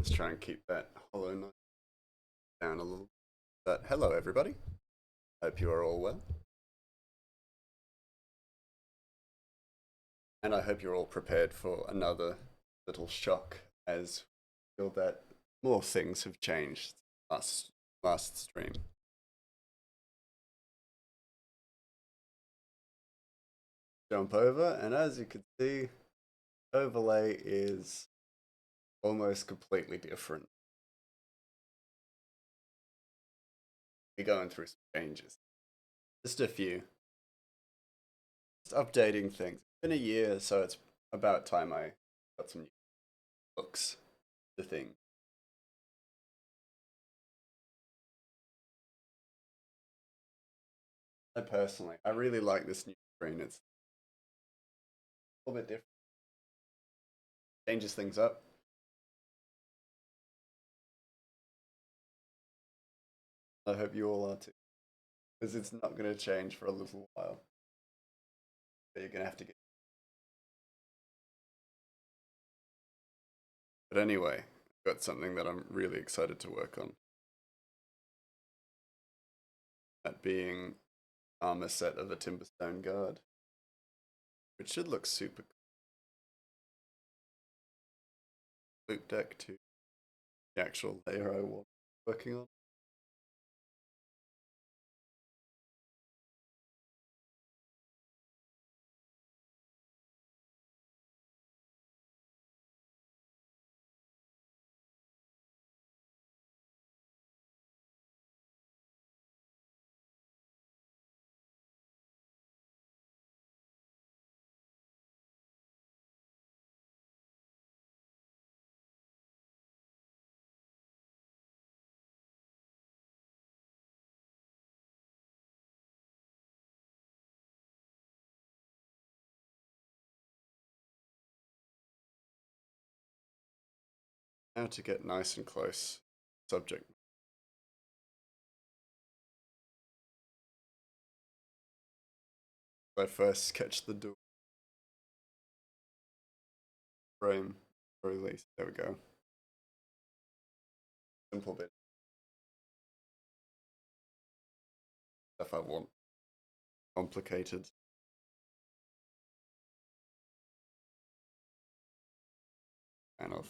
Let's try and keep that hollow note down a little. But hello, everybody. Hope you are all well. And I hope you're all prepared for another little shock as we feel that more things have changed last stream. Jump over, and as you can see, overlay is almost completely different. We're going through some changes. Just a few. Just updating things. It's been a year, so it's about time I got some new looks to things. I really like this new screen. It's a little bit different. Changes things up. I hope you all are too, because it's not going to change for a little while. But you're going to have to get. But anyway, I've got something that I'm really excited to work on. That being armor set of a Timberstone Guard, which should look super cool. Loop deck to the actual layer I want working on. How to get nice and close subject. I first sketched the door frame release. There we go. Simple bit stuff I want. Complicated. Kind of.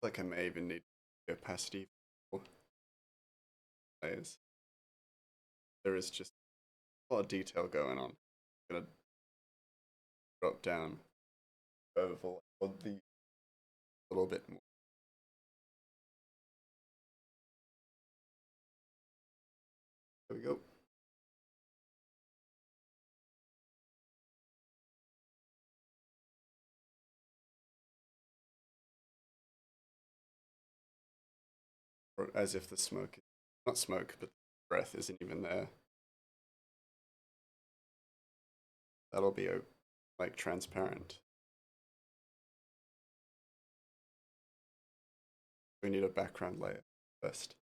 Like I may even need opacity for layers. There is just a lot of detail going on. I'm gonna drop down overlay or the a little bit more. There we go. Or as if the smoke, not smoke, but breath isn't even there. That'll be like transparent. We need a background layer first.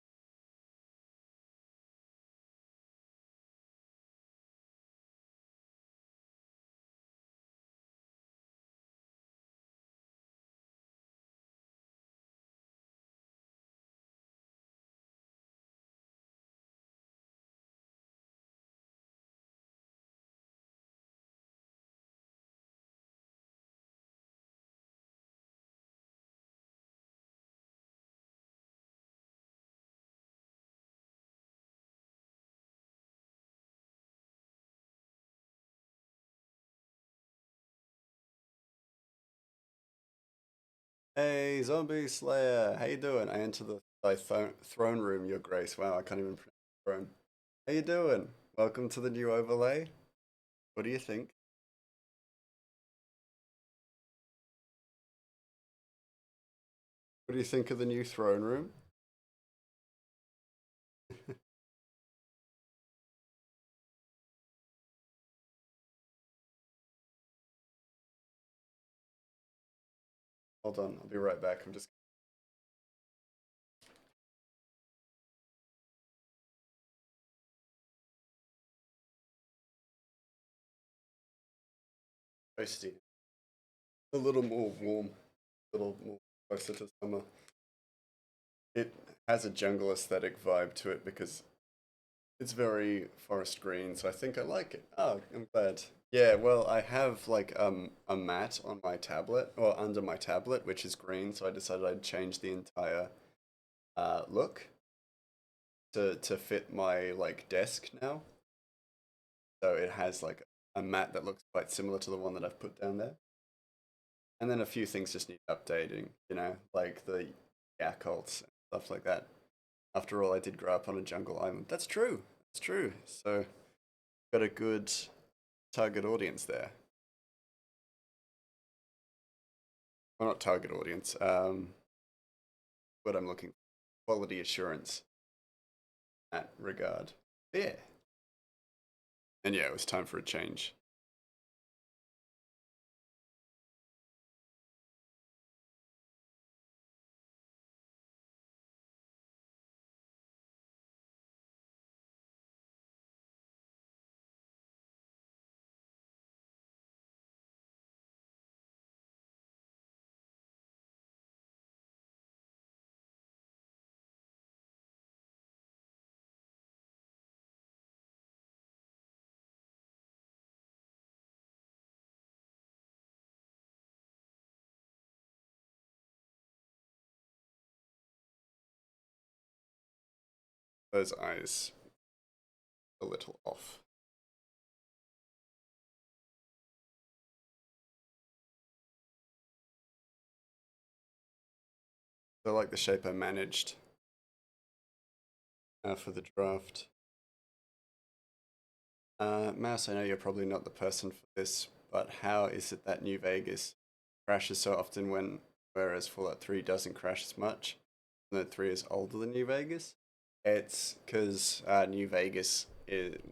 Hey, Zombie Slayer, how you doing? I enter thy throne room, Your Grace. Wow, I can't even pronounce throne. How you doing? Welcome to the new overlay. What do you think? What do you think of the new throne room? Hold on, I'll be right back. I'm just toasty. A little more warm, a little more closer to summer. It has a jungle aesthetic vibe to it because it's very forest green, so I think I like it. Oh, I'm glad. Yeah, well, I have like a mat on my tablet or under my tablet, which is green, so I decided I'd change the entire look to fit my like desk now. So it has like a mat that looks quite similar to the one that I've put down there. And then a few things just need updating, like the occults and stuff like that. After all, I did grow up on a jungle island. That's true. That's true. So got a good target audience there. Well, not target audience. What I'm looking for, quality assurance in that regard. Yeah. And yeah, it was time for a change. Those eyes a little off. I like the shape I managed for the draft. Mouse, I know you're probably not the person for this, but how is it that New Vegas crashes so often whereas Fallout 3 doesn't crash as much? And that 3 is older than New Vegas? It's because New Vegas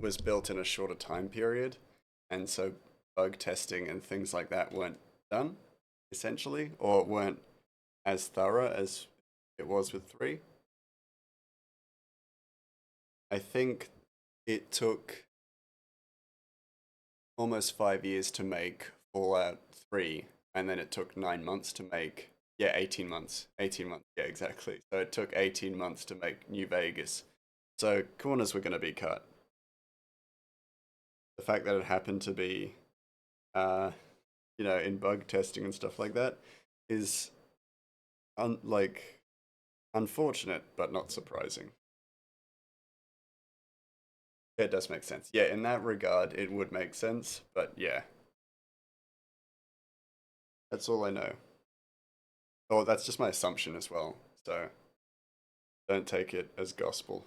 was built in a shorter time period, and so bug testing and things like that weren't done, essentially, or weren't as thorough as it was with 3. I think it took almost 5 years to make Fallout 3, and then it took 9 months to make. Yeah, 18 months. 18 months. Yeah, exactly. So it took 18 months to make New Vegas. So corners were going to be cut. The fact that it happened to be, uh, in bug testing and stuff like that is like unfortunate, but not surprising. Yeah, it does make sense. Yeah, in that regard, it would make sense, but yeah, that's all I know. Oh, that's just my assumption as well. So don't take it as gospel.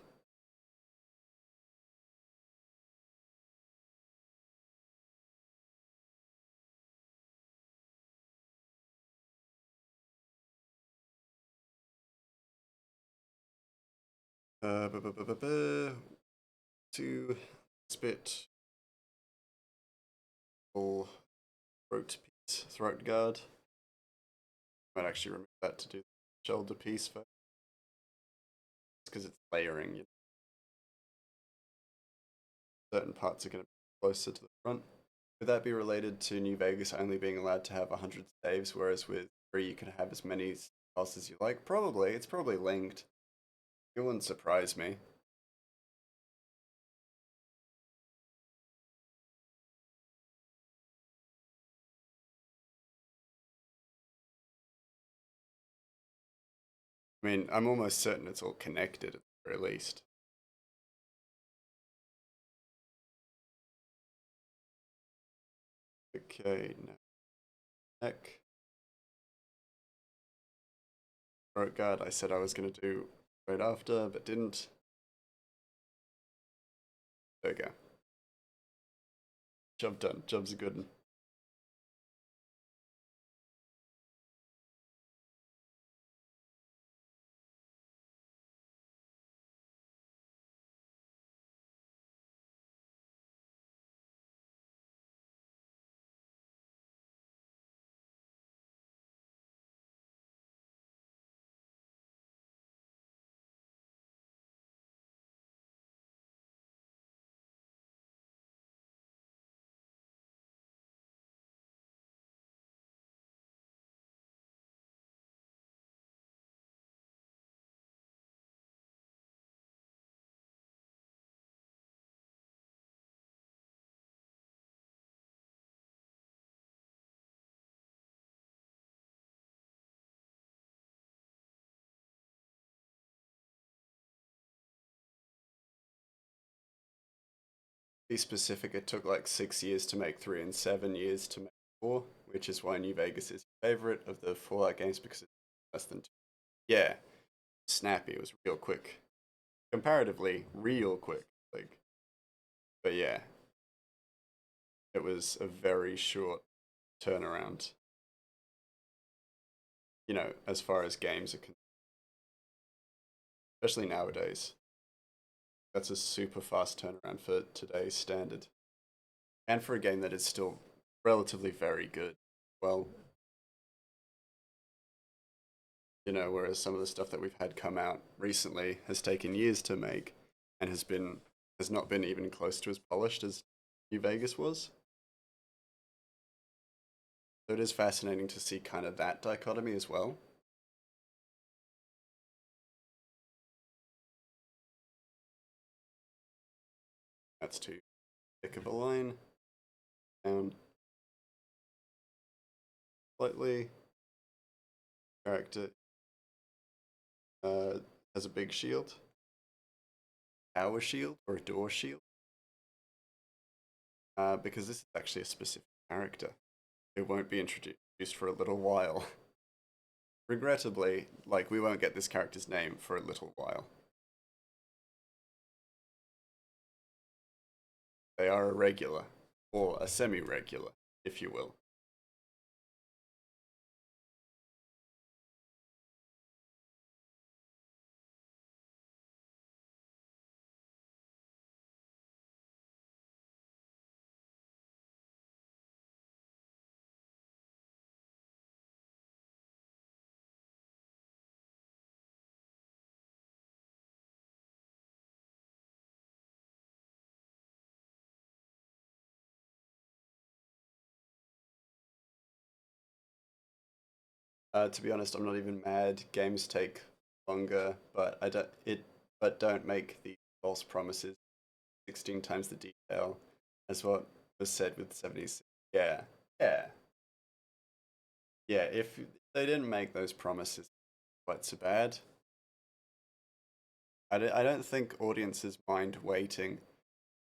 To spit full throat piece, throat guard. Might actually remove that to do the shoulder piece first, because it's layering. Certain parts are going to be closer to the front. Could that be related to New Vegas only being allowed to have 100 saves, whereas with 3 you can have as many spells as you like? Probably. It's probably linked. It wouldn't surprise me. I mean, I'm almost certain it's all connected at the very least. Okay, neck. throat guard I said I was going to do right after, but didn't. There we go. Job done. Job's a good one. Be specific, it took like 6 years to make three and 7 years to make four, which is why New Vegas is your favorite of the Fallout games because it's less than two. Yeah, snappy. It was real quick, comparatively, real quick. Like, but yeah, it was a very short turnaround. As far as games are concerned, especially nowadays, that's a super fast turnaround for today's standard, and for a game that is still relatively very good. Well, whereas some of the stuff that we've had come out recently has taken years to make and has not been even close to as polished as New Vegas was. So it is fascinating to see kind of that dichotomy as well. That's too thick of a line. And slightly character uh, has a big shield, power shield or a door shield, because this is actually a specific character. It won't be introduced for a little while. Regrettably, like we won't get this character's name for a little while. They are a regular, or a semi-regular, if you will. To be honest, I'm not even mad. Games take longer, but I don't it but don't make the false promises 16 times the detail as what was said with 76. Yeah. Yeah. Yeah, if they didn't make those promises quite so bad, I don't think audiences mind waiting,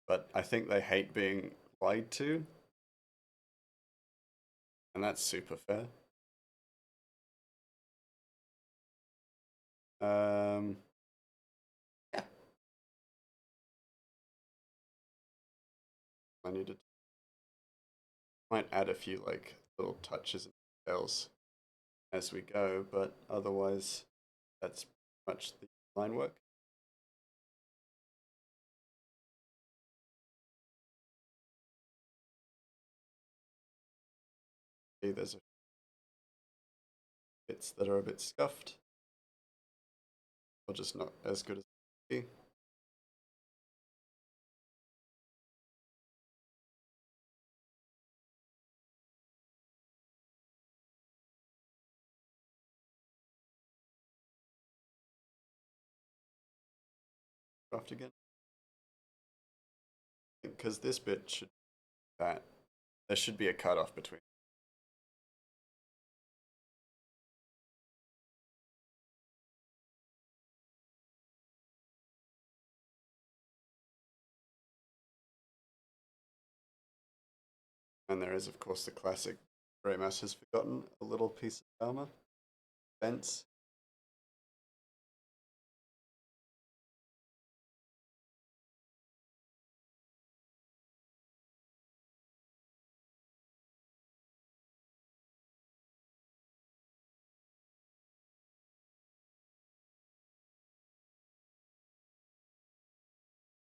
but I think they hate being lied to, and that's super fair. Um, yeah, I needed might add a few like little touches and details as we go, but otherwise, that's much the line work. See, there's bits that are a bit scuffed, or just not as good as be. Scuffed again, because this bit should that there should be a cutoff between, and there is of course the classic Greymouse has forgotten a little piece of armor fence.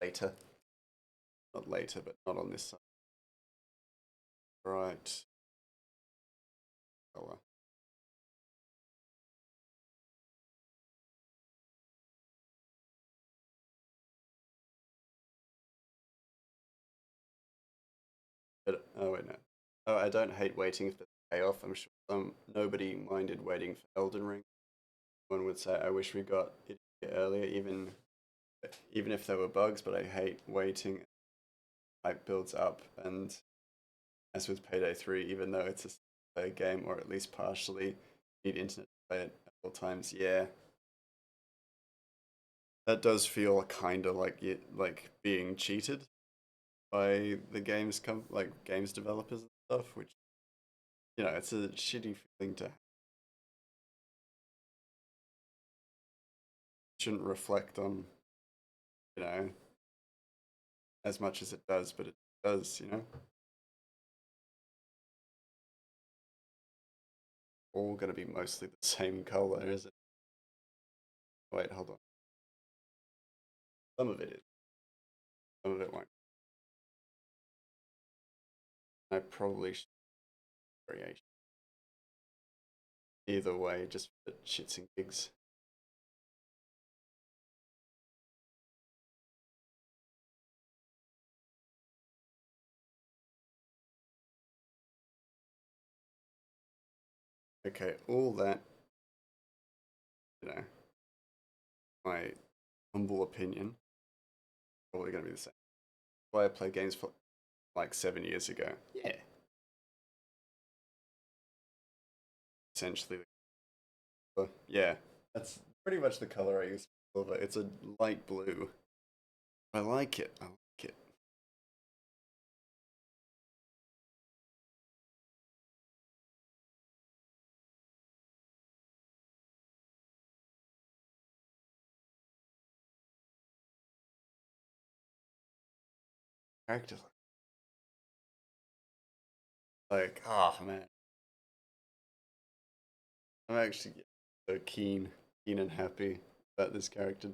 later. Not later, but not on this side. Right. Color. But, oh wait, no. Oh, I don't hate waiting for the payoff. I'm sure nobody minded waiting for Elden Ring. One would say, I wish we got it earlier, even if there were bugs. But I hate waiting. Hype builds up, and as with Payday 3, even though it's a play game, or at least partially, you need internet to play it at all times. Yeah, that does feel kind of like like being cheated by the games developers and stuff, which it's a shitty feeling to shouldn't reflect on, you know, as much as it does, but it does. All gonna be mostly the same color, is it? Wait, hold on. Some of it is. Some of it won't. I probably should variation. Either way, just for shits and gigs. Okay, all that, you know, my humble opinion, probably gonna be the same. Why I play games for like 7 years ago. Yeah, essentially. But yeah, that's pretty much the color I use for silver. It's a light blue. I like it. I like it. Characters like, oh man, I'm actually so keen and happy about this character.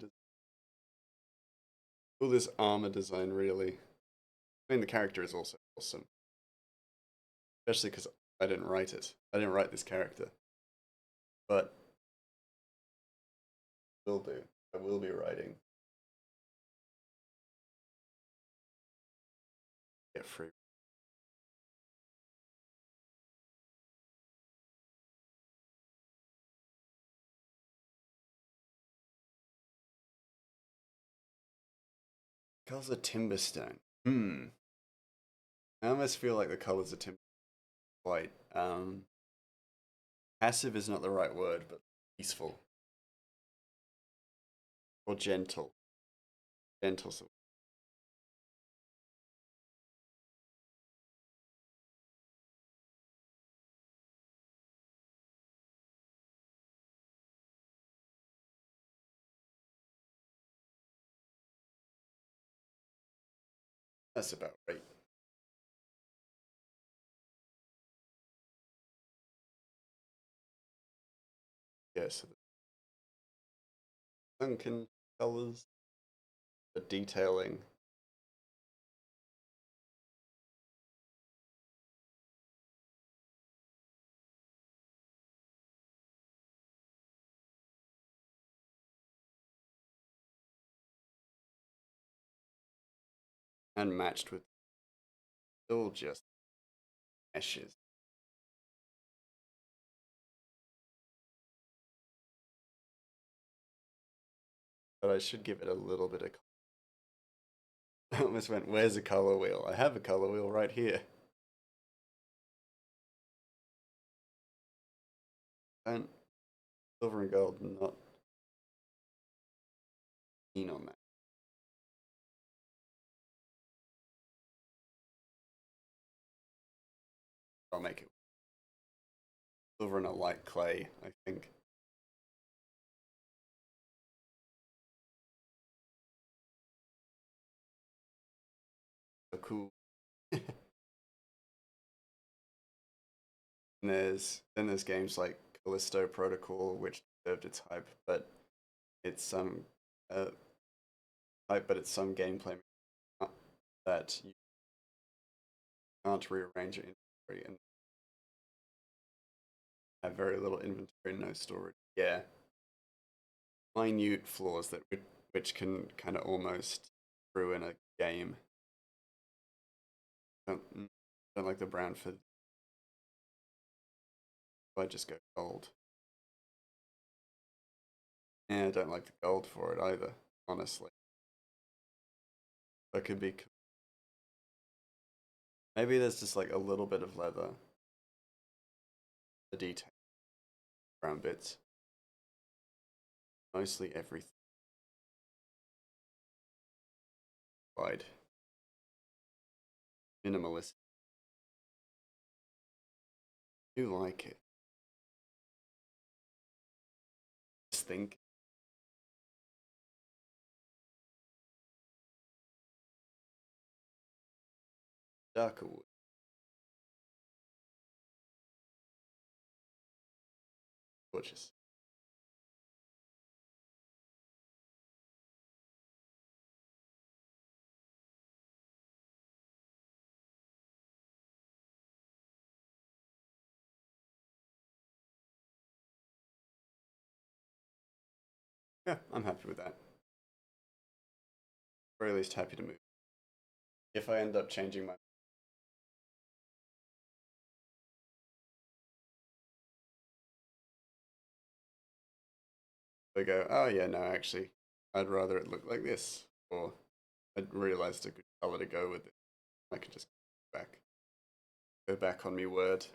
All this armor design, really. I mean, the character is also awesome, especially because I didn't write it. I didn't write this character, but will do. I will be writing. Get free. Colors of Timberstone. I almost feel like the colors of Timber quite passive is not the right word, but peaceful or gentle. Gentle. So that's about right. Yeah. So the sunken colors, the detailing, and matched with still just meshes. But I should give it a little bit of. I almost went, where's the color wheel? I have a color wheel right here. And silver and gold, not keen on that. I'll make it silver and a light clay, I think. So cool. And there's games like Callisto Protocol, which deserved its hype, but it's uh, type, but it's some gameplay that you can't rearrange your inventory and have very little inventory and no storage. Yeah, minute flaws that which can kind of almost ruin a game. Don't like the brown for. I just go gold. Yeah, I don't like the gold for it either. Honestly, that could be. Maybe there's just like a little bit of leather, the detail, brown bits, mostly everything. Wide, minimalist. I do like it. Just think. Darker wood. Gorgeous. Yeah, I'm happy with that. Or at least happy to move. If I end up changing my, I go, oh yeah, no, actually, I'd rather it look like this, or I realized a good color to go with it. I can just go back on me word.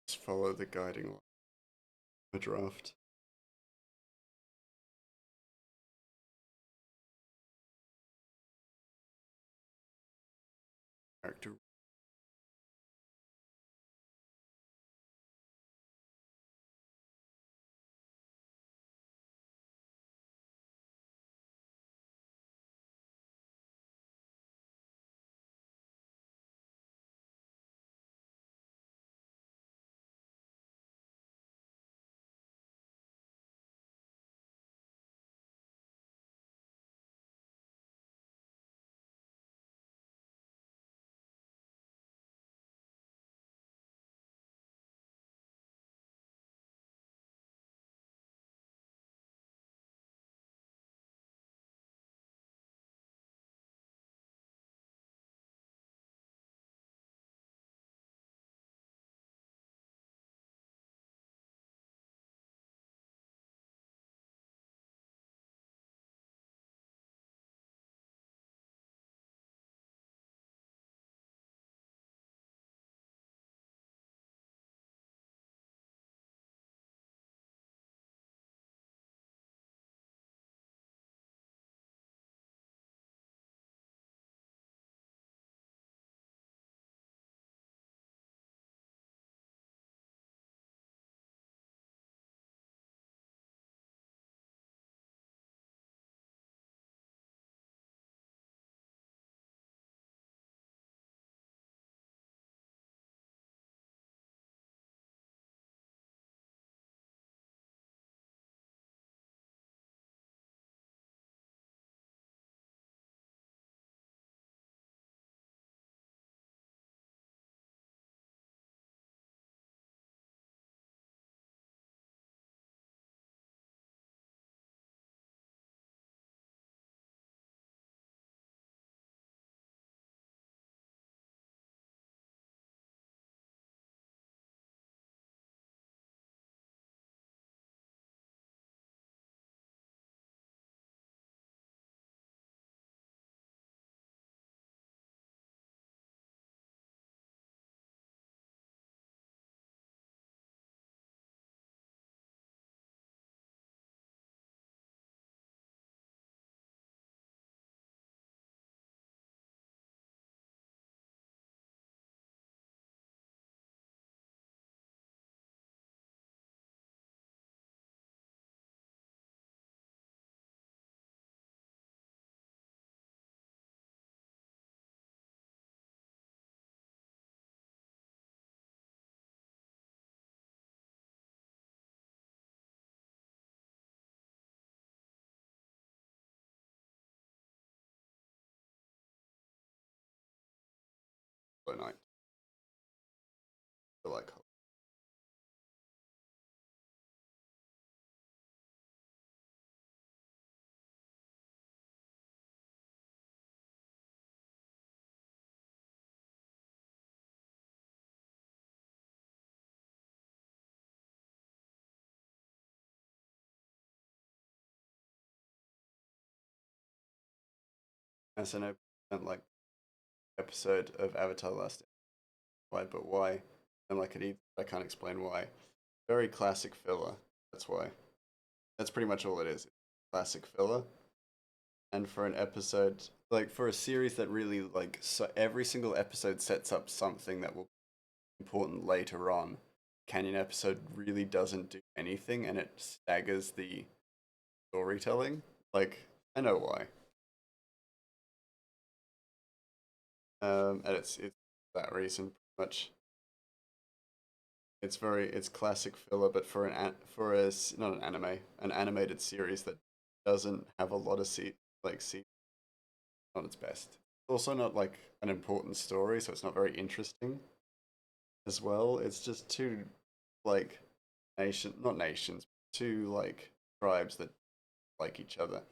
Just follow the guiding line. A draft. Character. Night. I like. As an like episode of Avatar Last Why, but why? And like it, I can't explain why. Very classic filler. That's why. That's pretty much all it is. Classic filler. And for an episode, like for a series that really like, so every single episode sets up something that will be important later on. Canyon episode really doesn't do anything, and it staggers the storytelling. Like I know why. And it's that reason pretty much. It's classic filler, but for not an anime, an animated series that doesn't have a lot of see not its best. Also not like an important story, so it's not very interesting as well. It's just two like not nations, two like tribes that like each other,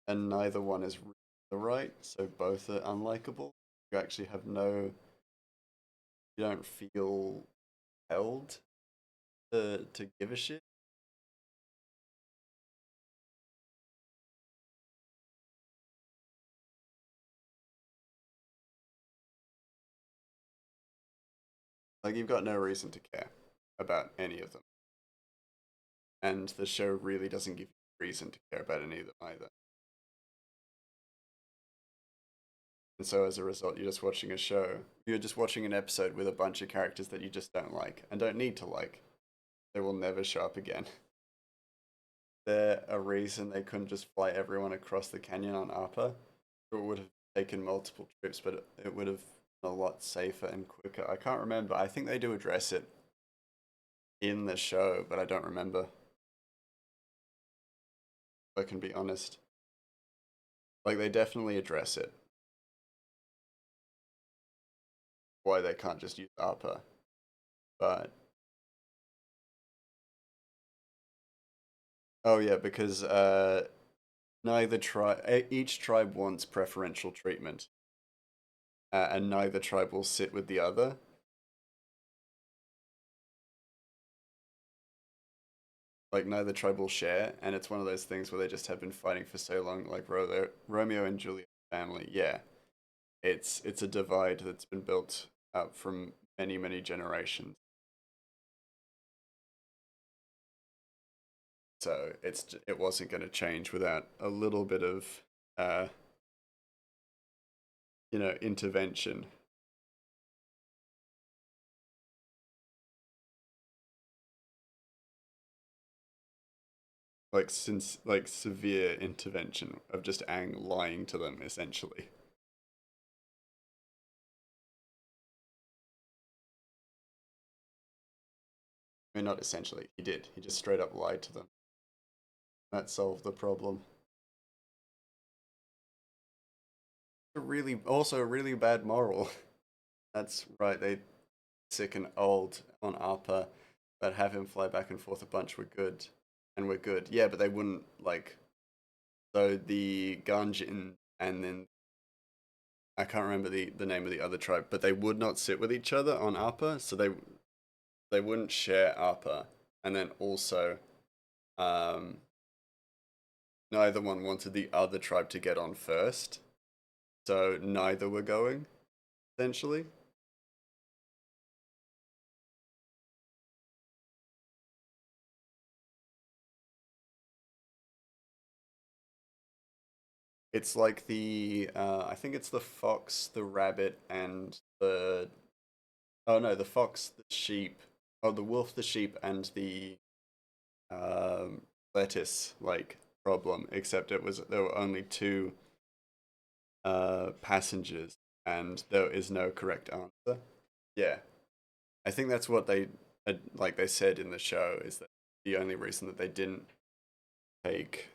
and neither one is really the right, so both are unlikable. You actually have no, you don't feel held to give a shit. Like you've got no reason to care about any of them, and the show really doesn't give you reason to care about any of them either. And so as a result, you're just watching a show. You're just watching an episode with a bunch of characters that you just don't like and don't need to like. They will never show up again. There a reason they couldn't just fly everyone across the canyon on Appa? It would have taken multiple trips, but it would have been a lot safer and quicker. I can't remember. I think they do address it in the show, but I don't remember. If I can be honest. Like they definitely address it. Why they can't just use Appa. But oh yeah, because neither tribe, each tribe wants preferential treatment, and neither tribe will sit with the other. Like neither tribe will share, and it's one of those things where they just have been fighting for so long. Like Romeo and Juliet family, yeah, it's a divide that's been built up from many generations. So it wasn't going to change without a little bit of, uh, intervention. Like since like severe intervention of just Aang lying to them essentially. I mean, not essentially. He did. He just straight up lied to them. That solved the problem. Also a really bad moral. That's right. They sick and old on Appa, but have him fly back and forth a bunch. We're good, and we're good. Yeah, but they wouldn't like. So the Ganjin and then I can't remember the name of the other tribe, but they would not sit with each other on Appa, so they wouldn't share Appa, and then also um, neither one wanted the other tribe to get on first, so neither were going essentially. It's like I think it's the fox, the rabbit, and the oh no, the fox, the sheep, oh the wolf, the sheep, and the um, lettuce like problem. Except there were only two passengers, and there is no correct answer. Yeah, I think that's what like they said in the show is that the only reason that they didn't take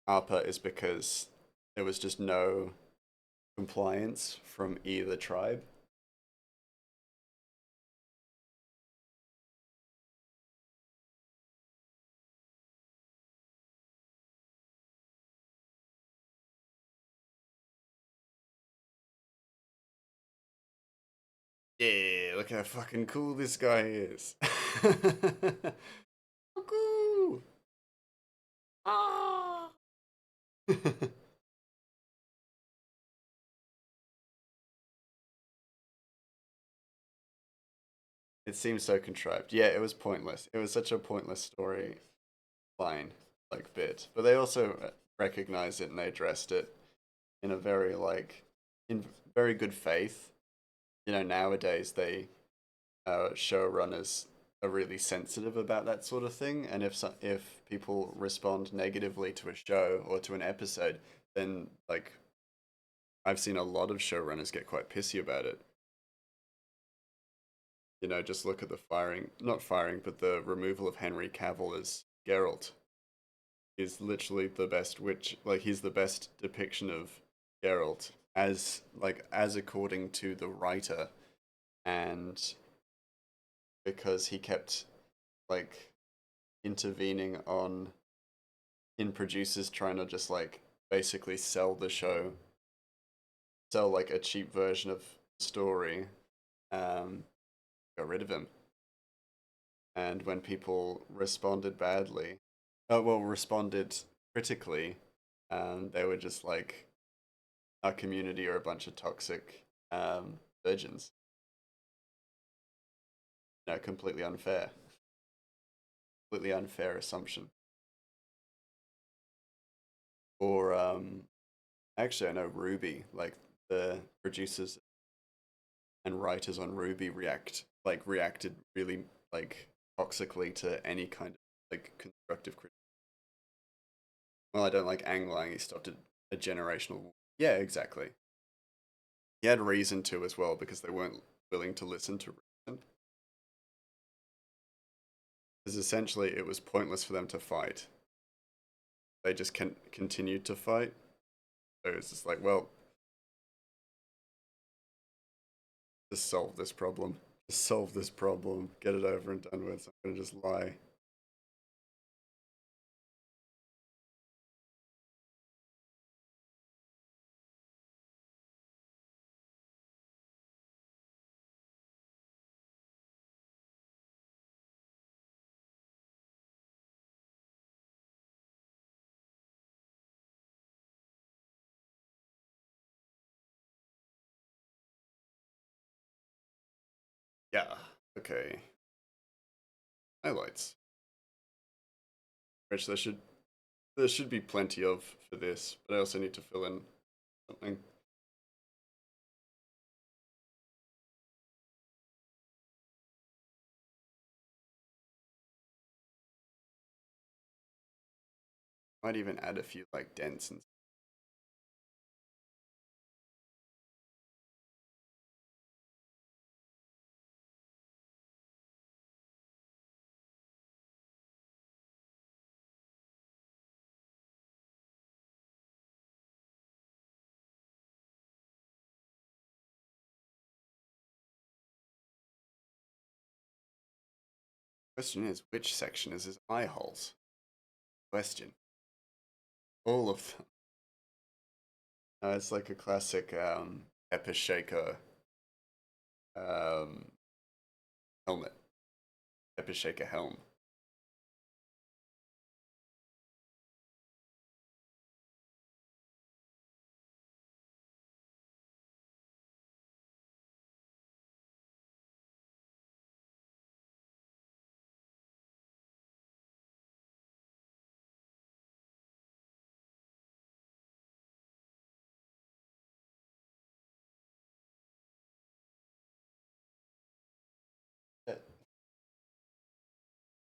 Appa is because there was just no compliance from either tribe. Yeah, look how fucking cool this guy is. Cool. Ah. It seems so contrived. Yeah, it was pointless. It was such a pointless story line, like bit. But they also recognized it and they addressed it in a very in very good faith. You know, nowadays they showrunners are really sensitive about that sort of thing, and if people respond negatively to a show or to an episode, then like I've seen a lot of showrunners get quite pissy about it. You know, just look at the firing, not firing, but the removal of Henry Cavill as Geralt is literally the best witch. Like he's the best depiction of Geralt as according to the writer, and because he kept like intervening on in producers trying to just like basically sell the show, sell like a cheap version of the story, um, got rid of him. And when people responded badly, responded critically, they were just like, our community are a bunch of toxic virgins. No, completely unfair assumption. Or actually, I know Ruby, like the producers and writers on Ruby reacted really like toxically to any kind of like constructive criticism. Well, I don't like Ang Lang. He stopped a generational war. Yeah, exactly. He had reason to as well because they weren't willing to listen to reason. Because essentially, it was pointless for them to fight. They just continued to fight. So it's just like, well, just solve this problem. Just solve this problem. Get it over and done with. So I'm gonna just lie. Yeah. Okay. Highlights, which there should be plenty of for this, but I also need to fill in something. Might even add a few like dents and question is, which section is his eye holes? Question. All of them. It's like a classic Epishaker um, helmet. Epishaker helm.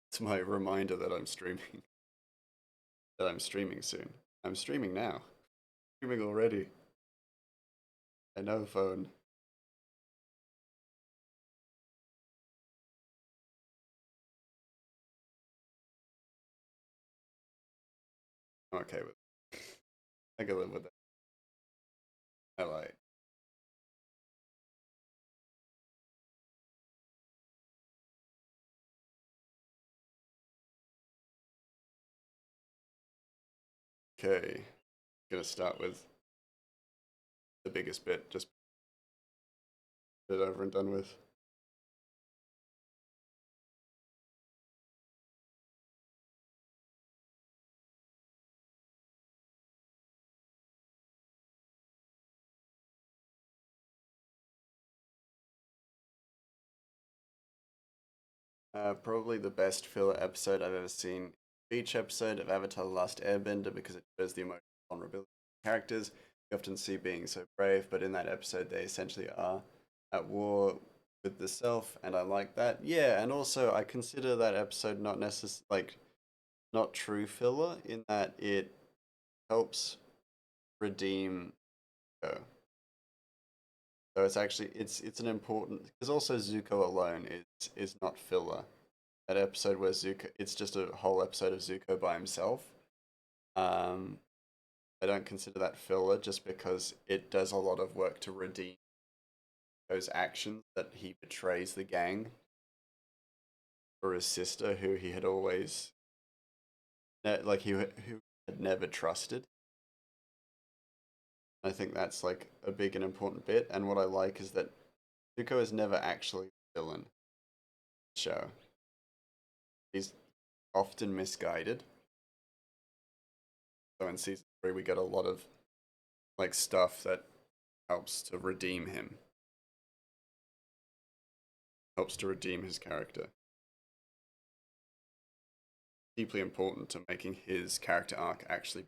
It's my reminder that I'm streaming. That I'm streaming soon. I'm streaming now. Streaming already. I know phone. I'm okay with it. I can live with it. highlight. Okay, gonna start with the biggest bit, just get it over and done with. Probably the best filler episode I've ever seen. Each episode of Avatar: The Last Airbender because it shows the emotional vulnerability of characters you often see being so brave, but in that episode they essentially are at war with the self, and I like that. Yeah, and also I consider that episode not not true filler in that it helps redeem Zuko. So it's actually it's an important because also Zuko alone is not filler. That episode where Zuko, it's just a whole episode of Zuko by himself. Um, I don't consider that filler just because it does a lot of work to redeem those actions that he betrays the gang for his sister, who he had always who had never trusted. I think that's like a big and important bit. And what I like is that Zuko is never actually the villain in the show. He's often misguided. So in season 3, we get a lot of like stuff that helps to redeem him, helps to redeem his character. Deeply important to making his character arc actually.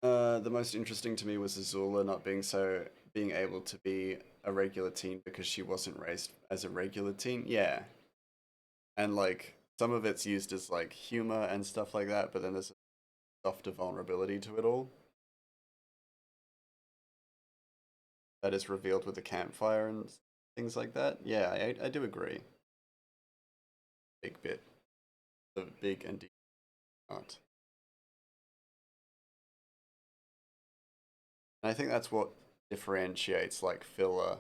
The most interesting to me was Azula not being able to be a regular teen because she wasn't raised as a regular teen. Yeah, and like some of it's used as like humor and stuff like that, but then there's a softer vulnerability to it all that is revealed with the campfire and things like that. Yeah, I do agree. Big bit, the big and deep art. And I think that's what differentiates like filler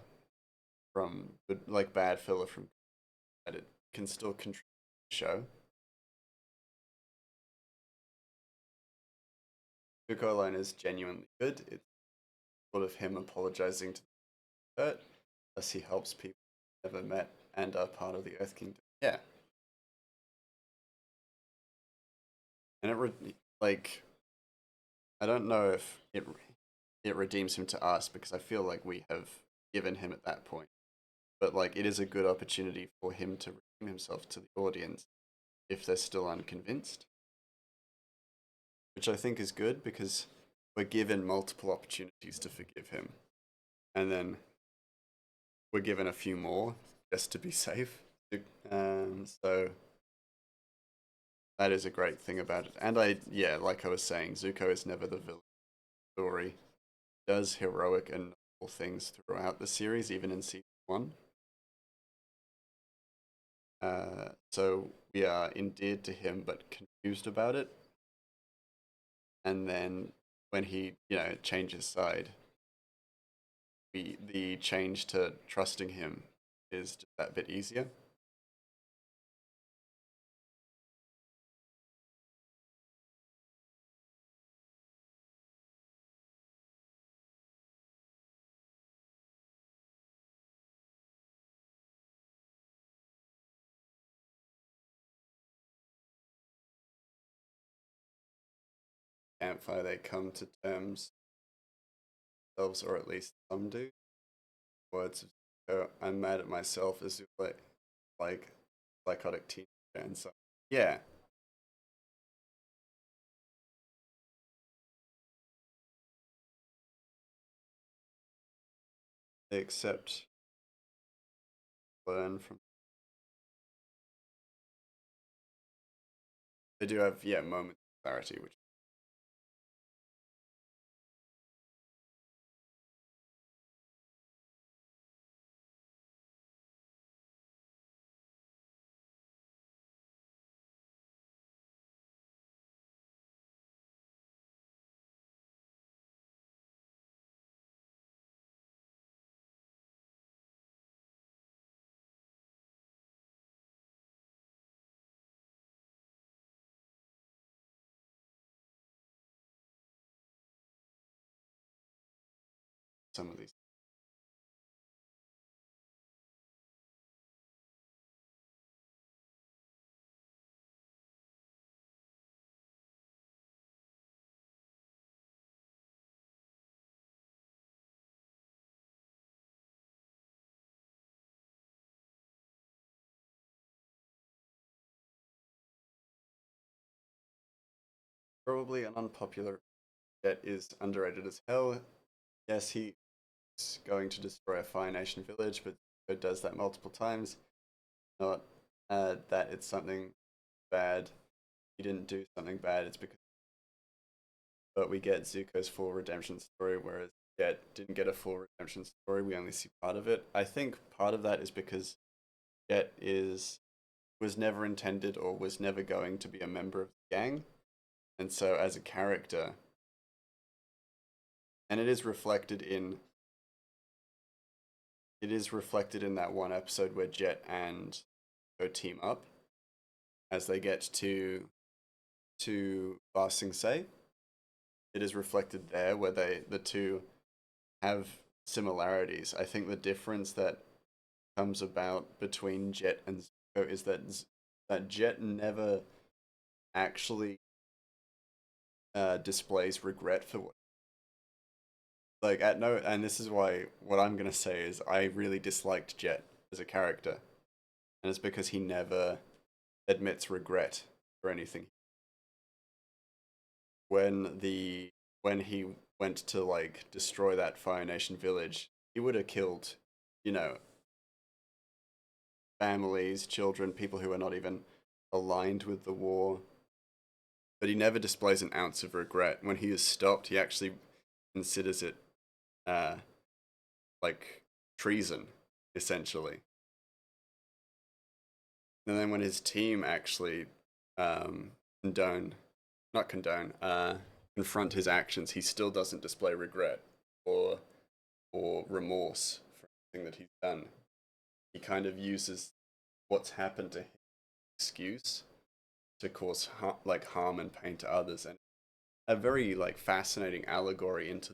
from good, like bad filler from that it can still contribute to the show. Zuko alone is genuinely good. It's sort of him apologizing to the hurt, as he helps people never met and are part of the Earth Kingdom. Yeah, and like I don't know if it redeems him to us because I feel like we have given him at that point, but like it is a good opportunity for him to redeem himself to the audience if they're still unconvinced, which I think is good because we're given multiple opportunities to forgive him, and then we're given a few more just to be safe. So that is a great thing about it. And yeah, like I was saying, Zuko is never the villain story. He does heroic and noble things throughout the series, even in season 1. So we are endeared to him, but confused about it. And then when he, changes side, the change to trusting him is just that bit easier. Campfire, they come to terms themselves, or at least some do. Words of I'm mad at myself as like psychotic teenager, and so yeah, they accept, learn from. They do have moments of clarity, which some of these. Probably an unpopular Jet is underrated as hell. Yes, he's going to destroy a Fire Nation village, but it does that multiple times. Not that it's something bad. He didn't do something bad. It's because, but we get Zuko's full redemption story, whereas Jet didn't get a full redemption story. We only see part of it. I think part of that is because Jet is was never intended or was never going to be a member of the gang, and so as a character, and it is reflected in that one episode where Jet and Go team up as they get to Ba Sing Se. It is reflected there where the two have similarities. I think the difference that comes about between Jet and Zuko is that Jet never actually displays regret for what, like, at no, and this is why what I'm gonna say is I really disliked Jet as a character, and it's because he never admits regret for anything. When the when he went to like destroy that Fire Nation village, he would have killed, you know, families, children, people who are not even aligned with the war. But he never displays an ounce of regret. When he is stopped, he actually considers it uh, like treason, essentially. And then when his team actually condone, not condone, confront his actions, he still doesn't display regret or remorse for anything that he's done. He kind of uses what's happened to him as an excuse to cause harm and pain to others, and a very like fascinating allegory into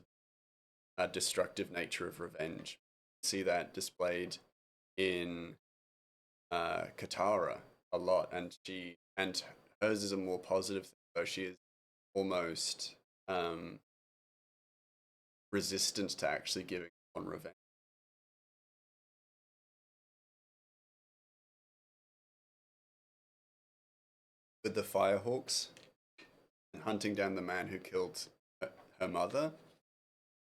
the destructive nature of revenge. See that displayed in Katara a lot, and hers is a more positive thing, though she is almost resistant to actually giving on revenge. With the Firehawks and hunting down the man who killed her mother,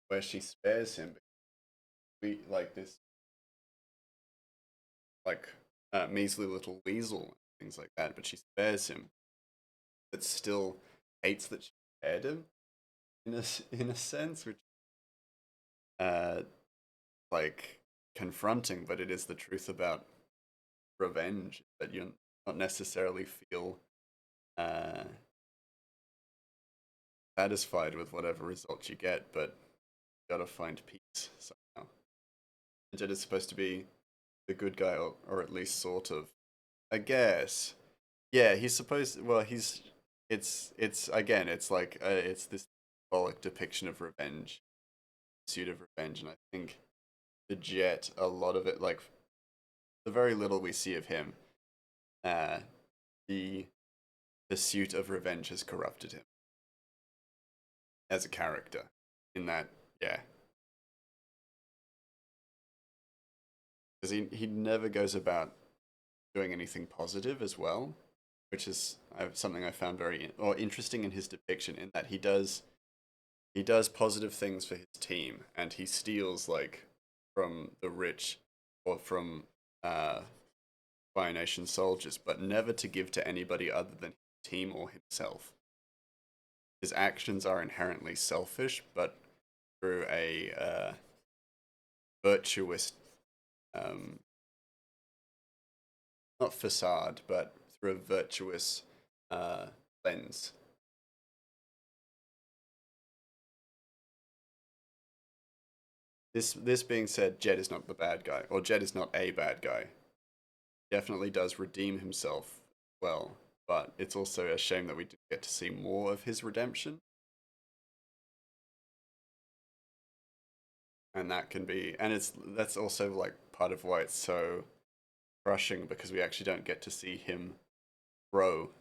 where she spares him, we like this like measly little weasel, things like that, but she spares him, but still hates that she spared him in a sense, which uh like confronting, but it is the truth about revenge that you not necessarily feel uh satisfied with whatever result you get, but you gotta find peace somehow. And Jed is supposed to be the good guy, or at least sort of, I guess. Yeah, he's supposed. Well, he's. It's again. It's like it's this symbolic depiction of revenge, pursuit of revenge, and I think the Jet, a lot of it, like the very little we see of him, uh, the pursuit of revenge has corrupted him as a character. In that, yeah, because he never goes about doing anything positive as well, which is something I found very or interesting in his depiction. In that he does positive things for his team, and he steals like from the rich or from uh, Fire Nation soldiers, but never to give to anybody other than his team or himself. His actions are inherently selfish, but through a virtuous, um, not facade, but through a virtuous uh, lens. This being said, Jed is not the bad guy, or Jed is not a bad guy. Definitely does redeem himself well, but it's also a shame that we didn't get to see more of his redemption. and that can be, and that's also like part of why it's so crushing because we actually don't get to see him grow.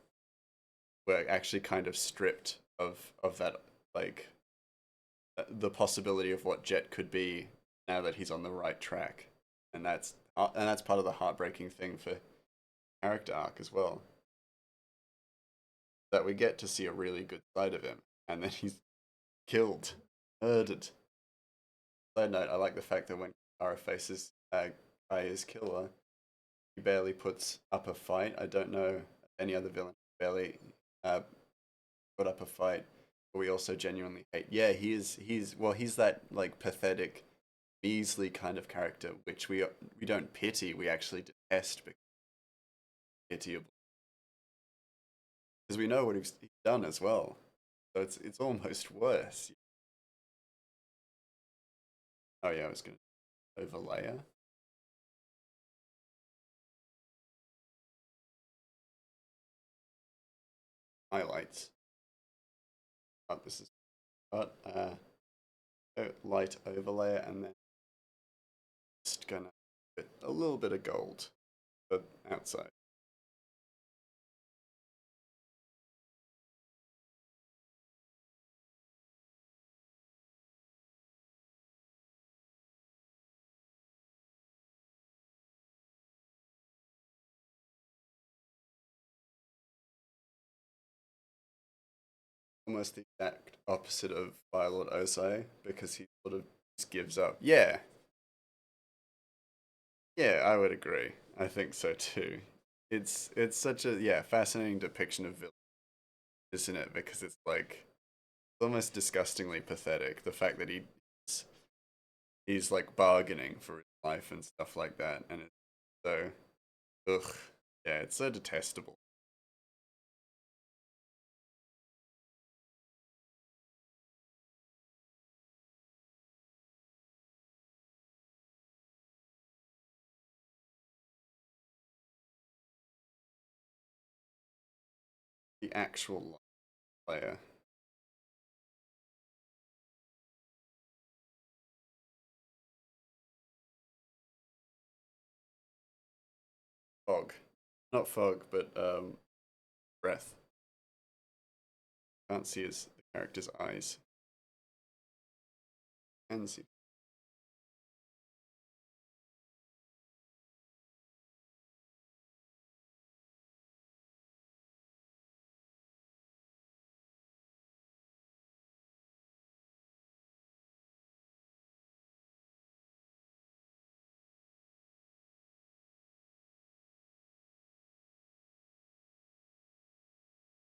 We're actually kind of stripped of that, like the possibility of what Jet could be now that he's on the right track, and that's part of the heartbreaking thing for character arc as well, that we get to see a really good side of him, and then he's killed, murdered. Side note: I like the fact that when Kara faces Kaya's killer, he barely puts up a fight. I don't know any other villain who barely uh, put up a fight. But we also genuinely hate. Yeah, he's that like pathetic, measly kind of character, which we don't pity. We actually detest because pitiable because we know what he's done as well. So it's almost worse. Oh yeah, I was gonna overlayer highlights. Oh, this is but light overlay and then just gonna put a little bit of gold but outside. Almost the exact opposite of Violet Osai because he sort of just gives up. Yeah, yeah, I would agree. I think so too. It's such a yeah fascinating depiction of villain, isn't it? Because it's like almost disgustingly pathetic. The fact that he's like bargaining for his life and stuff like that, and it's so ugh, yeah, it's so detestable. The actual player, fog, not fog, but breath. Can't see his the character's eyes. Can see.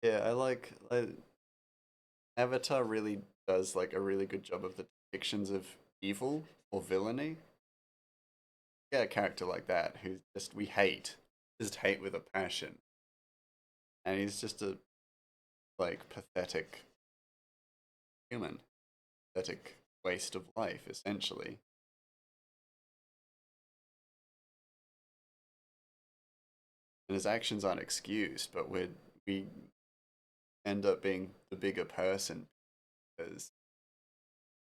Yeah, I like Avatar really does like a really good job of the depictions of evil or villainy. Yeah, a character like that who just we hate, just hate with a passion, and he's just a like pathetic human, pathetic waste of life essentially. And his actions aren't excused, but we end up being the bigger person because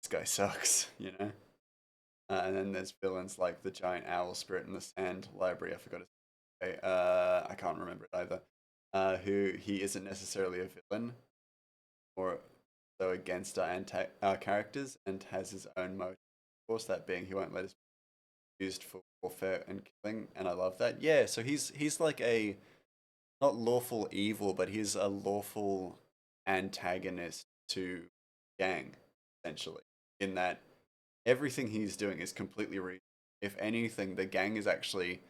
this guy sucks, you know. And then there's villains like the giant owl spirit in the sand library. I forgot his name. I can't remember it either. Who he isn't necessarily a villain or so against our characters and has his own motive. Of course, that being he won't let us be used for warfare and killing, and I love that. Yeah, so he's like a not lawful evil, but he's a lawful antagonist to gang, essentially. In that everything he's doing is completely reasonable. If anything, the gang is actually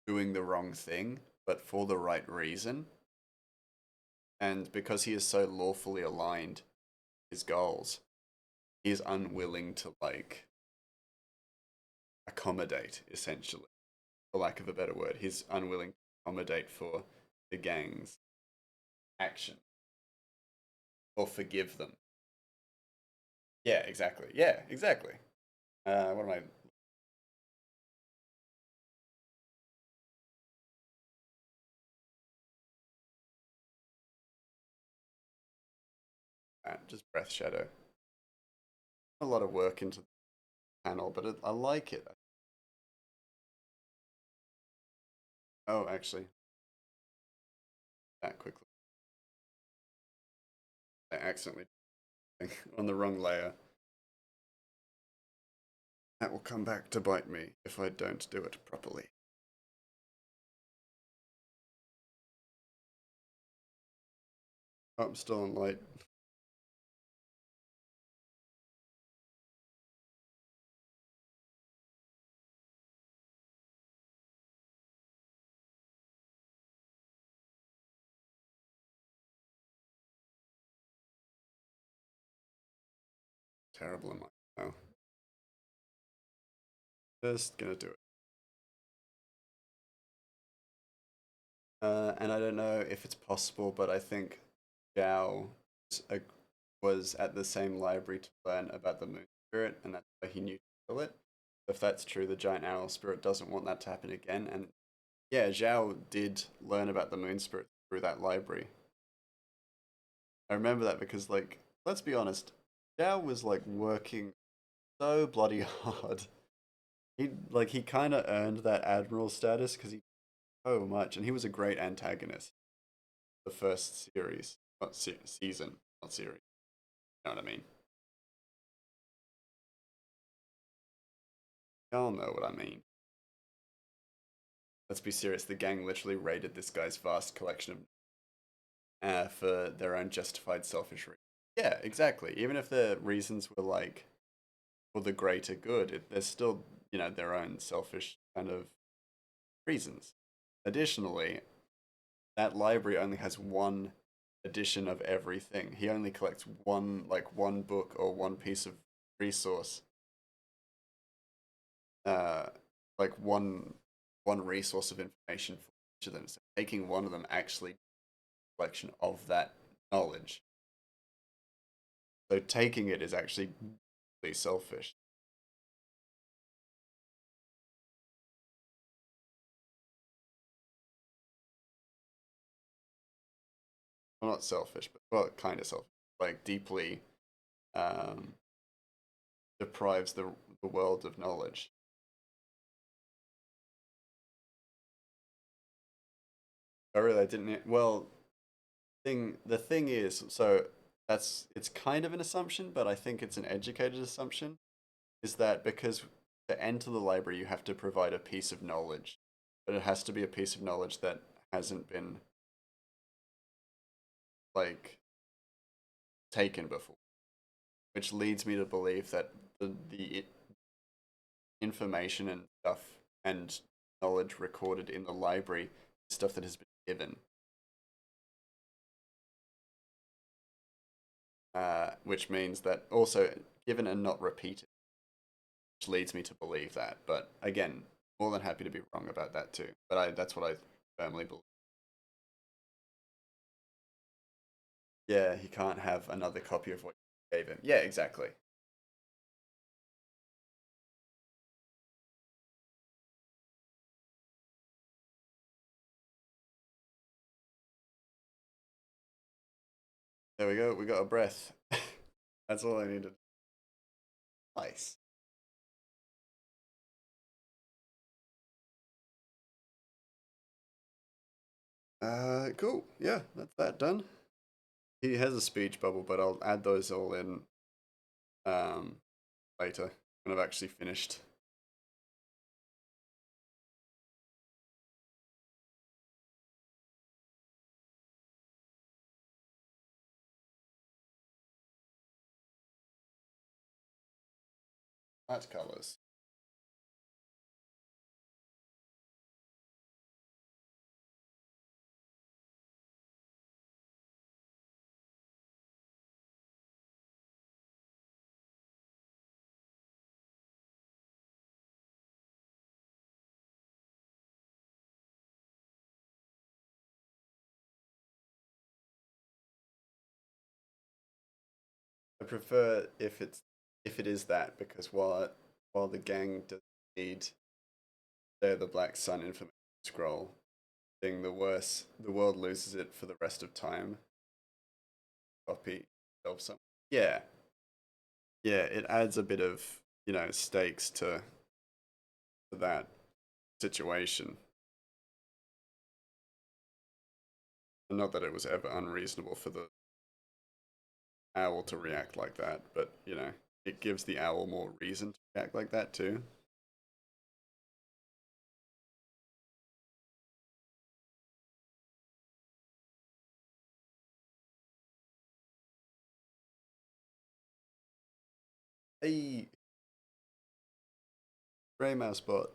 doing the wrong thing, but for the right reason. And because he is so lawfully aligned his goals, he is unwilling to like accommodate, essentially, for lack of a better word. He's unwilling to accommodate for the gang's action or forgive them. Yeah, exactly. Yeah, exactly. What am I? Just breath shadow. A lot of work into. panel, but I like it. Oh, actually, that quickly. I accidentally on the wrong layer. That will come back to bite me if I don't do it properly. Oh, I'm still on light. Terrible in my. Oh, just gonna do it. And I don't know if it's possible, but I think Zhao was at the same library to learn about the moon spirit, and that's why he knew to kill it. If that's true, the giant owl spirit doesn't want that to happen again. And yeah, Zhao did learn about the moon spirit through that library. I remember that because, like, let's be honest, Zhao was like working so bloody hard. He kind of earned that admiral status because he so much, and he was a great antagonist. The first series, not season, not series. You know what I mean? Y'all know what I mean. Let's be serious. The gang literally raided this guy's vast collection of for their own justified selfish reasons. Yeah, exactly. Even if the reasons were like for the greater good, there's still their own selfish kind of reasons. Additionally, that library only has one edition of everything. He only collects one book or one piece of resource, uh, like one resource of information for each of them. So taking one of them actually collection of that knowledge. So taking it is actually really selfish. Well, not selfish, but well, kind of selfish. Like deeply um, deprives the world of knowledge. Oh, really? I didn't. Well, the thing is, so it's kind of an assumption, but I think it's an educated assumption. Is that because to enter the library you have to provide a piece of knowledge, but it has to be a piece of knowledge that hasn't been like taken before, which leads me to believe that the information and stuff and knowledge recorded in the library is stuff that has been given, which means that also given and not repeated, which leads me to believe that. But again, more than happy to be wrong about that too. But that's what I firmly believe. Yeah, he can't have another copy of what you gave him. Yeah, exactly. There we go. We got a breath. That's all I needed. Nice. Cool. Yeah, that's that done. He has a speech bubble, but I'll add those all in um later when I've actually finished. That colors. I prefer if it is that because while the gang does need they're the Black Sun information scroll thing, the worse the world loses it for the rest of time. Copy of some. Yeah, yeah. It adds a bit of stakes to that situation. And not that it was ever unreasonable for the owl to react like that, but it gives the owl more reason to react like that too. Hey, Grey Mouse bot.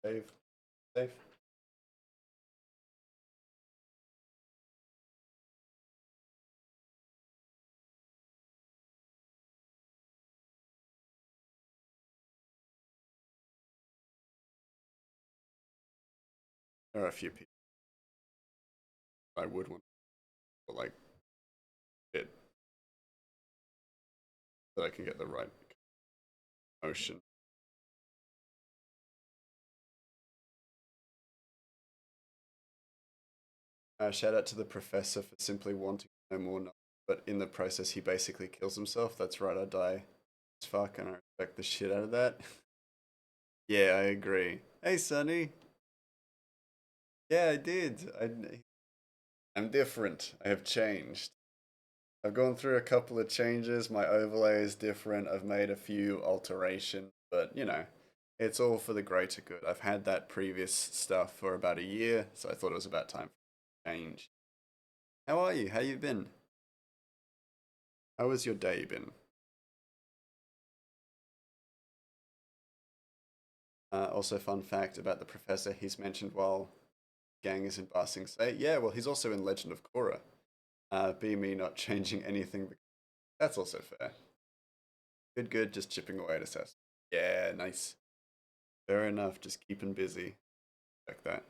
Save, save. There are a few people I would want to like it that I can get the right motion. Shout out to the professor for simply wanting to know more knowledge, but in the process, he basically kills himself. That's right, I die as fuck, and I respect the shit out of that. Yeah, I agree. Hey, Sonny. Yeah, I did. I'm different. I have changed. I've gone through a couple of changes. My overlay is different. I've made a few alterations, but it's all for the greater good. I've had that previous stuff for about a year, so I thought it was about time for change. How are you? How you been? How has your day been? Also, fun fact about the professor, he's mentioned while Gang is in Basing Say. Yeah, well, he's also in Legend of Korra. Be me not changing anything. That's also fair. Good, good, just chipping away at assess. Yeah, nice. Fair enough, just keeping busy. Like that.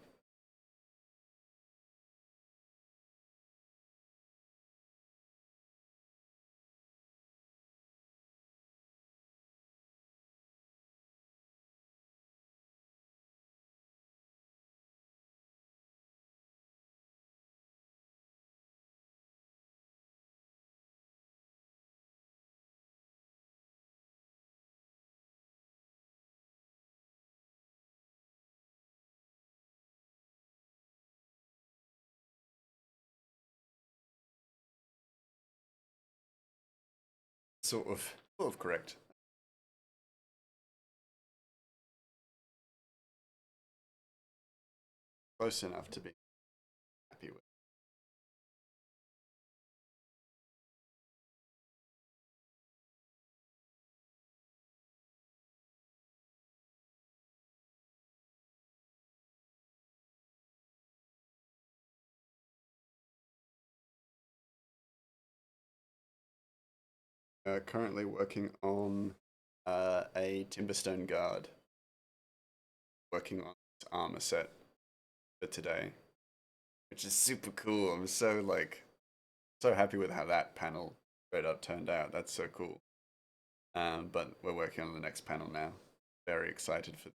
Sort of correct. Close enough to be happy with. Currently working on a Timberstone guard, working on this armor set for today, which is super cool. I'm so happy with how that panel straight up turned out. That's so cool. But we're working on the next panel now. Very excited for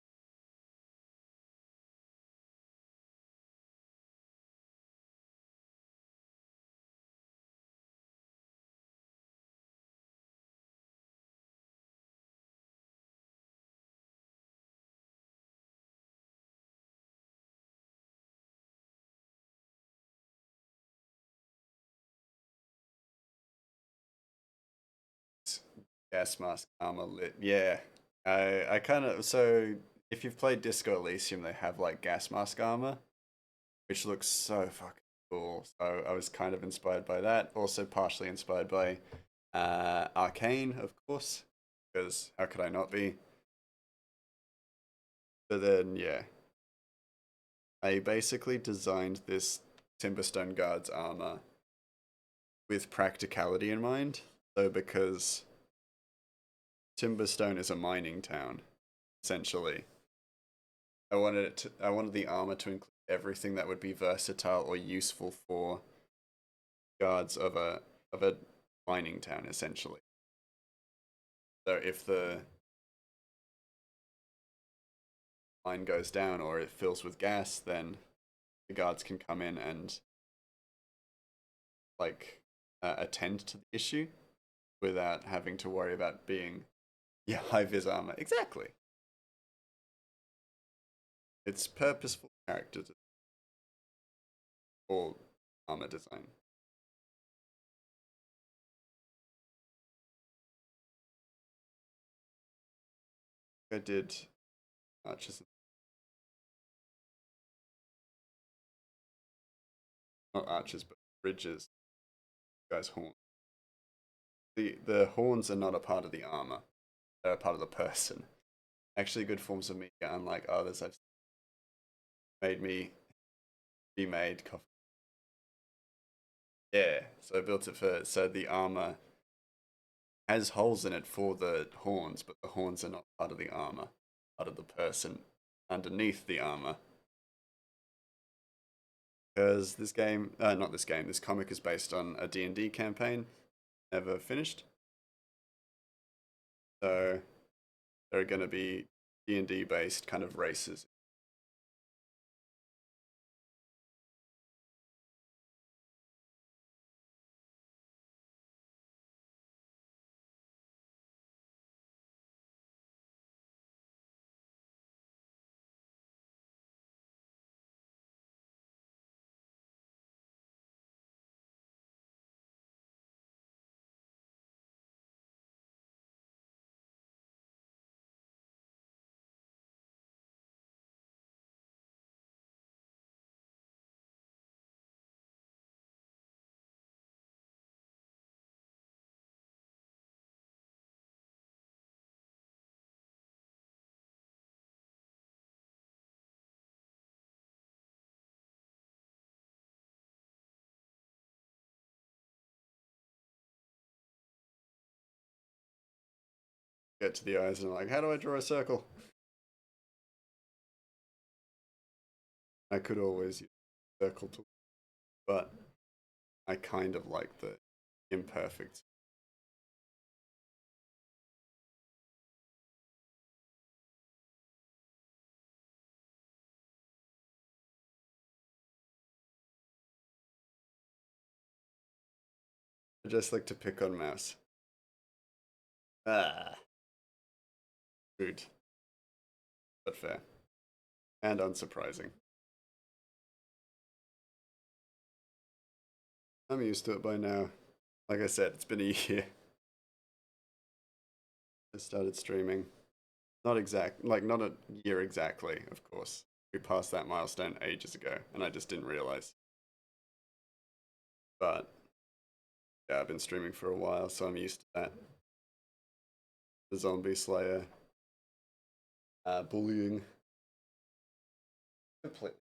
gas mask armor lit. Yeah, I kind of so if you've played Disco Elysium, they have like gas mask armor, which looks so fucking cool. So I was kind of inspired by that. Also partially inspired by Arcane, of course, because how could I not be? But then yeah, I basically designed this Timberstone Guard's armor with practicality in mind. So because Timberstone is a mining town, essentially, I wanted the armor to include everything that would be versatile or useful for guards of a mining town, essentially. So if the mine goes down or it fills with gas, then the guards can come in and like attend to the issue without having to worry about being yeah high vis armor. Exactly, it's purposeful character or armor design. I did archers, not archers, but bridges. Guys, horn. The horns are not a part of the armor; they're a part of the person. Actually, good forms of media, unlike others, have made me be made. Yeah, so I built it for so the armor has holes in it for the horns, but the horns are not part of the armor, part of the person underneath the armor. Because this game, not this game, this comic is based on a D&D campaign, never finished. So there are going to be D&D based kind of races. Get to the eyes and like, how do I draw a circle? I could always use a circle tool, but I kind of like the imperfect. I just like to pick on mouse. Ah, rude, but fair. And unsurprising. I'm used to it by now. Like I said, it's been a year. I started streaming. Not exact, like not a year exactly, of course. We passed that milestone ages ago, and I just didn't realize. But yeah, I've been streaming for a while, so I'm used to that. The zombie slayer, bullying. Completely.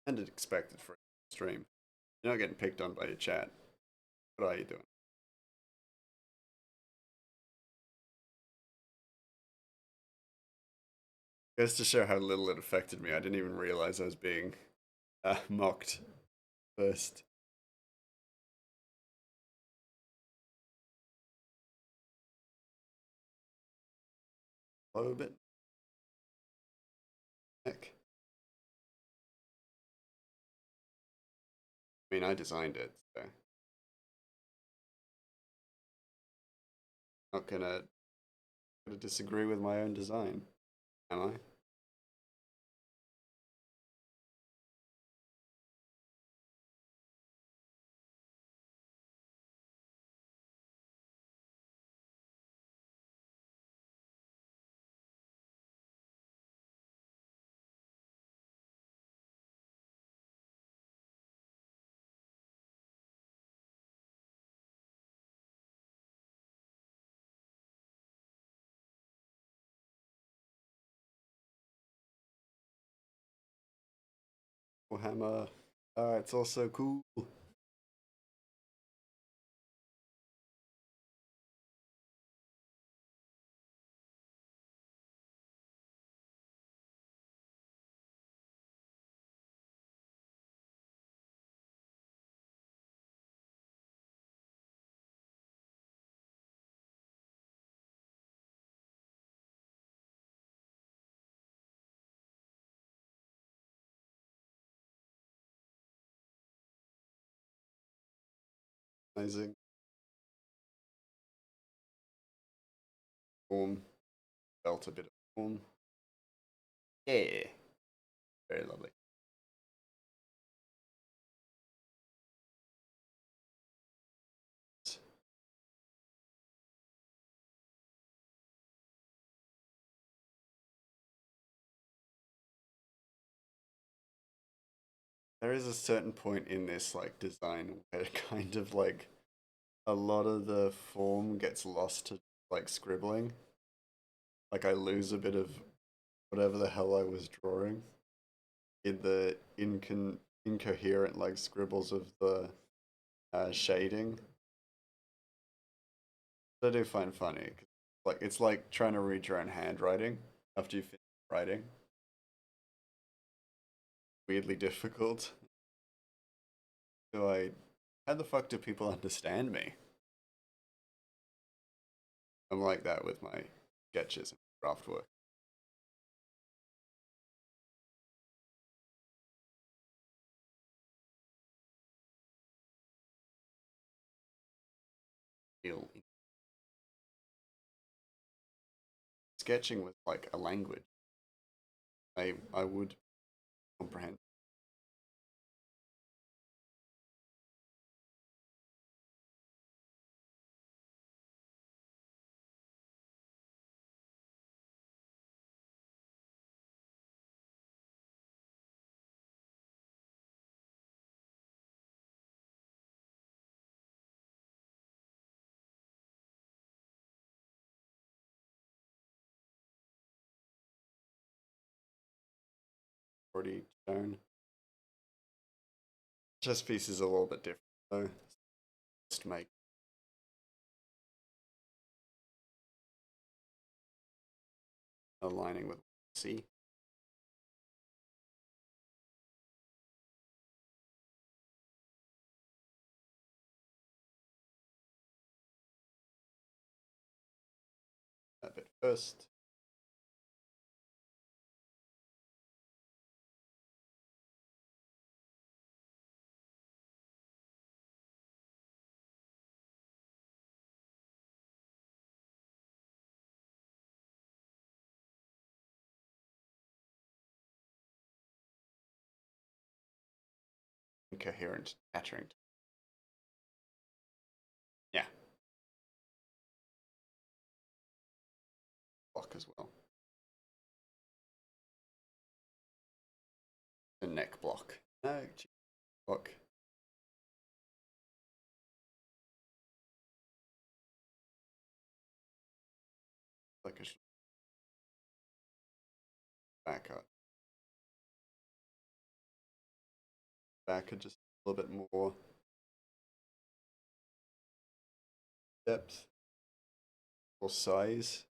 And expected for a stream. You're not getting picked on by your chat. What are you doing? Goes to show how little it affected me. I didn't even realize I was being mocked first. A little bit. Heck. I mean, I designed it, so not gonna disagree with my own design, am I? Hammer. It's also cool. Amazing. Form. Felt a bit of form. Yeah. Very lovely. There is a certain point in this like design where kind of like a lot of the form gets lost to like scribbling. Like I lose a bit of whatever the hell I was drawing in the incoherent like scribbles of the shading. That I do find funny. Like it's like trying to read your own handwriting after you finish writing. Weirdly difficult. So I, how the fuck do people understand me? I'm like that with my sketches and craft work. Feel sketching with like a language. I would comprehend. Already shown. Chess piece is a little bit different though. Just make aligning with C. That bit first. Incoherent chattering. Yeah, block as well. The neck block. No, block. Like a back up. Back just a little bit more depth or size.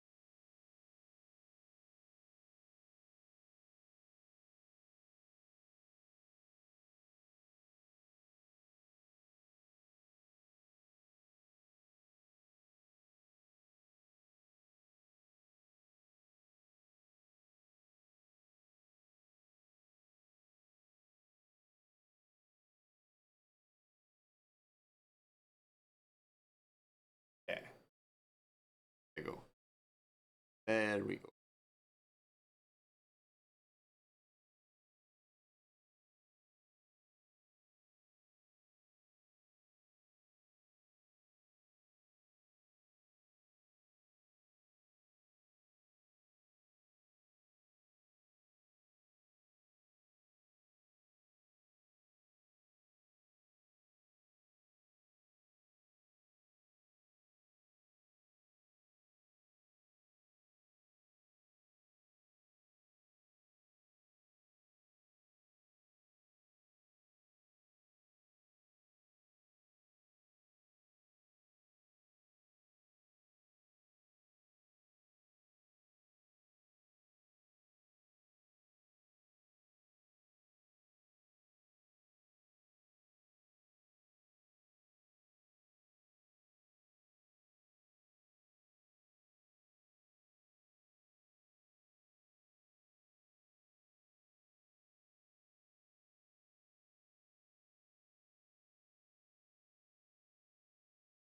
Yeah, there we go. There we go.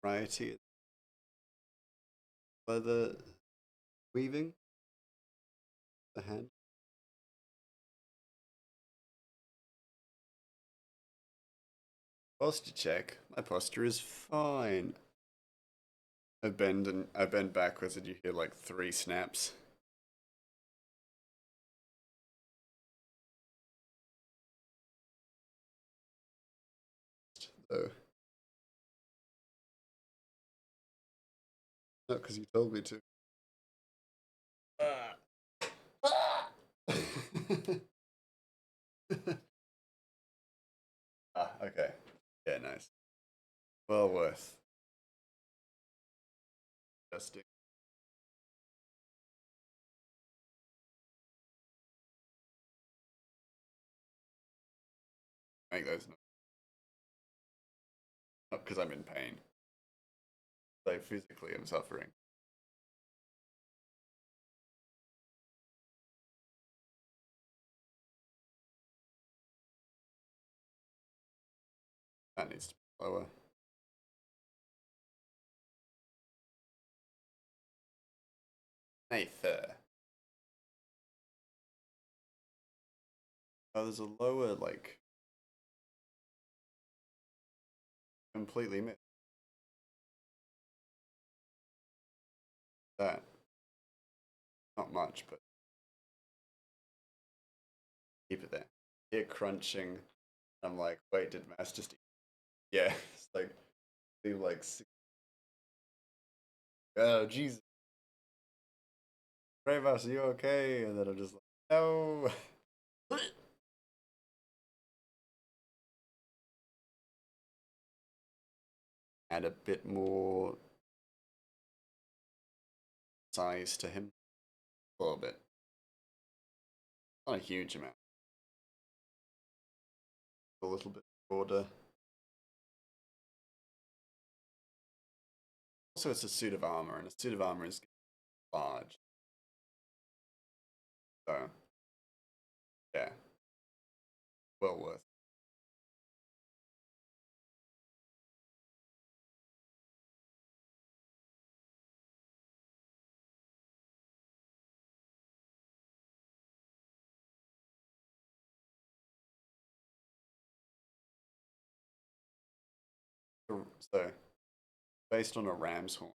variety by the weaving the hand. Posture check. My posture is fine. I bend backwards and you hear like 3 snaps. Though. Not because you told me to. Okay. Yeah, nice. Well worth adjusting. Make those not because I'm in pain. I physically am suffering. That needs to be lower. Nathan. Oh, there's a lower, like, completely missed. That. Not much, but keep it there. Here crunching. I'm like, wait, did Mass just eat? Yeah, it's like, do like, oh, Jesus. Bravos, are you okay? And then I'm just like, no. Add a bit more size to him. A little bit. Not a huge amount. A little bit broader. Also, it's a suit of armor, and a suit of armor is large. So, yeah, well worth. So, based on a ram's horn.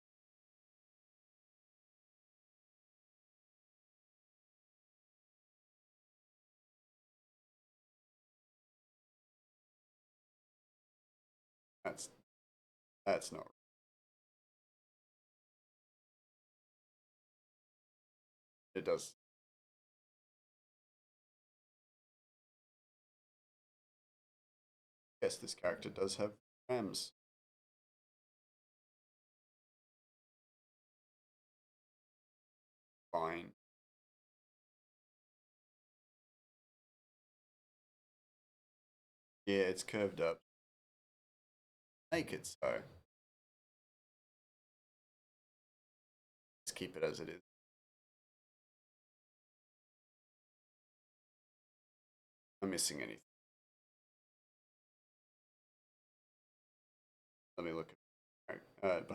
That's that's not. It does. Yes, this character does have rams. Fine. Yeah, it's curved up. Make it so. Let's keep it as it is. I'm missing anything. Let me look at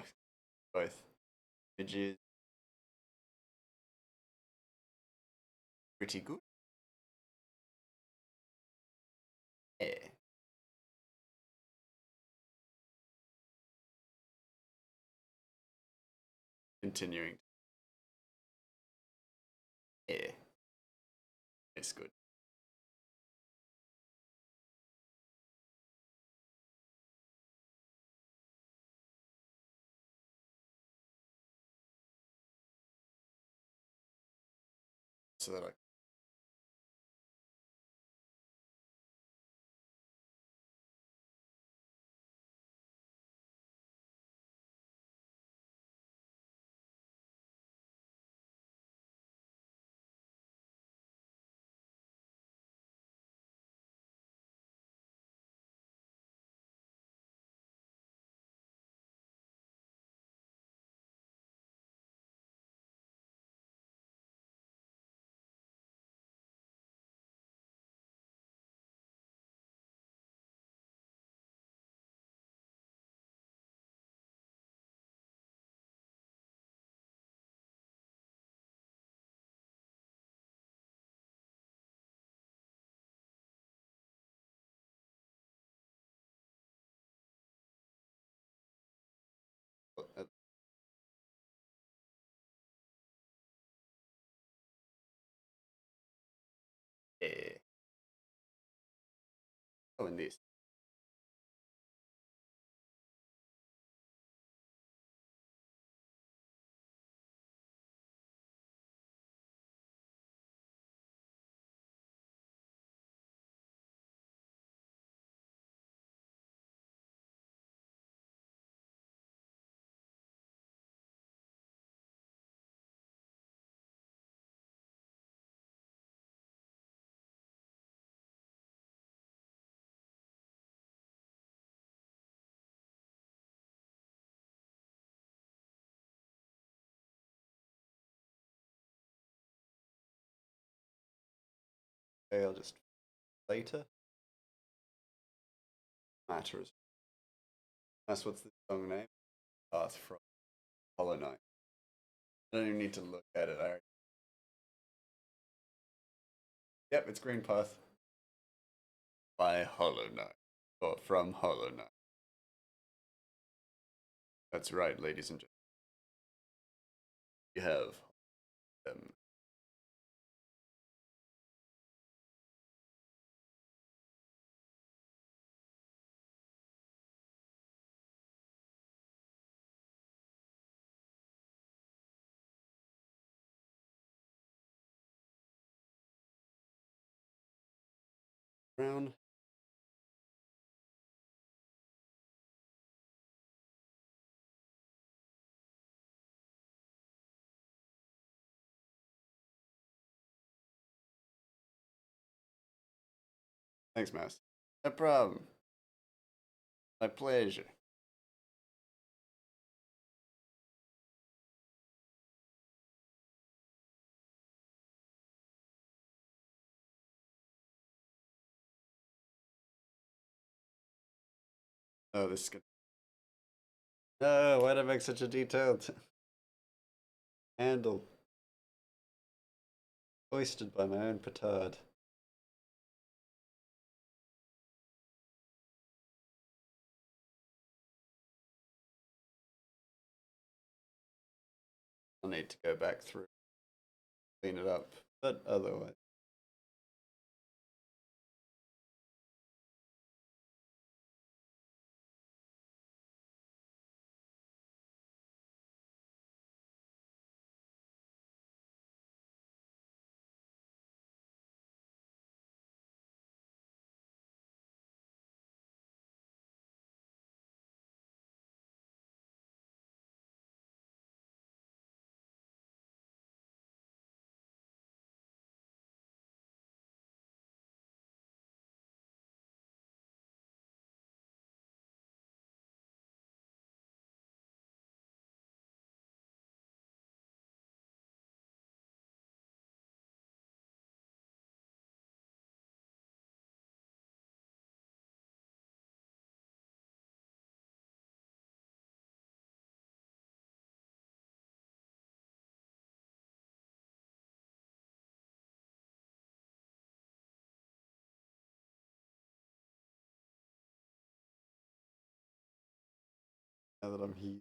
both images. Pretty good. Yeah. Continuing. Yeah. It's good. So that I Oh, and this. Okay, I'll just later. Matters. That's what's the song name? Path from Hollow Knight. I don't even need to look at it. Yep, it's Green Path by Hollow Knight. Or from Hollow Knight. That's right, ladies and gentlemen. You have them. Brown. Thanks, Mouse. No problem. My pleasure. Oh, this is good. No, why'd I make such a detailed handle? Hoisted by my own petard. I'll need to go back through, clean it up, but otherwise. Now that I'm here.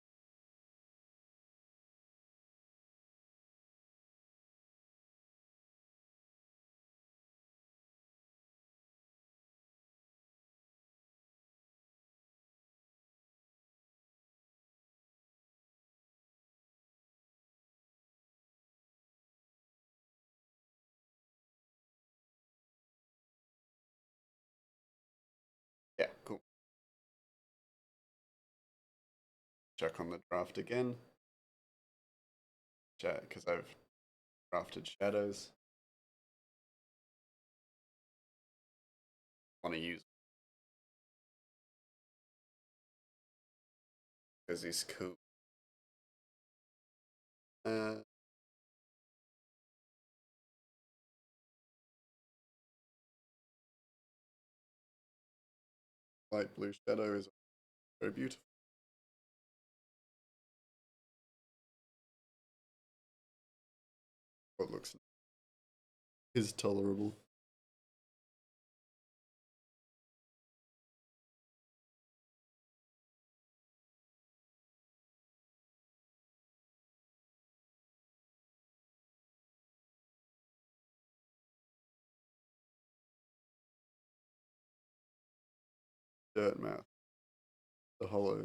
Yeah, cool. Check on the draft again. Check, because I've drafted shadows. Want to use because he's cool. Uh, Light blue shadow is very beautiful. What looks is tolerable. dirt mouth, the hollow.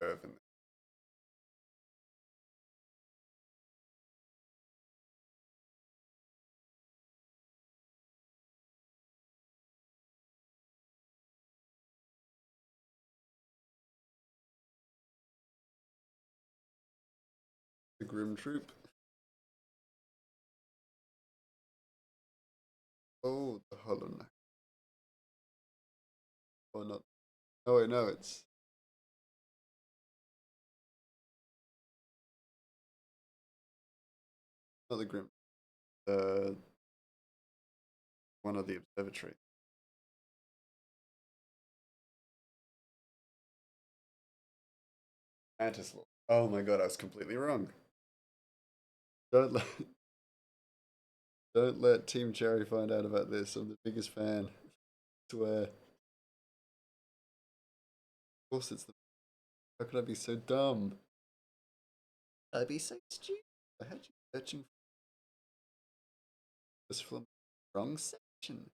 Curve in the Grim Troop. Oh, the Hollow Knight. Oh, not. Oh, wait, no, it's not the Grim. Uh, one of the observatory. Mantis Lord. Oh my god, I was completely wrong. Don't let don't let Team Cherry find out about this. I'm the biggest fan. I swear. Of course it's the. How could I be so dumb? I'd be so stupid. I had you searching for this from the wrong section.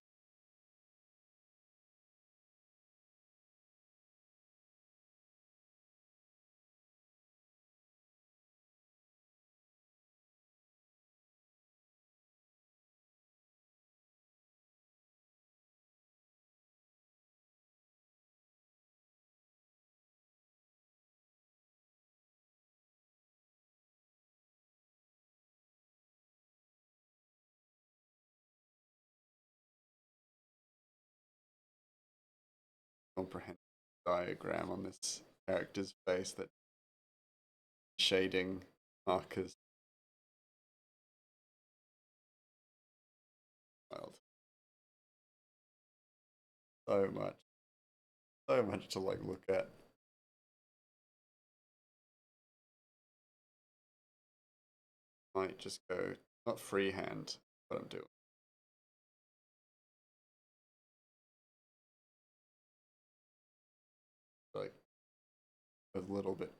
Comprehensive diagram on this character's face that shading markers. Wild. So much. So much to like look at. Might just go not freehand what I'm doing. Like a little bit.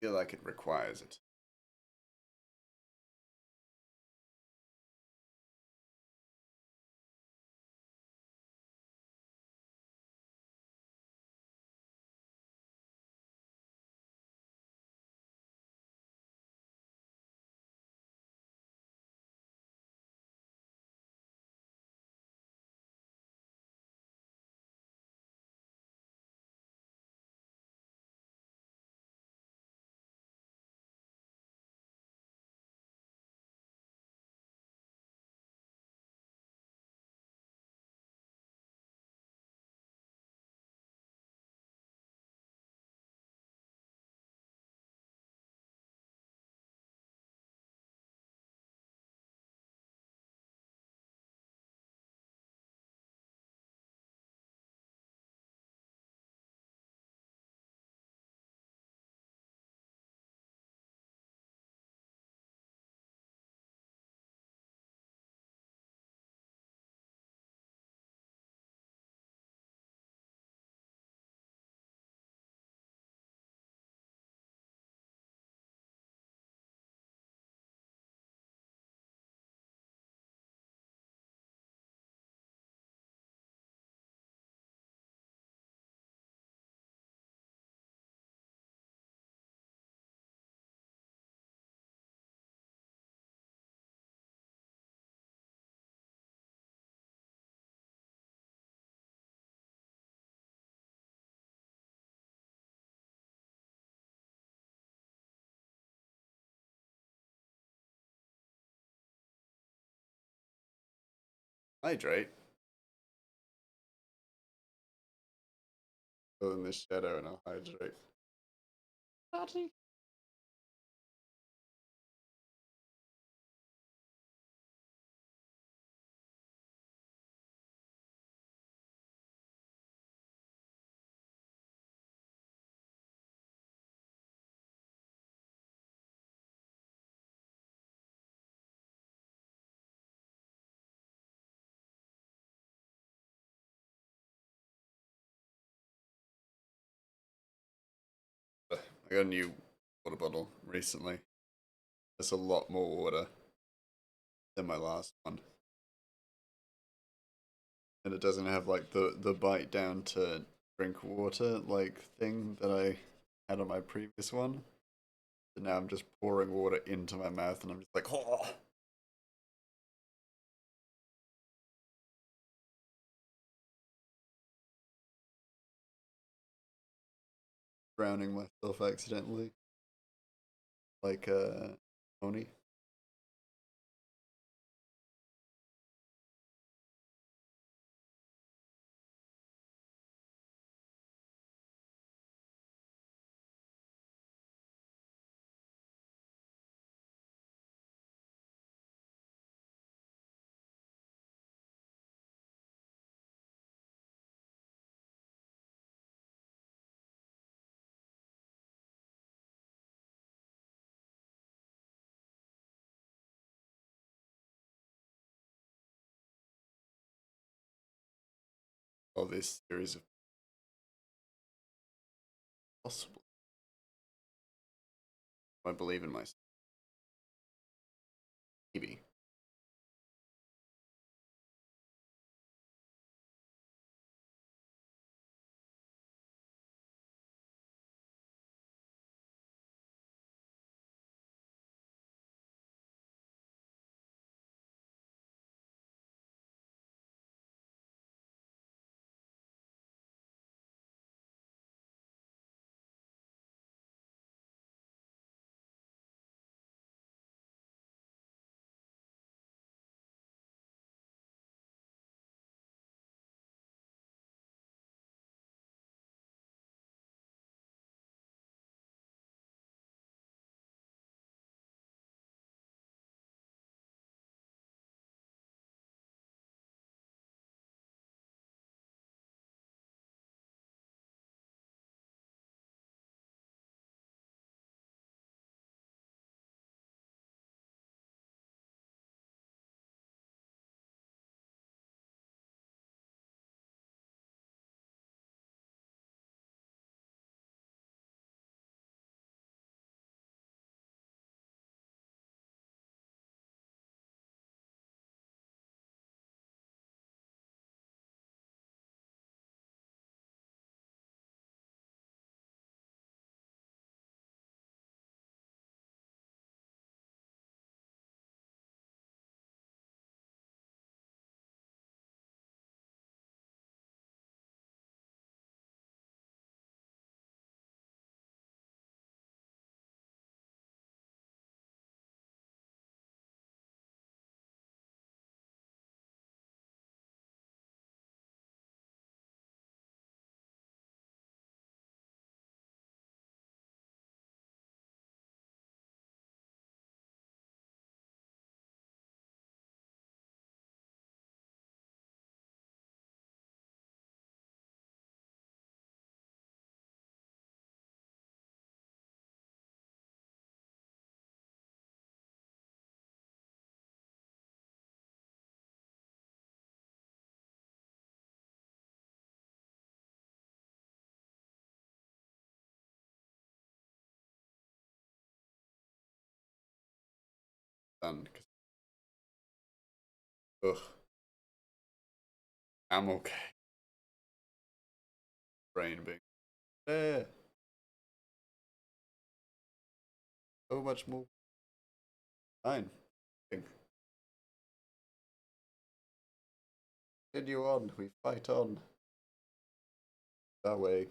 feel like it requires it. Hydrate. Go in the shadow and I'll hydrate. Daddy. I got a new water bottle recently. There's a lot more water than my last one. And it doesn't have like the bite down to drink water like thing that I had on my previous one. So now I'm just pouring water into my mouth and I'm just like, oh, drowning myself accidentally. Like Tony. All this series of possible. I believe in myself. Maybe. done. Ugh. I'm okay. Brain being. Eh. So much more. Fine. Continue on. We fight on. That way.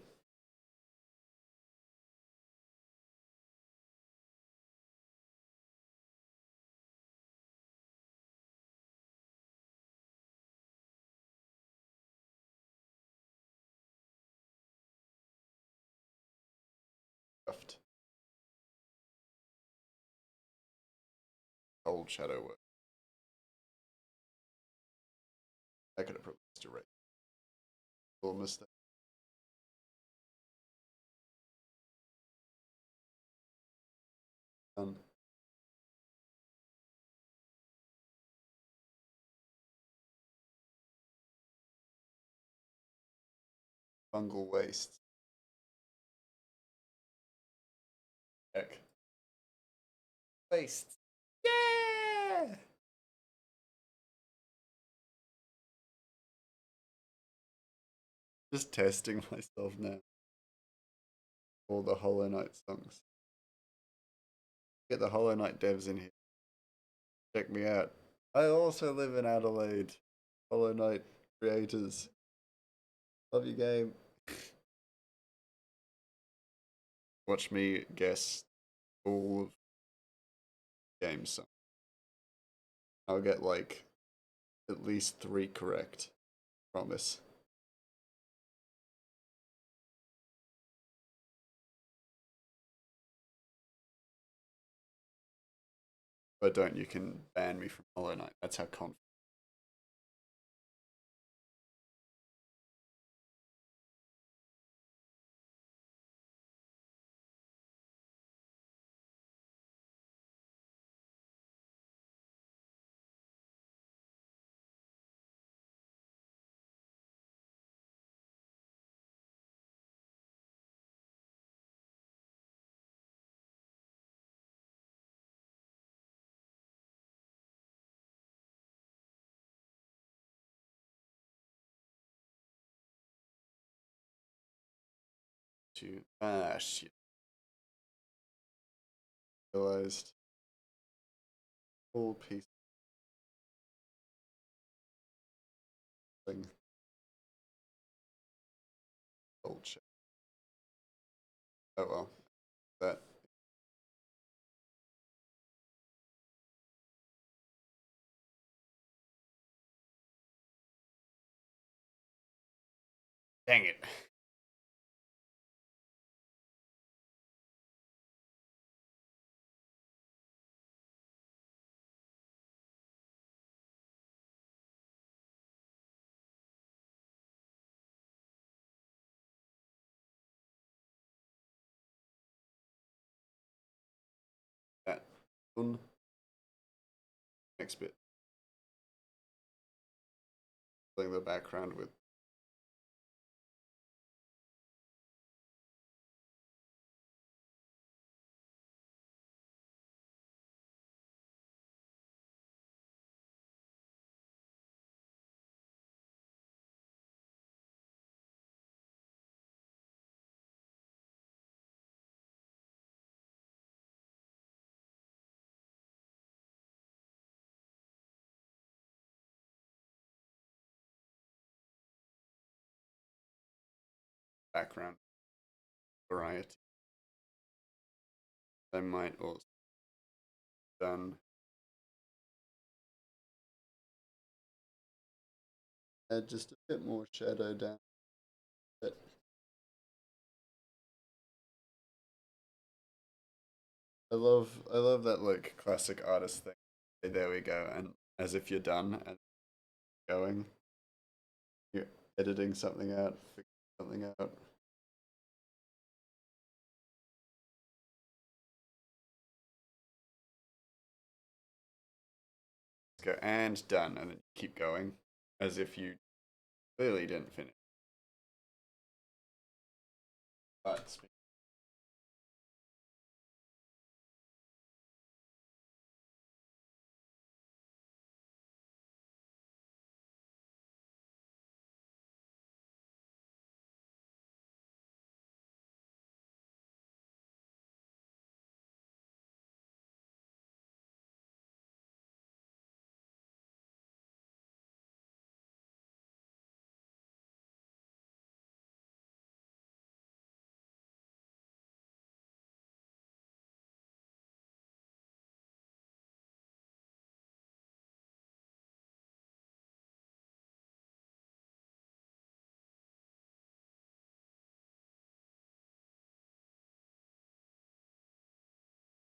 Left. Old shadow work. I could have probably just erased. Little mistake. Done. Fungal waste. Heck. Waste. Yeah! Just testing myself now. All the Hollow Knight songs. Get the Hollow Knight devs in here. Check me out. I also live in Adelaide. Hollow Knight creators. Love your game. Watch me guess all of games songs. I'll get like at least 3 correct. Promise. If I don't, you can ban me from Hollow Knight. That's how confident. Shit. Realized all piece thing. Bullshit. Oh well. That. Dang it. That. Done. Next bit. Playing the background with background variety. I might also done add just a bit more shadow down. But I love that like classic artist thing. Okay, there we go, and as if you're done and going, you're editing something out, fixing something out. Go and done, and then keep going, as if you clearly didn't finish. But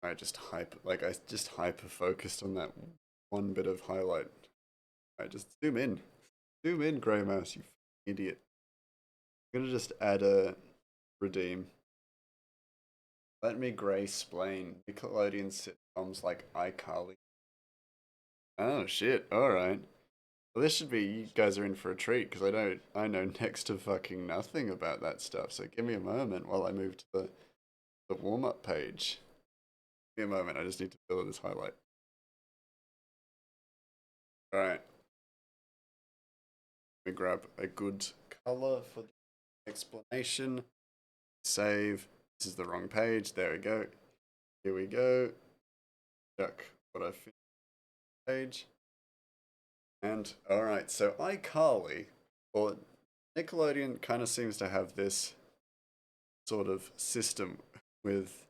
I just hyper focused on that one bit of highlight. I just zoom in, Grey Mouse, you idiot. I'm gonna just add a redeem. Let me grey explain Nickelodeon sitcoms like iCarly. Oh shit! All right. Well, this should be you guys are in for a treat because I know next to fucking nothing about that stuff. So give me a moment while I move to the warm up page. Give me a moment. I just need to fill in this highlight. All right. Let me grab a good color for the explanation. Save. This is the wrong page. There we go. Here we go. Duck what I finished page. And alright, so iCarly, or Nickelodeon kind of seems to have this sort of system with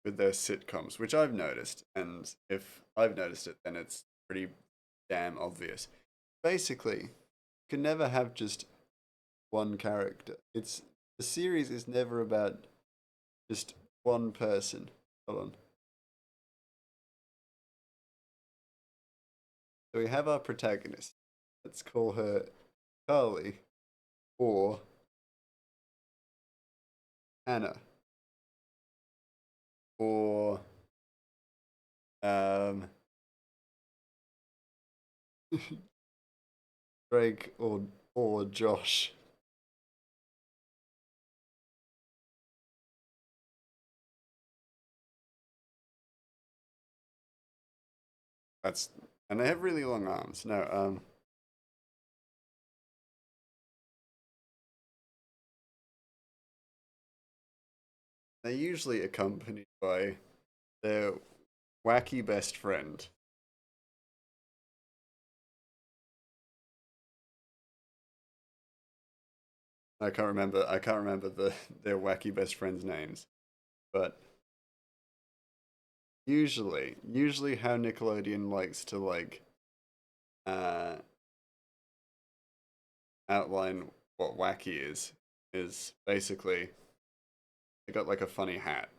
their sitcoms, which I've noticed, and if I've noticed it, then it's pretty damn obvious. Basically, you can never have just one character. It's the series is never about just one person. Hold on. So we have our protagonist. Let's call her Carly or Hannah or um Drake or Josh. That's and they have really long arms. No, they're usually accompanied by their wacky best friend. I can't remember their wacky best friends' names, but usually how Nickelodeon likes to uh outline what wacky is basically they got like a funny hat.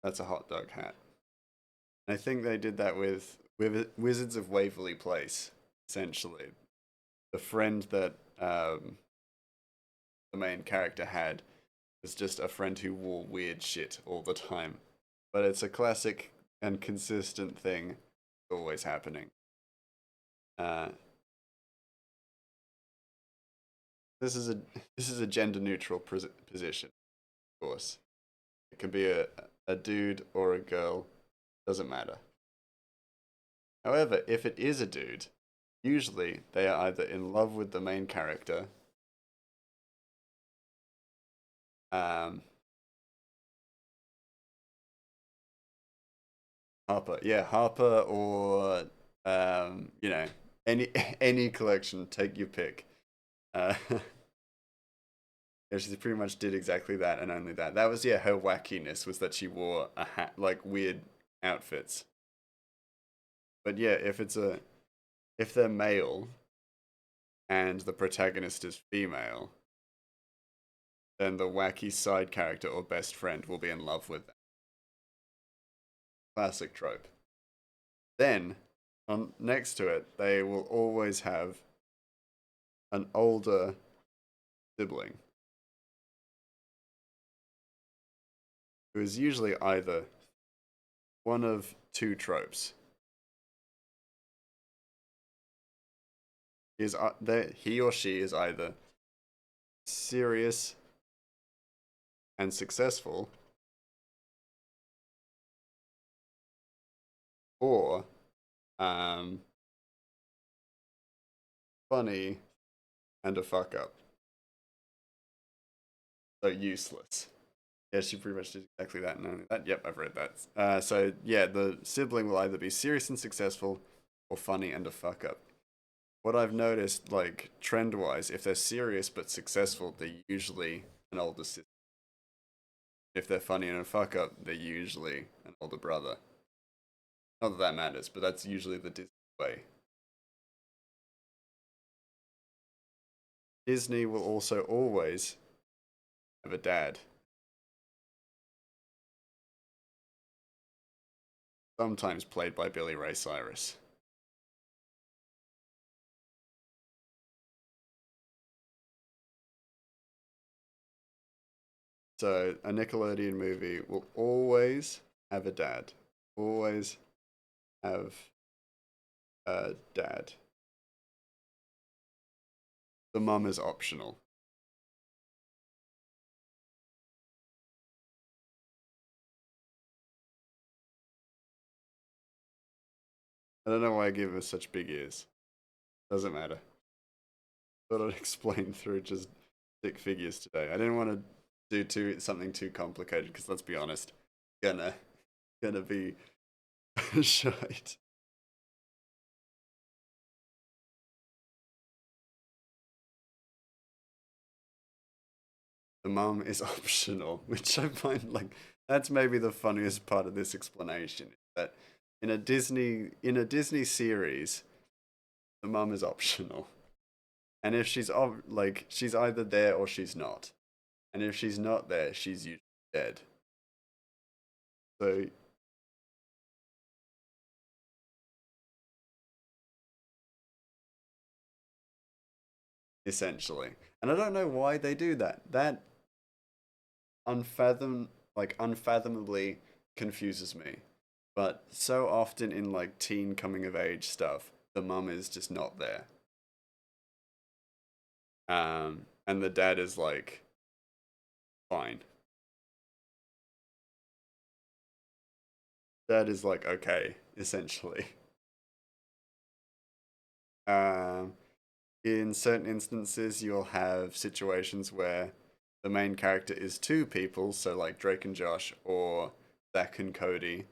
That's a hot dog hat. I think they did that with Wizards of Waverly Place, essentially. The friend that the main character had was just a friend who wore weird shit all the time. But it's a classic and consistent thing always happening. Uh, this is a this is a gender neutral position, of course. It can be a dude or a girl, doesn't matter. However, if it is a dude, usually they are either in love with the main character, um, Harper, yeah, Harper, or you know, any any collection, take your pick. Uh, yeah, she pretty much did exactly that and only that. That was yeah, her wackiness was that she wore a hat, like weird outfits. But yeah, if they're male and the protagonist is female, then the wacky side character or best friend will be in love with them. Classic trope. Then, on next to it, they will always have an older sibling who is usually either one of two tropes. He or she is either serious and successful, or um, funny and a fuck up. So useless. Yeah, she pretty much did exactly that and only that. Yep, I've read that. So yeah, the sibling will either be serious and successful, or funny and a fuck up. What I've noticed, like trend wise, if they're serious but successful, they're usually an older sister. If they're funny and a fuck up, they're usually an older brother. Not that that matters, but that's usually the Disney way. Disney will also always have a dad. Sometimes played by Billy Ray Cyrus. So a Nickelodeon movie will always have a dad. Always have a dad. The mum is optional. I don't know why I give her such big ears. Doesn't matter. Thought I'd explain through just stick figures today. I didn't want to do something too complicated because let's be honest, gonna gonna be shite. The mum is optional, which I find like that's maybe the funniest part of this explanation. That in a Disney series, the mum is optional, and if like she's either there or she's not, and if she's not there, she's usually dead. So essentially, and I don't know why they do that. That unfathomably confuses me. But so often in like teen coming of age stuff, the mum is just not there. And the dad is like fine. Dad is like okay, essentially. Um, in certain instances, you'll have situations where the main character is two people, so like Drake and Josh or Zach and Cody.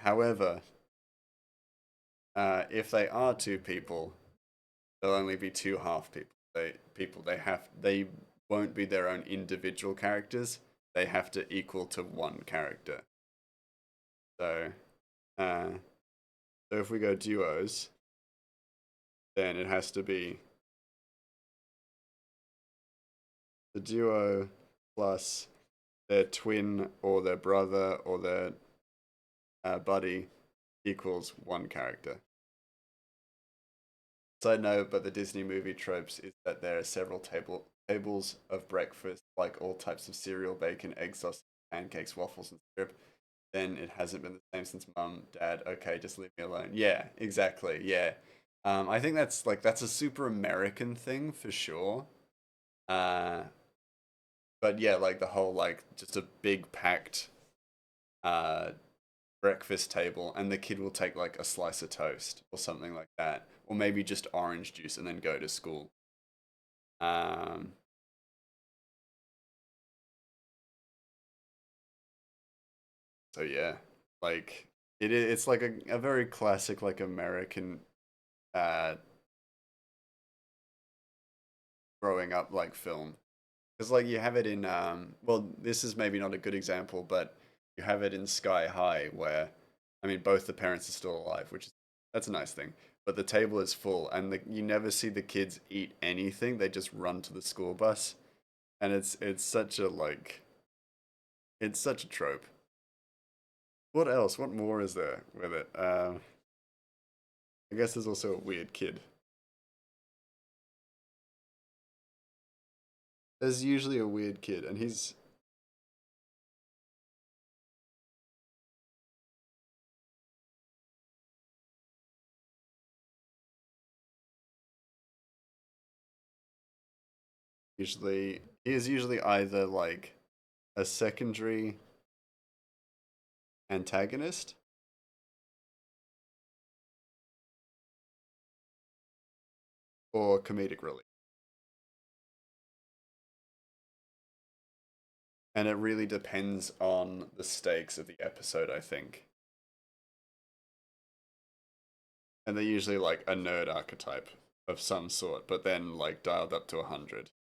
However, if they are two people, they'll only be two half people. They won't be their own individual characters. They have to equal to one character. So, uh, so if we go duos, then it has to be the duo plus their twin or their brother or their buddy equals one character. Side note, but the Disney movie tropes is that there are several tables of breakfast, like all types of cereal, bacon, egg sauce, pancakes, waffles, and syrup. Then it hasn't been the same since mum, dad. Okay, just leave me alone. Yeah, exactly. Yeah, I think that's a super American thing for sure. Uh, but yeah, like the whole like just a big packed uh breakfast table, and the kid will take like a slice of toast or something like that, or maybe just orange juice and then go to school. Um, so yeah, like it's like a very classic like American uh growing up like film. Because like you have it in well, this is maybe not a good example, but you have it in Sky High where I mean both the parents are still alive, which is that's a nice thing. But the table is full and you never see the kids eat anything. They just run to the school bus. And it's such a like it's such a trope. What else? What more is there with it? I guess there's also a weird kid. There's usually a weird kid, and he's he is usually either like a secondary antagonist or comedic relief. And it really depends on the stakes of the episode, I think. And they're usually like a nerd archetype of some sort, but then like dialed up to 100.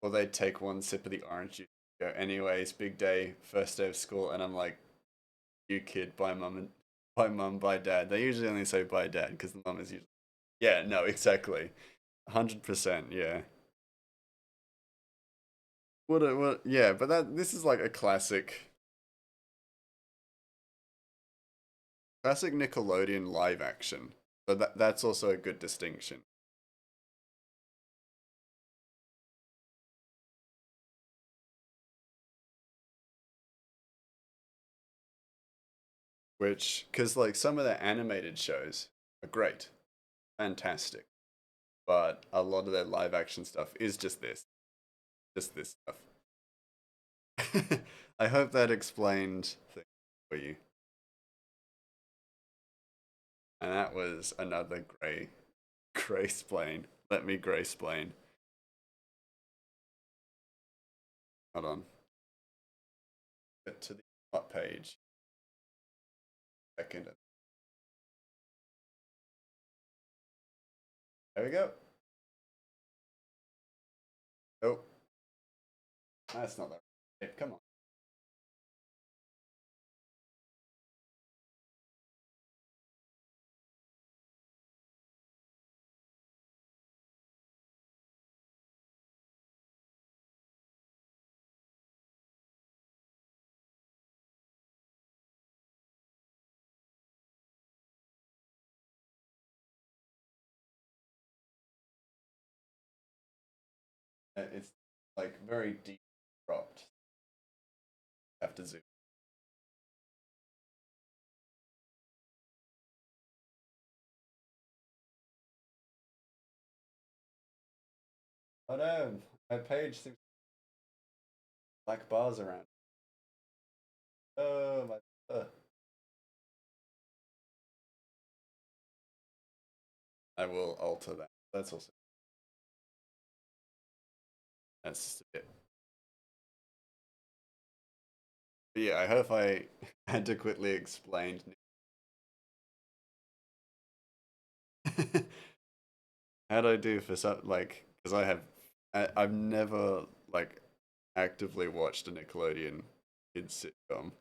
Or they take one sip of the orange juice, Go, anyways, big day, first day of school, and I'm like, you kid, bye mum and bye mum, bye dad. They usually only say bye dad because the mum is usually yeah, no, exactly, 100%, yeah. What? Yeah, but this is like a classic Nickelodeon live action. But that's also a good distinction. Which, because like some of the animated shows are great, fantastic, but a lot of their live action stuff is just this stuff. I hope that explained things for you. And that was another gray splain. Let me gray splain. Hold on. Get to the top page. Second. There we go. Oh, that's not that. Right. Come on. It's like very deep cropped. Have to zoom. Oh no, my page seems black bars around. Oh my. I will alter that. That's also that's just a bit. But yeah, I hope I adequately explained. How'd I do for some like? Because I've never like actively watched a Nickelodeon kids sitcom.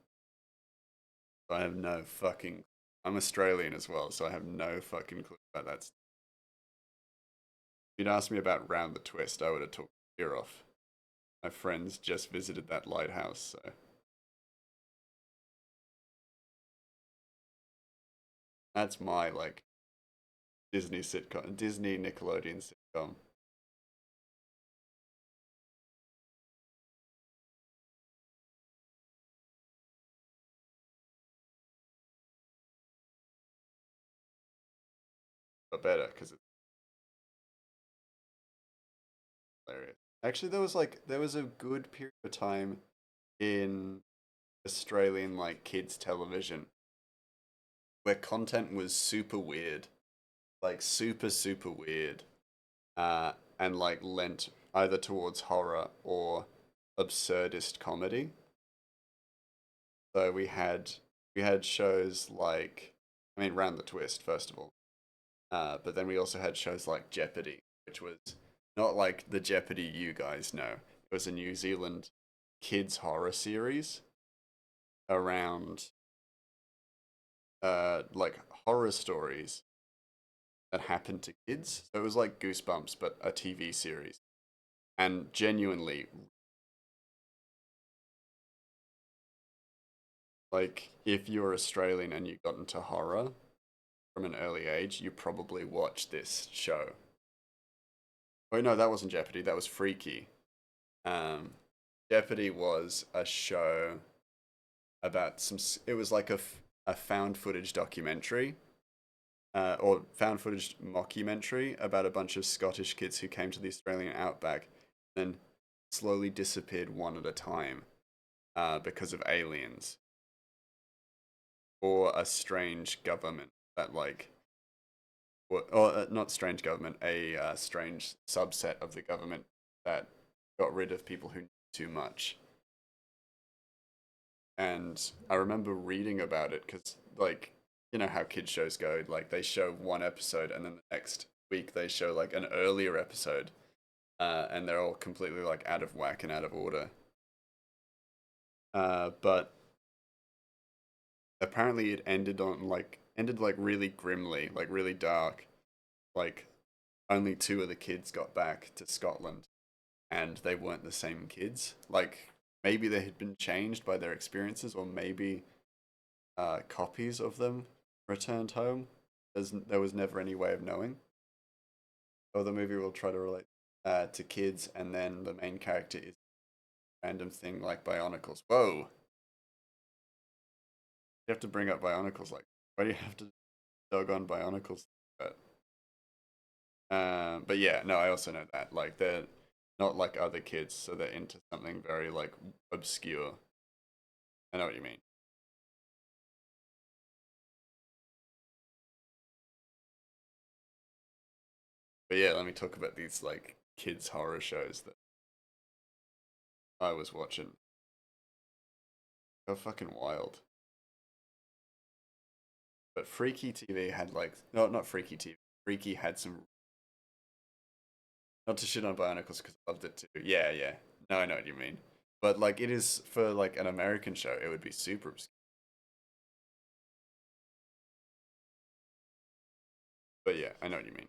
So I have no fucking. I'm Australian as well, so I have no fucking clue about that. If you'd asked me about Round the Twist, I would have took your ear off. My friends just visited that lighthouse, so that's my like Disney sitcom, Disney Nickelodeon sitcom. But better because it's hilarious. Actually, there was a good period of time in Australian like kids television where content was super weird, like super weird, and like lent either towards horror or absurdist comedy. So we had shows like I mean, Round the Twist first of all, but then we also had shows like Jeopardy, which was not like the Jeopardy you guys know. It was a New Zealand kids horror series around like horror stories that happened to kids. So it was like Goosebumps, but a TV series. And genuinely, like, if you're Australian and you got into horror from an early age, you probably watched this show. Oh no, that wasn't Jeopardy. That was Freaky. Um, Jeopardy was a show about some. It was like a found footage documentary, or found footage mockumentary about a bunch of Scottish kids who came to the Australian outback, and slowly disappeared one at a time, because of aliens or a strange government that like or not strange government, a strange subset of the government that got rid of people who knew too much. And I remember reading about it because, like, you know how kids shows go. Like, they show one episode and then the next week they show like an earlier episode, and they're all completely like out of whack and out of order. But apparently it ended like really grimly, like really dark. Like only two of the kids got back to Scotland, and they weren't the same kids. Like maybe they had been changed by their experiences, or maybe copies of them returned home. There was never any way of knowing. Or the movie will try to relate to kids, and then the main character is a random thing like Bionicles. Whoa! You have to bring up Bionicles like, why do you have to dog on Bionicles? But but yeah, no, I also know that like they're not like other kids, so they're into something very like obscure. I know what you mean. But yeah, let me talk about these like kids horror shows that I was watching. They're fucking wild. But Freaky TV had like no, not Freaky TV. Freaky had some, not to shit on Bionicles because I loved it too. Yeah, yeah. No, I know what you mean. But like it is for like an American show, it would be super obscure. But yeah, I know what you mean.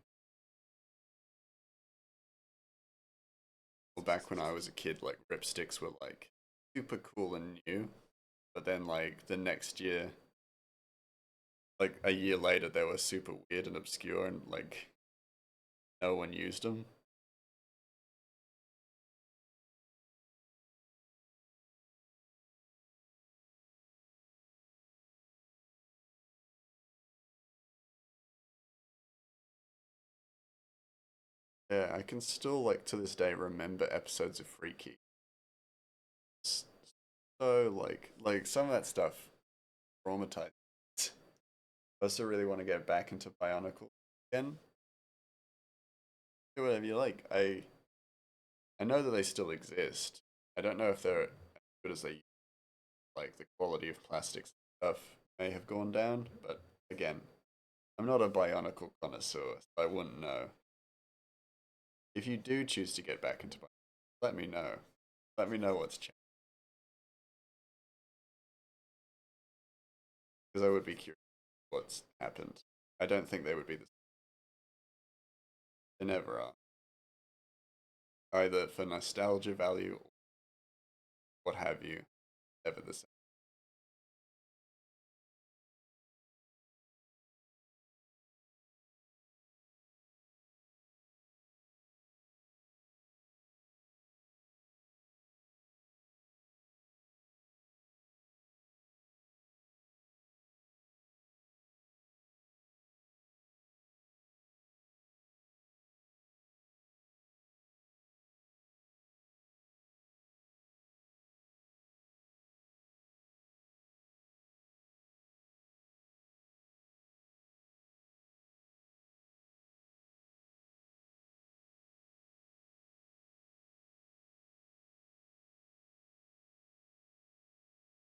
Well, back when I was a kid, like ripsticks were like super cool and new. But then like the next year, like a year later, they were super weird and obscure, and like no one used them. Yeah, I can still like to this day remember episodes of Freaky. So like some of that stuff traumatized. I also really want to get back into Bionicle again. Do whatever you like. I know that they still exist. I don't know if they're as good as they like the quality of plastics stuff may have gone down, but again, I'm not a Bionicle connoisseur, so I wouldn't know. If you do choose to get back into Bionicle, let me know. Let me know what's changed, because I would be curious what's happened. I don't think they would be the They never are. Either for nostalgia value or what have you, ever the same.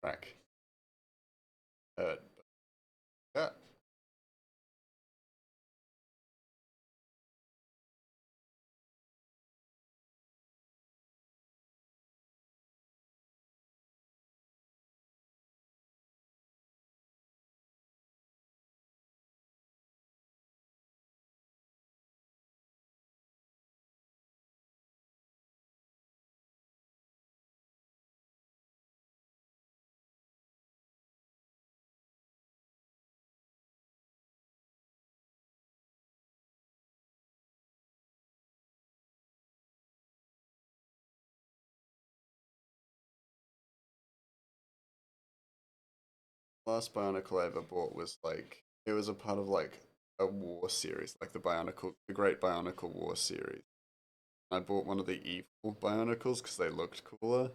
Crack. Hurt. But, yeah. Last Bionicle I ever bought was like it was a part of like a war series, like the Great Bionicle War series. I bought one of the evil Bionicles because they looked cooler.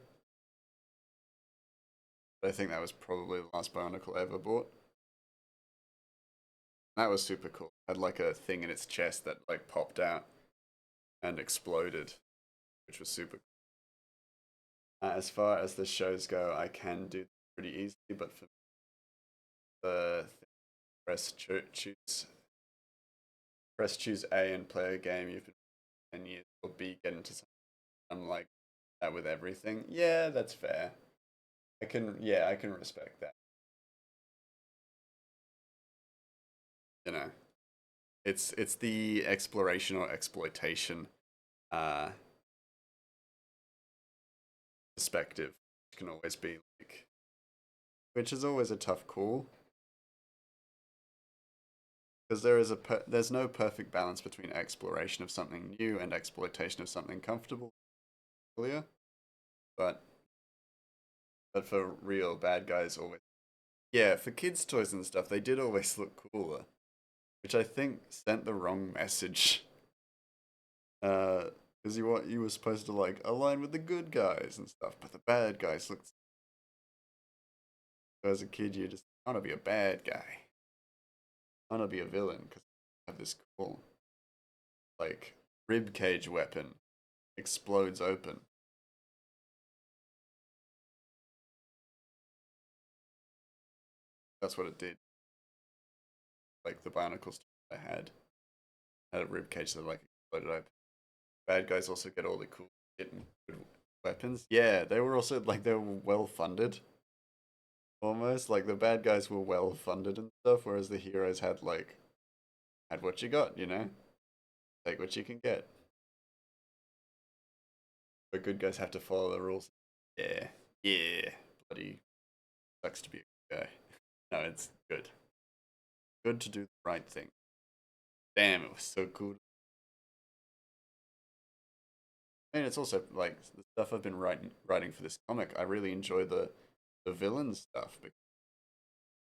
But I think that was probably the last Bionicle I ever bought. That was super cool. Had like a thing in its chest that like popped out and exploded, which was super. As far as the shows go, I can do pretty easily, but for the press choose press choose A and play a game you've been 10 years, or B get into something. I'm like that with everything. Yeah, that's fair. Yeah, I can respect that. You know, it's the exploration or exploitation uh perspective, which can always be like, which is always a tough call because there's no perfect balance between exploration of something new and exploitation of something comfortable earlier. But for real, bad guys always, yeah, for kids' toys and stuff, they did always look cooler, which I think sent the wrong message. Because you were supposed to like align with the good guys and stuff, but the bad guys looked. As a kid, you just want to be a bad guy, want to be a villain because you have this cool like rib cage weapon explodes open. That's what it did. Like the Bionicles I had a rib cage that like exploded open. Bad guys also get all the cool shit and good weapons. Yeah, they were also like they were well funded. Almost like the bad guys were well funded and stuff, whereas the heroes had what you got, you know? Take what you can get. But good guys have to follow the rules. Yeah. Yeah. Bloody sucks to be a good guy. No, it's good. Good to do the right thing. Damn, it was so cool. And it's also like the stuff I've been writing for this comic. I really enjoy the villain stuff because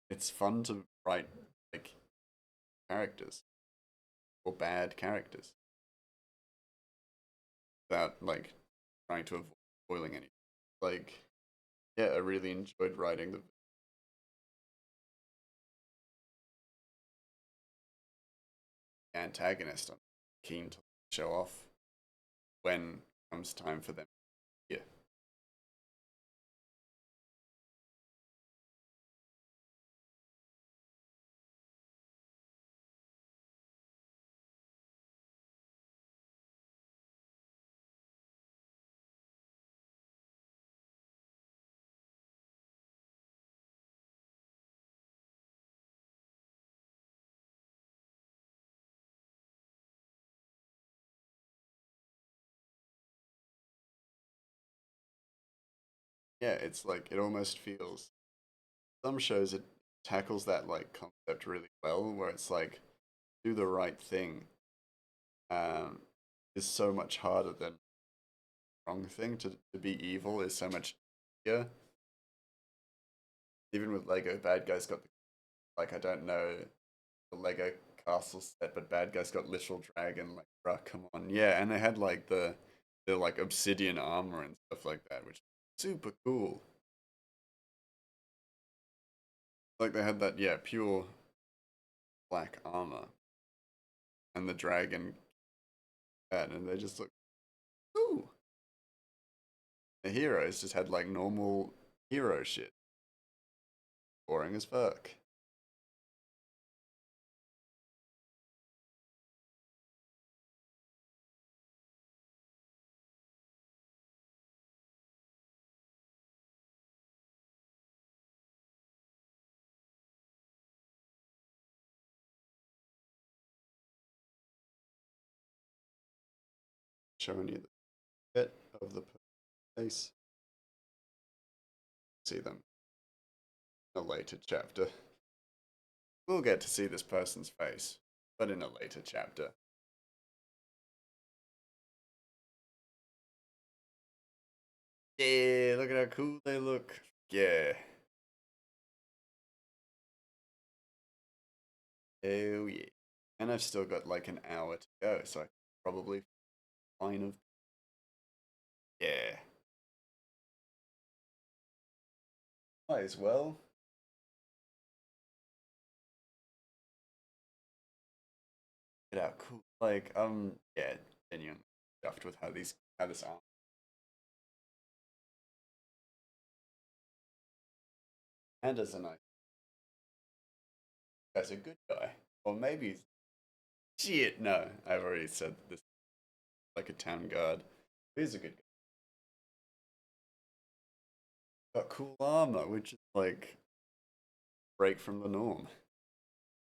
it's fun to write like characters or bad characters without like trying to avoid spoiling anything. Like, yeah, I really enjoyed writing the antagonist. I'm keen to show off when it comes time for them. Yeah, yeah, it's like it almost feels some shows it tackles that like concept really well, where it's like do the right thing um, is so much harder than wrong thing. To be evil is so much easier. Even with Lego, bad guys got the, like I don't know the Lego castle set, but bad guys got literal dragon. Like, bruh, come on, yeah, and they had like the like obsidian armor and stuff like that, which is super cool. Like they had that, yeah, pure black armor and the dragon that, and they just look ooh. The heroes just had like normal hero shit, boring as fuck. Showing you the bit of the place. See them in a later chapter. We'll get to see this person's face, but in a later chapter. Yeah, look at how cool they look. Yeah, hell yeah. And I've still got like an hour to go, so I can probably kind of, yeah, might as well. Get out cool. Like, yeah, genuinely stuffed with how this arm. And as a nice, as a good guy, or maybe shit. No, I've already said this. Like a town guard. He's a good guy. got cool armor, which is like break from the norm.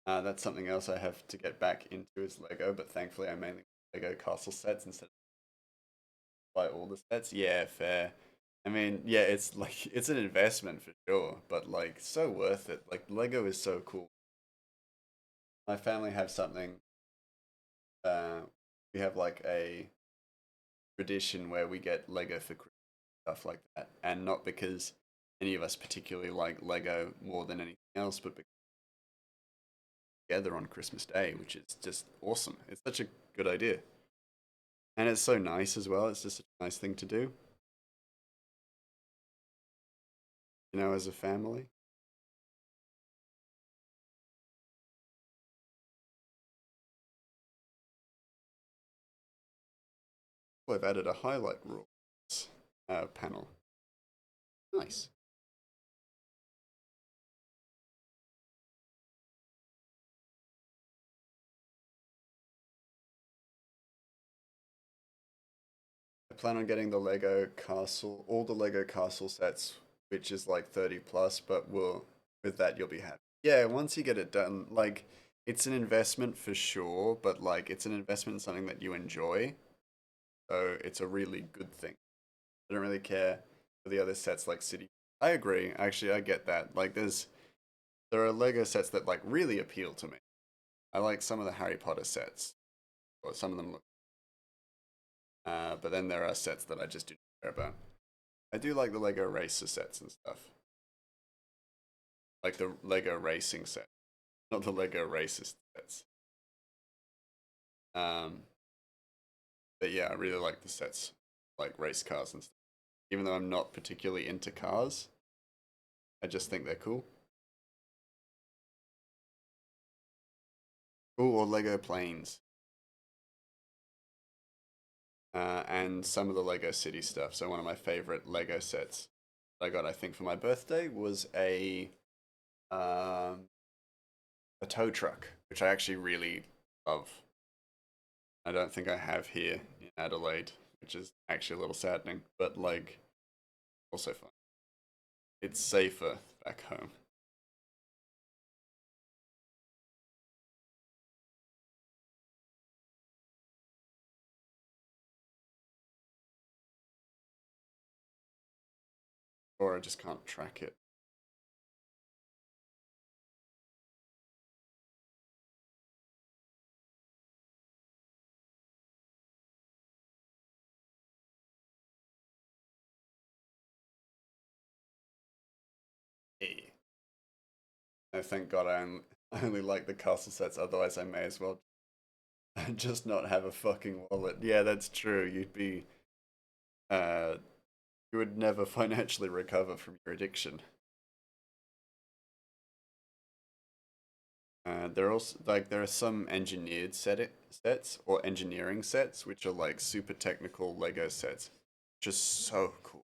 That's something else I have to get back into is Lego, but thankfully I mainly Lego castle sets instead of buy all the sets. Yeah, fair. I mean, yeah, it's like it's an investment for sure, but like so worth it. Like Lego is so cool. My family have something. Uh, we have like a tradition where we get Lego for Christmas, stuff like that, and not because any of us particularly like Lego more than anything else, but because we're together on Christmas Day, which is just awesome. It's such a good idea, and it's so nice as well. It's just a nice thing to do, as a family. Well, I've added a highlight rules panel. Nice. I plan on getting the Lego castle, all the Lego castle sets, which is like 30 plus, but with that you'll be happy. Yeah, once you get it done, like it's an investment for sure, but like it's an investment in something that you enjoy. So it's a really good thing. I don't really care for the other sets like City. I agree. Actually, I get that. Like there are Lego sets that like really appeal to me. I like some of the Harry Potter sets, or some of them look. But then there are sets that I just do not care about. I do like the Lego racer sets and stuff, like the Lego racing set, not the Lego racer sets. Um, but yeah, I really like the sets, like race cars and stuff. Even though I'm not particularly into cars, I just think they're cool. Cool, or Lego planes, and some of the Lego City stuff. So one of my favorite Lego sets I got, I think, for my birthday was um, a tow truck, which I actually really love. I don't think I have here in Adelaide, which is actually a little saddening, but like also fun. It's safer back home. Or I just can't track it. Hey. No, thank God I only like the castle sets, otherwise I may as well just not have a fucking wallet. Yeah, that's true. Uh you would never financially recover from your addiction. There are also like there are some sets or engineering sets which are like super technical Lego sets. Just so cool.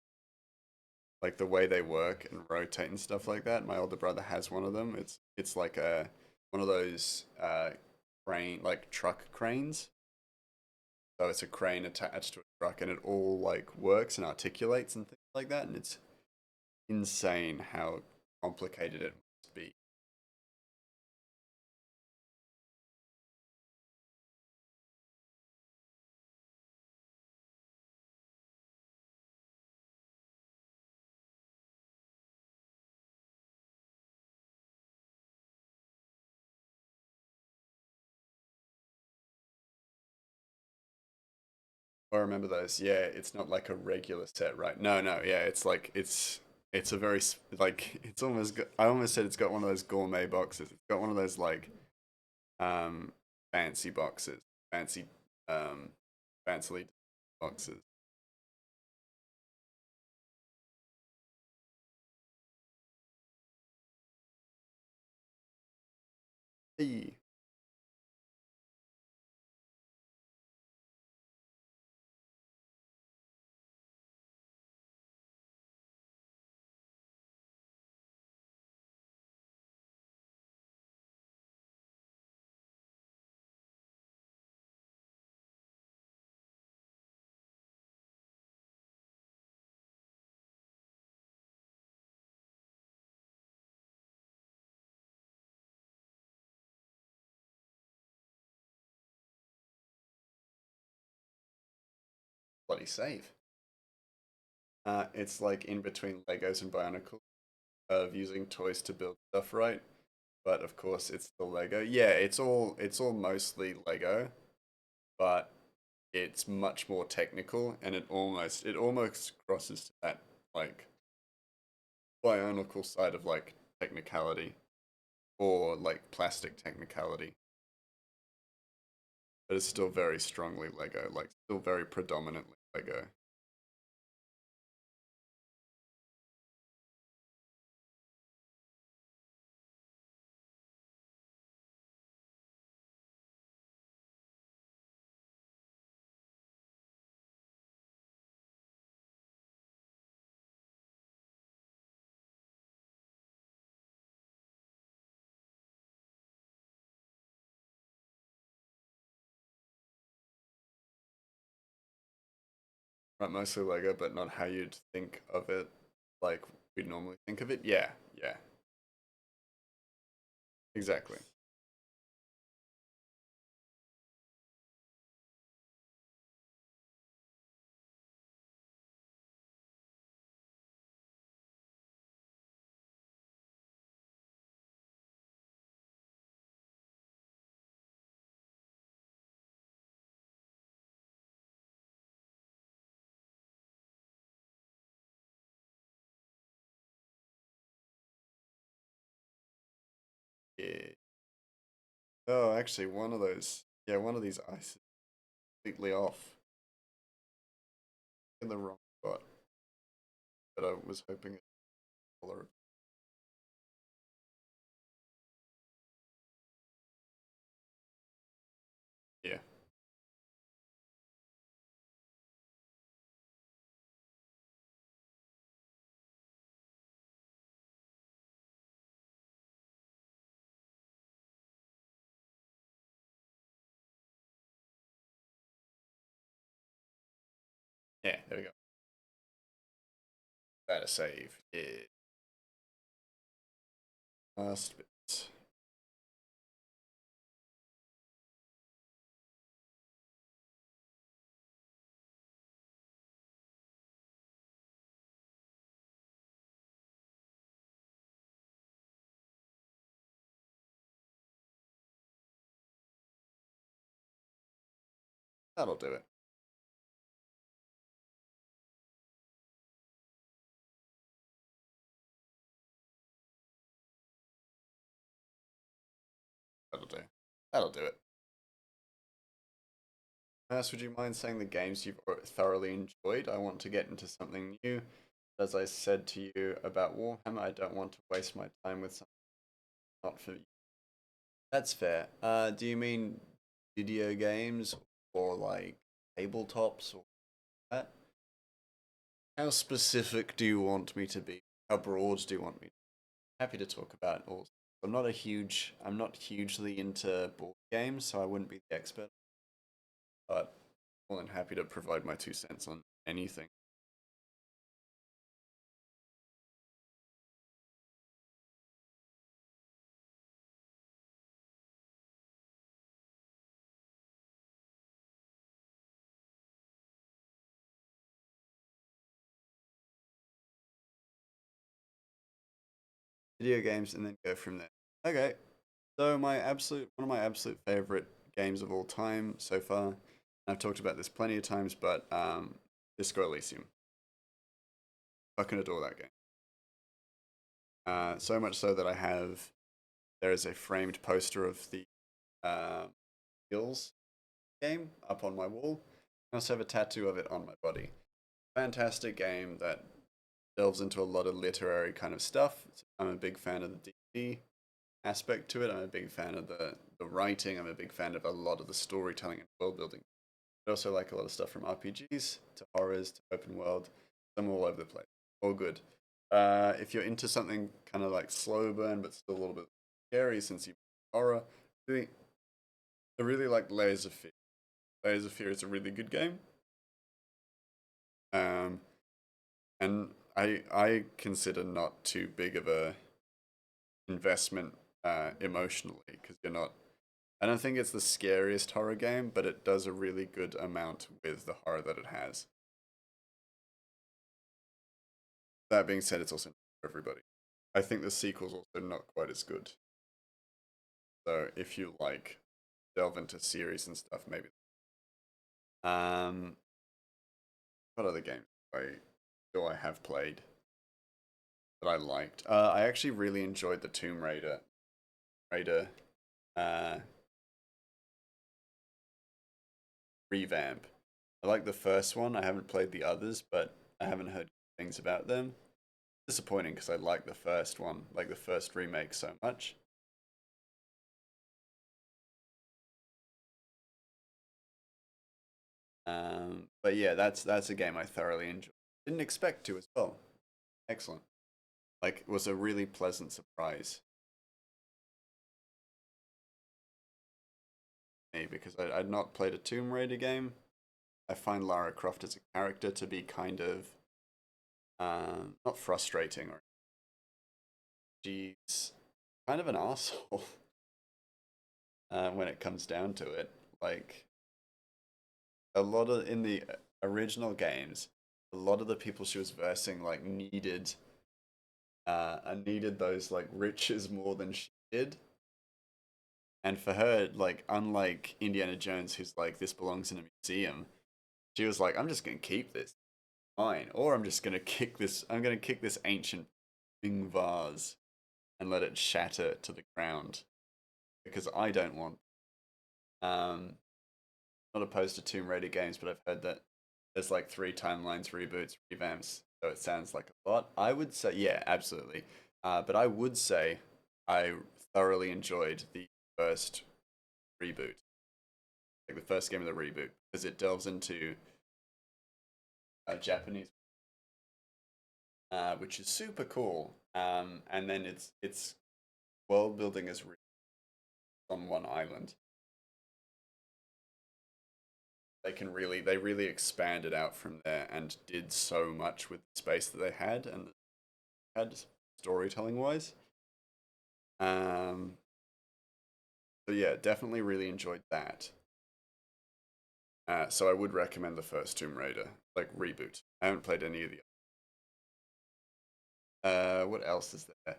Like the way they work and rotate and stuff like that. My older brother has one of them. It's like a one of those crane like truck cranes. So it's a crane attached to a truck and it all like works and articulates and things like that. And it's insane how complicated it must be. I remember those. Yeah, it's not like a regular set, right? No, no, yeah, it's like it's a very like it's almost I almost said it's got one of those gourmet boxes. It's got one of those like um fancy boxes, fancy um fancily boxes. Hey, bloody save. It's like in between Legos and Bionicle of using toys to build stuff, right? But of course, it's still Lego. Yeah, it's all mostly Lego, but it's much more technical, and it almost crosses to that like Bionicle side of like technicality or like plastic technicality, but it's still very strongly Lego, like still very predominantly Lego. Right, mostly Lego, but not how you'd think of it, like we'd normally think of it. Yeah, yeah, exactly. Yeah. Oh, actually, one of those. Yeah, one of these ice is completely off in the wrong spot, but I was hoping it color. Yeah, yeah. There we go. Better save. Yeah. Last bit. That'll do it. That'll do. That'll do it. Would you mind saying the games you've thoroughly enjoyed? I want to get into something new. As I said to you about Warhammer, I don't want to waste my time with something not for you. That's fair. Do you mean video games or like tabletops or that? How specific do you want me to be? How broad do you want me? Happy to talk about all. I'm not hugely into board games, so I wouldn't be the expert, but more than happy to provide my 2 cents on anything. Video games and then go from there. Okay. So one of my absolute favorite games of all time so far. I've talked about this plenty of times, but Disco Elysium. Fucking adore that game. So much so that there is a framed poster of the uh, Hills game up on my wall. I also have a tattoo of it on my body. Fantastic game that delves into a lot of literary kind of stuff. I'm a big fan of the D&D aspect to it. I'm a big fan of the writing. I'm a big fan of a lot of the storytelling and world building. I also like a lot of stuff from RPGs to horrors to open world. I'm all over the place. All good. If you're into something kind of like slow burn but still a little bit scary since you horror, doing I really like Layers of Fear. Layers of Fear is a really good game. Um, and I consider not too big of a investment emotionally because you're not. I don't think it's the scariest horror game, but it does a really good amount with the horror that it has. That being said, it's also not for everybody. I think the sequel's also not quite as good. So if you like delve into series and stuff, maybe. Um, what other games do I have played that I liked? I actually really enjoyed the Tomb Raider uh, revamp. I like the first one. I haven't played the others, but I haven't heard things about them. Disappointing because I like the first one, like the first remake, so much. But yeah, that's a game I thoroughly enjoyed. Didn't expect to as well. Excellent. Like, it was a really pleasant surprise for me because I'd not played a Tomb Raider game. I find Lara Croft as a character to be kind of not frustrating, or she's kind of an asshole when it comes down to it. Like, a lot of in the original games, a lot of the people she was versing like needed those like riches more than she did. And for her, like, unlike Indiana Jones, who's like, this belongs in a museum, she was like, I'm just gonna keep this fine, or I'm gonna kick this ancient vase and let it shatter to the ground because I don't want. Um, Not opposed to Tomb Raider games, but I've heard that there's like three timelines, reboots, revamps, so it sounds like a lot. I would say, yeah, absolutely. But I would say I thoroughly enjoyed the first reboot, like the first game of the reboot, because it delves into Japanese, which is super cool. And then it's world building is on one island. They really expanded out from there and did so much with the space that they had and had storytelling wise. Um, so yeah, definitely really enjoyed that. So I would recommend the first Tomb Raider, like reboot. I haven't played any of the. What else is there?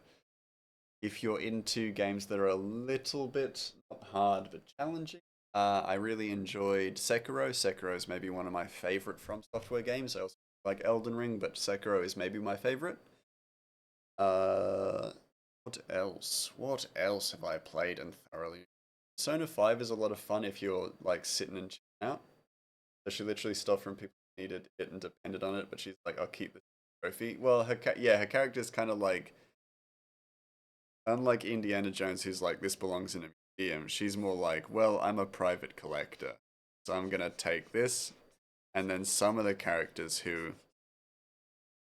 If you're into games that are a little bit not hard but challenging, I really enjoyed Sekiro. Sekiro is maybe one of my favorite From Software games. I also like Elden Ring, but Sekiro is maybe my favorite. Uh, what else? What else have I played and thoroughly? Persona 5 is a lot of fun if you're like sitting and chilling out. So she literally stole from people who needed it and depended on it, but she's like, I'll keep this trophy. Well, her character's kind of like, unlike Indiana Jones, who's like, this belongs in a museum, she's more like, well, I'm a private collector. So I'm gonna take this. And then some of the characters who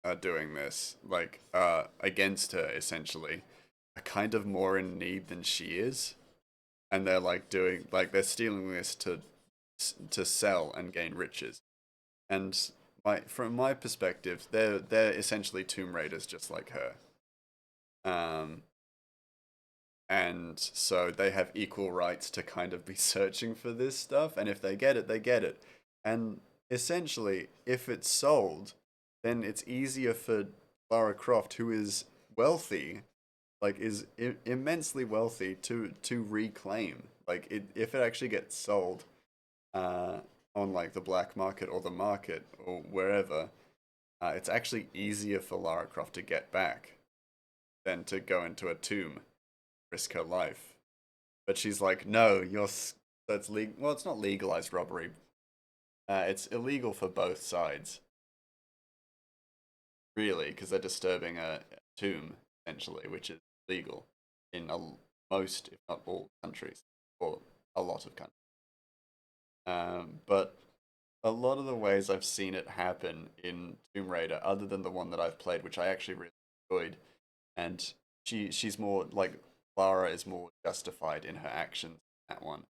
are doing this, like, against her essentially, are kind of more in need than she is. And they're like they're stealing this to sell and gain riches. And from my perspective, they're essentially Tomb Raiders just like her. Um, and so they have equal rights to kind of be searching for this stuff, and if they get it, they get it. And essentially, if it's sold, then it's easier for Lara Croft, who is wealthy, like is immensely wealthy, to reclaim. Like if it actually gets sold, uh, on like the black market or the market or wherever, it's actually easier for Lara Croft to get back than to go into a tomb, risk her life. But she's like, no, that's legal. Well, it's not legalized robbery. It's illegal for both sides, really, because they're disturbing a tomb essentially, which is legal in most, if not all, countries, or a lot of countries. But a lot of the ways I've seen it happen in Tomb Raider, other than the one that I've played, which I actually really enjoyed, and she's more like, Lara is more justified in her actions in that one,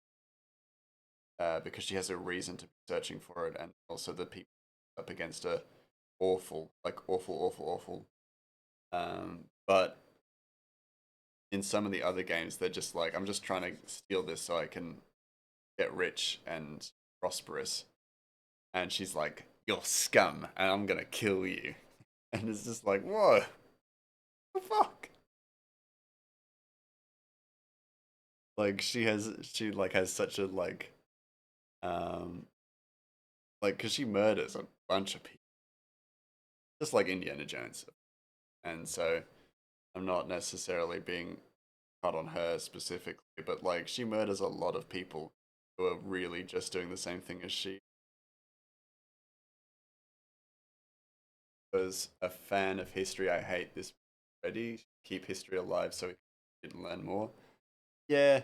because she has a reason to be searching for it, and also the people up against her, awful, like awful, awful, awful. But in some of the other games, they're just like, I'm just trying to steal this so I can get rich and prosperous, and she's like, you're scum, and I'm gonna kill you. and it's just like, whoa, the fuck? Like she like has such a um like because she murders a bunch of people, just like Indiana Jones, and so I'm not necessarily being hard on her specifically, but like she murders a lot of people who are really just doing the same thing as she. Was a fan of history, I hate this already. Keep history alive so we can learn more. Yeah,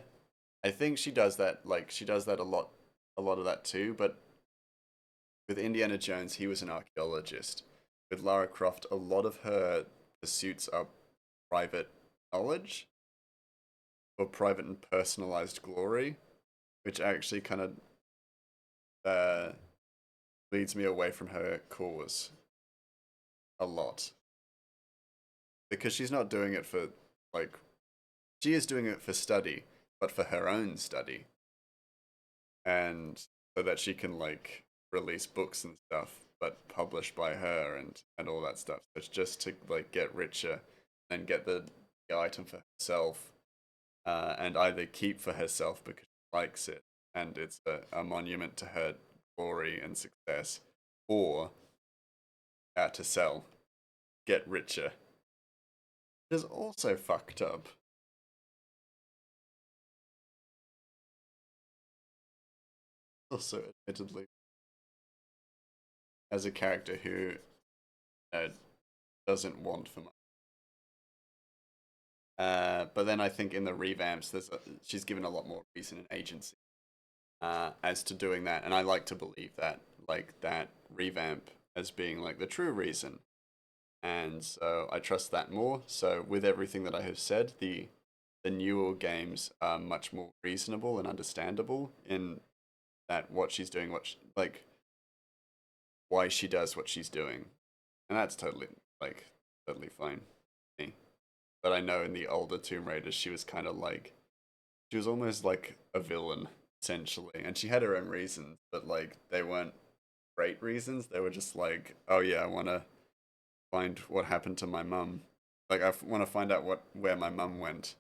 I think she does that. Like she does that a lot of that too. But with Indiana Jones, he was an archaeologist. With Lara Croft, a lot of her pursuits are private knowledge or private and personalized glory, which actually kind of uh, leads me away from her cause a lot because she's not doing it for like she is doing it for study, but for her own study, and so that she can like release books and stuff, but published by her and all that stuff. So it's just to like get richer and get the item for herself, and either keep for herself because she likes it and it's a monument to her glory and success, or to sell, get richer. It is also fucked up. Also, admittedly, as a character who uh, doesn't want for money. But then I think in the revamps, she's given a lot more reason and agency as to doing that, and I like to believe that, like that revamp as being like the true reason, and so I trust that more. So with everything that I have said, the newer games are much more reasonable and understandable in that what she's doing, like why she does what she's doing, and that's totally like totally fine. Me. But I know in the older Tomb Raiders, she was kind of like she was almost like a villain essentially, and she had her own reasons, but like they weren't great reasons. They were just like, oh yeah, I want to find what happened to my mum. Like I want to find out what where my mum went.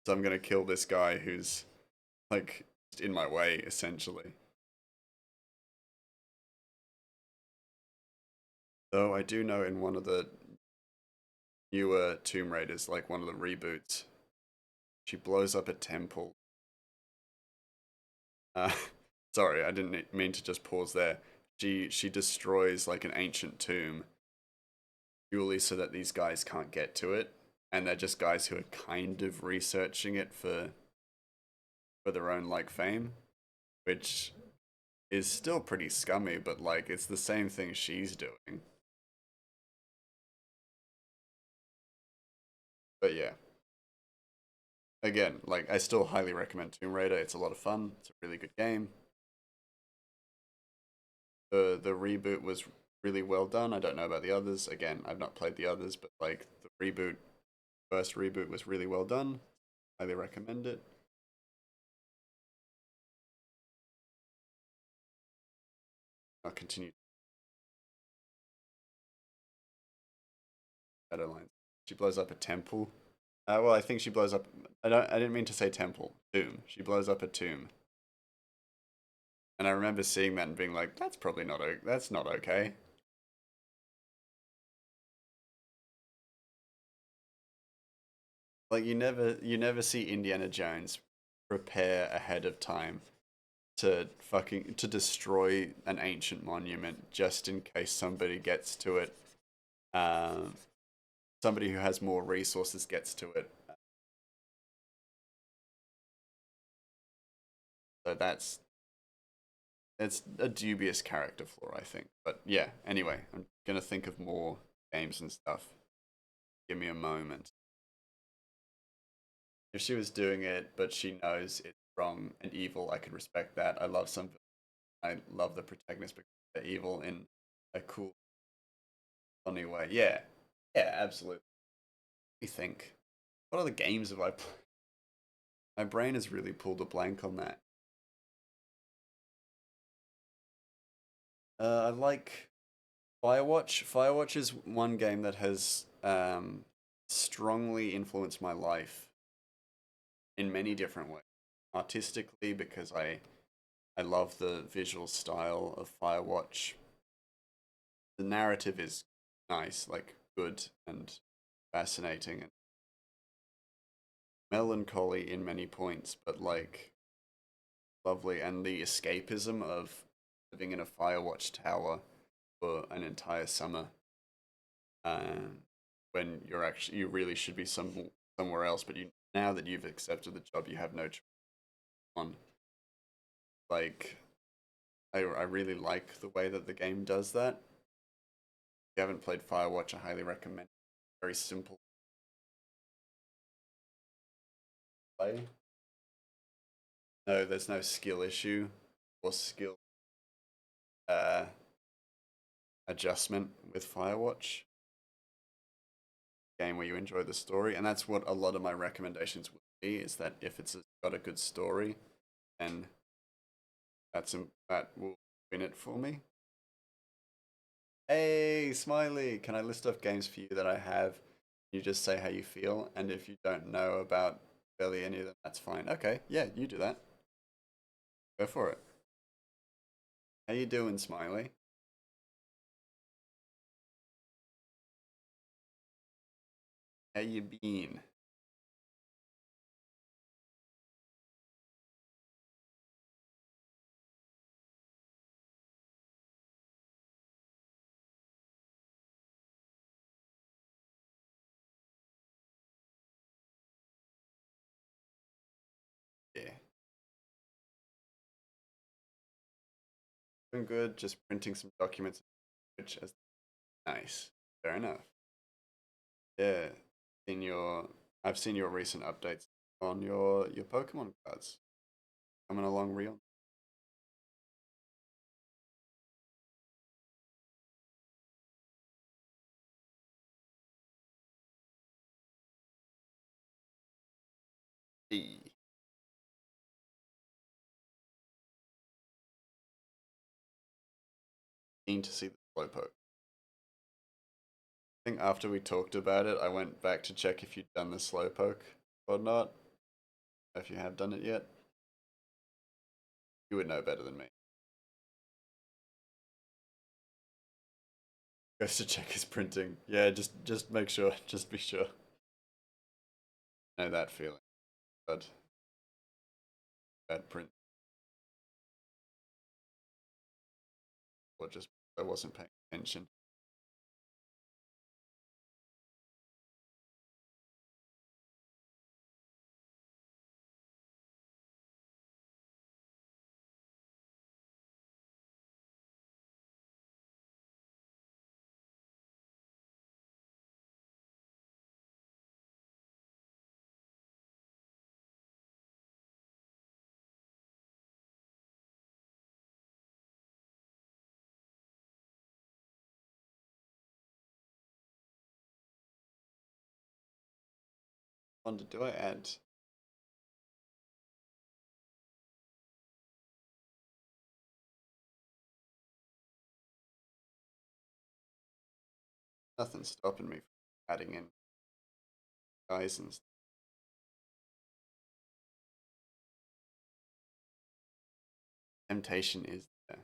So I'm gonna kill this guy who's like in my way essentially. Though I do know in one of the newer Tomb Raiders, like one of the reboots, she blows up a temple. Uh, sorry, I didn't mean to just pause there. She destroys like an ancient tomb purely so that these guys can't get to it, and they're just guys who are kind of researching it for their own like fame, which is still pretty scummy, but like it's the same thing she's doing. But yeah, again, like I still highly recommend Tomb Raider. It's a lot of fun. It's a really good game. The reboot was really well done. I don't know about the others. Again, I've not played the others, but like the first reboot was really well done. Highly recommend it. I'll continue Shadowlands. She blows up a temple. Well, I think she blows up. I didn't mean to say temple. Tomb. She blows up a tomb, and I remember seeing that and being like, "That's probably not. That's not okay." Like you never see Indiana Jones prepare ahead of time to destroy an ancient monument just in case somebody gets to it. Um, Somebody who has more resources gets to it. So that's it's a dubious character flaw, I think. But yeah, anyway, I'm gonna think of more games and stuff. Give me a moment. If she was doing it, but she knows it's wrong and evil, I could respect that. I love the protagonist because they're evil in a cool, funny way. Yeah, yeah, absolutely. Let me think. What other games have I played? My brain has really pulled a blank on that. I like. Firewatch is one game that has strongly influenced my life in many different ways. Artistically, because I love the visual style of Firewatch. The narrative is nice, like good and fascinating and melancholy in many points, but like lovely. And the escapism of living in a Firewatch tower for an entire summer, um, when you really should be somewhere else, but you now that you've accepted the job, you have no choice on. Like, I really like the way that the game does that. If you haven't played Firewatch, I highly recommend. Very simple play. No, there's no skill issue or skill uh, adjustment with Firewatch. Game where you enjoy the story, and that's what a lot of my recommendations would be. Is that if it's got a good story, then that will win it for me. Hey, Smiley, can I list off games for you that I have? You just say how you feel, and if you don't know about barely any of them, that's fine. Okay, yeah, you do that. Go for it. How you doing, Smiley? How you been? Yeah, doing good. Just printing some documents, which is nice. Fair enough. Yeah, in your I've seen your recent updates on your Pokemon cards coming along real. Hey, keen to see the Slowpoke. I think after we talked about it, I went back to check if you'd done the Slowpoke or not. If you have done it yet, you would know better than me. Goes to check his printing. Yeah, just make sure. Just be sure. Know that feeling. But bad print, or just I wasn't paying attention. Wonder, do I add? Nothing stopping me from adding in guys and temptation is there.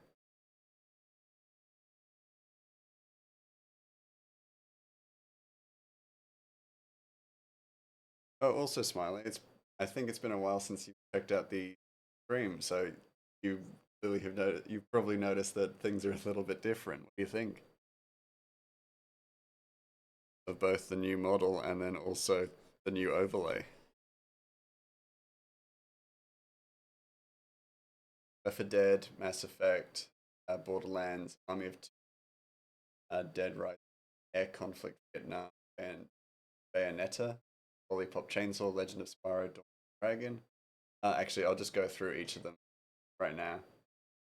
Oh, also, Smiley, I think it's been a while since you checked out the stream, so you really have noticed. You've probably noticed that things are a little bit different. What do you think of both the new model and then also the new overlay? Left 4 Dead, Mass Effect, Borderlands, Army of Two, Dead Rising, Air Conflict, Vietnam, and Bayonetta, Lollipop Chainsaw, Legend of Spyro, Dawn of the Dragon. Actually, I'll just go through each of them right now.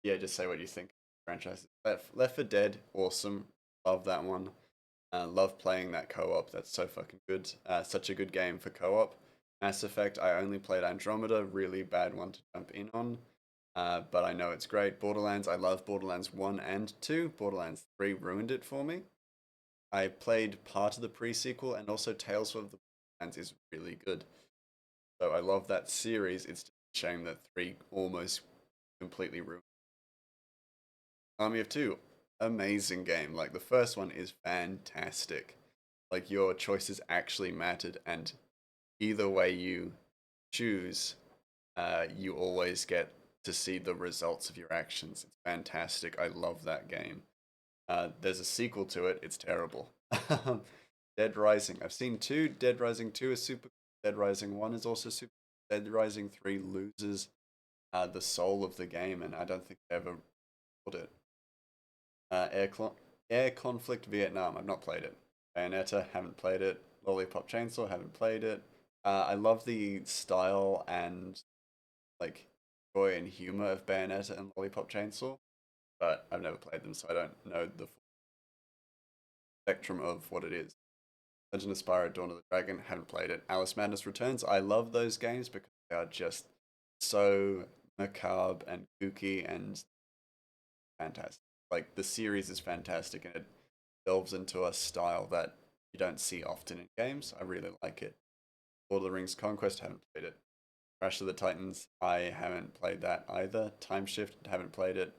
Yeah, just say what you think. Franchises. Left 4 Dead, awesome. Love that one. Love playing that co-op. That's so fucking good. Such a good game for co-op. Mass Effect. I only played Andromeda. Really bad one to jump in on. but I know it's great. Borderlands, I love Borderlands 1 and 2. Borderlands 3 ruined it for me. I played part of the pre-sequel, and also Tales of the Borderlands is really good. So I love that series. It's just a shame that 3 almost completely ruined. Army of Two, amazing game. Like the first one is fantastic. Like your choices actually mattered, and either way you choose, you always get to see the results of your actions. It's fantastic. I love that game. There's a sequel to it. It's terrible. Dead Rising. I've seen two. Dead Rising 2 is super. Dead Rising 1 is also super. Dead Rising 3 loses the soul of the game, and I don't think they ever put it. Uh, Air, Air Conflict Vietnam. I've not played it. Bayonetta. Haven't played it. Lollipop Chainsaw. Haven't played it. I love the style and like joy and humor of Bayonetta and Lollipop Chainsaw, but I've never played them, so I don't know the full spectrum of what it is. Legend of Spyro Dawn of the Dragon, haven't played it. Alice Madness Returns, I love those games because they are just so macabre and kooky and fantastic. Like the series is fantastic and it delves into a style that you don't see often in games. I really like it. Lord of the Rings Conquest, haven't played it. Crash of the Titans, I haven't played that either. Time Shift, haven't played it.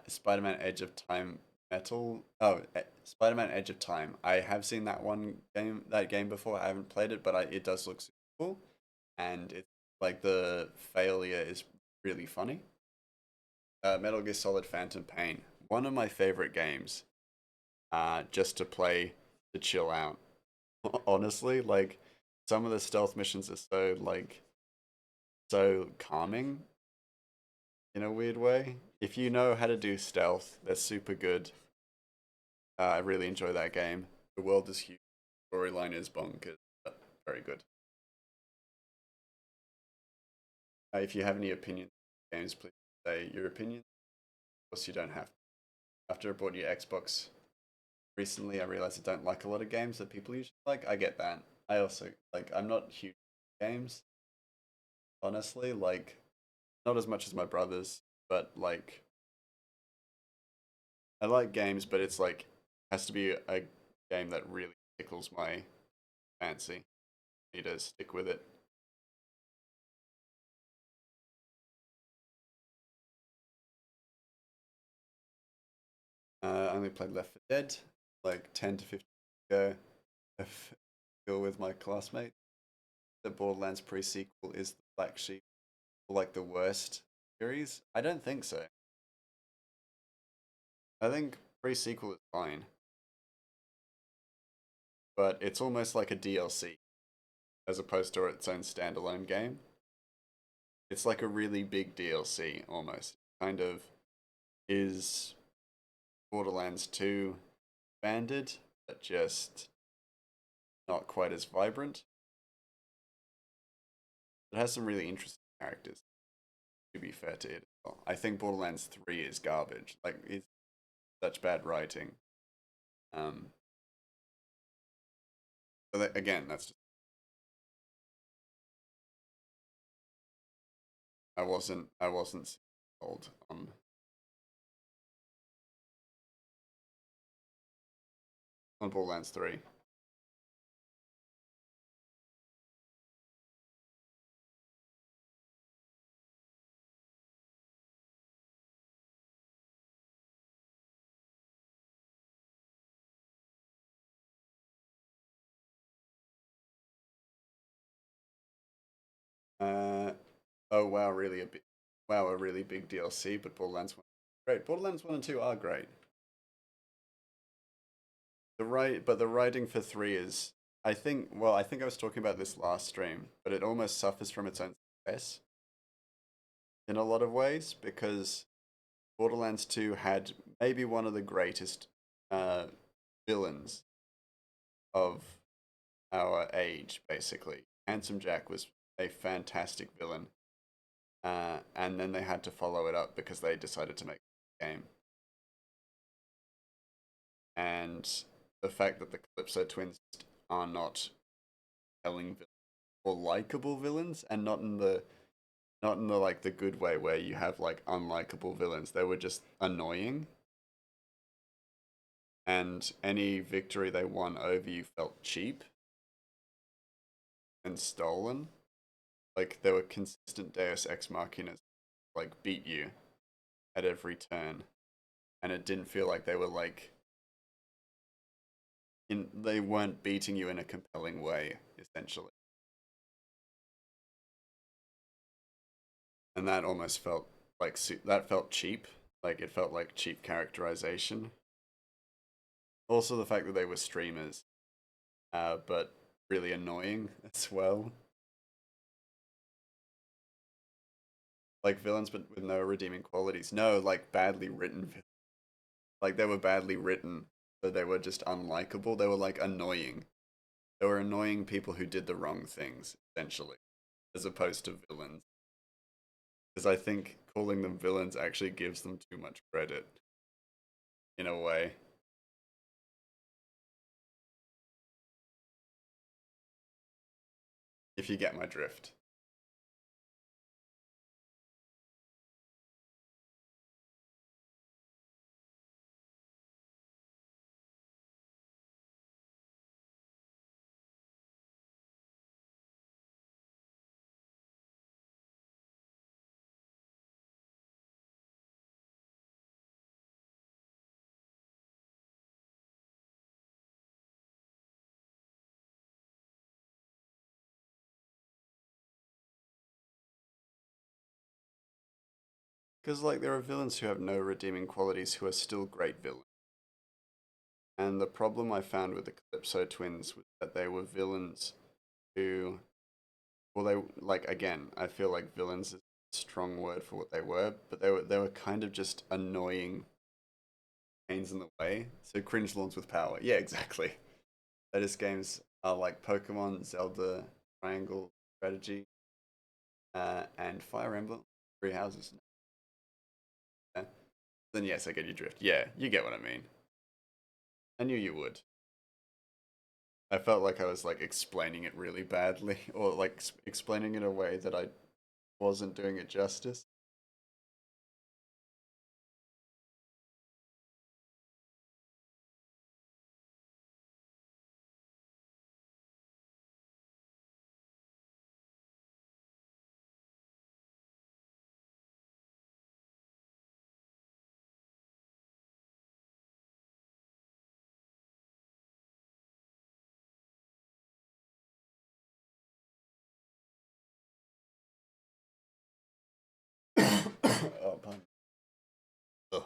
Spider-Man Edge of Time Metal. Oh, Spider-Man Edge of Time. I have seen that game before. I haven't played it, but it does look super cool, and it's like the failure is really funny. Metal Gear Solid Phantom Pain. One of my favorite games. Just to play to chill out. Honestly, like some of the stealth missions are so calming in a weird way. If you know how to do stealth, they're super good. I really enjoy that game. The world is huge. Storyline is bonkers. Very good. If you have any opinions on games, please say your opinion. Of course, you don't have to. After I bought your Xbox recently, I realized I don't like a lot of games that people usually like. I get that. I also I'm not huge games, honestly. Like not as much as my brothers, but like I like games, but it's like has to be a game that really tickles my fancy. I need to stick with it. I only played Left 4 Dead like 10 to 15 years ago. I feel with my classmate. The Borderlands pre-sequel is the black sheep, like the worst series. I don't think so. I think pre-sequel is fine, but it's almost like a DLC as opposed to its own standalone game. It's like a really big DLC almost. Kind of is Borderlands 2 banded, but just not quite as vibrant. It has some really interesting characters, to be fair to it as well. I think Borderlands 3 is garbage. Like, it's such bad writing. Um, but again, that's just, I wasn't sold on Borderlands 3. Uh, oh wow, wow, a really big DLC, but Borderlands 1 great. Borderlands 1 and 2 are great. But the writing for 3 is I think I was talking about this last stream, but it almost suffers from its own success in a lot of ways because Borderlands 2 had maybe one of the greatest uh, villains of our age, basically. Handsome Jack was a fantastic villain, and then they had to follow it up because they decided to make a game. And the fact that the Calypso twins are not telling or likable villains, and not in the not in the like the good way where you have like unlikable villains. They were just annoying, and any victory they won over you felt cheap and stolen. Like there were consistent Deus Ex Machinas like beat you at every turn, and it didn't feel like they were like they weren't beating you in a compelling way essentially. And that almost felt like that felt cheap. Like it felt like cheap characterization. Also, the fact that they were streamers, but really annoying as well. Like villains, but with no redeeming qualities. No, like badly written. Like they were badly written, but they were just unlikable. They were like annoying. They were annoying people who did the wrong things, essentially, as opposed to villains. Because I think calling them villains actually gives them too much credit, in a way. If you get my drift. Because like there are villains who have no redeeming qualities who are still great villains. And the problem I found with the Calypso twins was that they were villains who, well, they like again. I feel like villains is a strong word for what they were, but they were kind of just annoying pains in the way. So cringe lords with power. Yeah, exactly. Latest games are like Pokemon, Zelda, Triangle Strategy, and Fire Emblem, Three Houses. Yeah. Then yes, I get your drift. Yeah, you get what I mean. I knew you would. I felt like I was like explaining it really badly, or like explaining it in a way that I wasn't doing it justice. Oh, pardon. Ugh.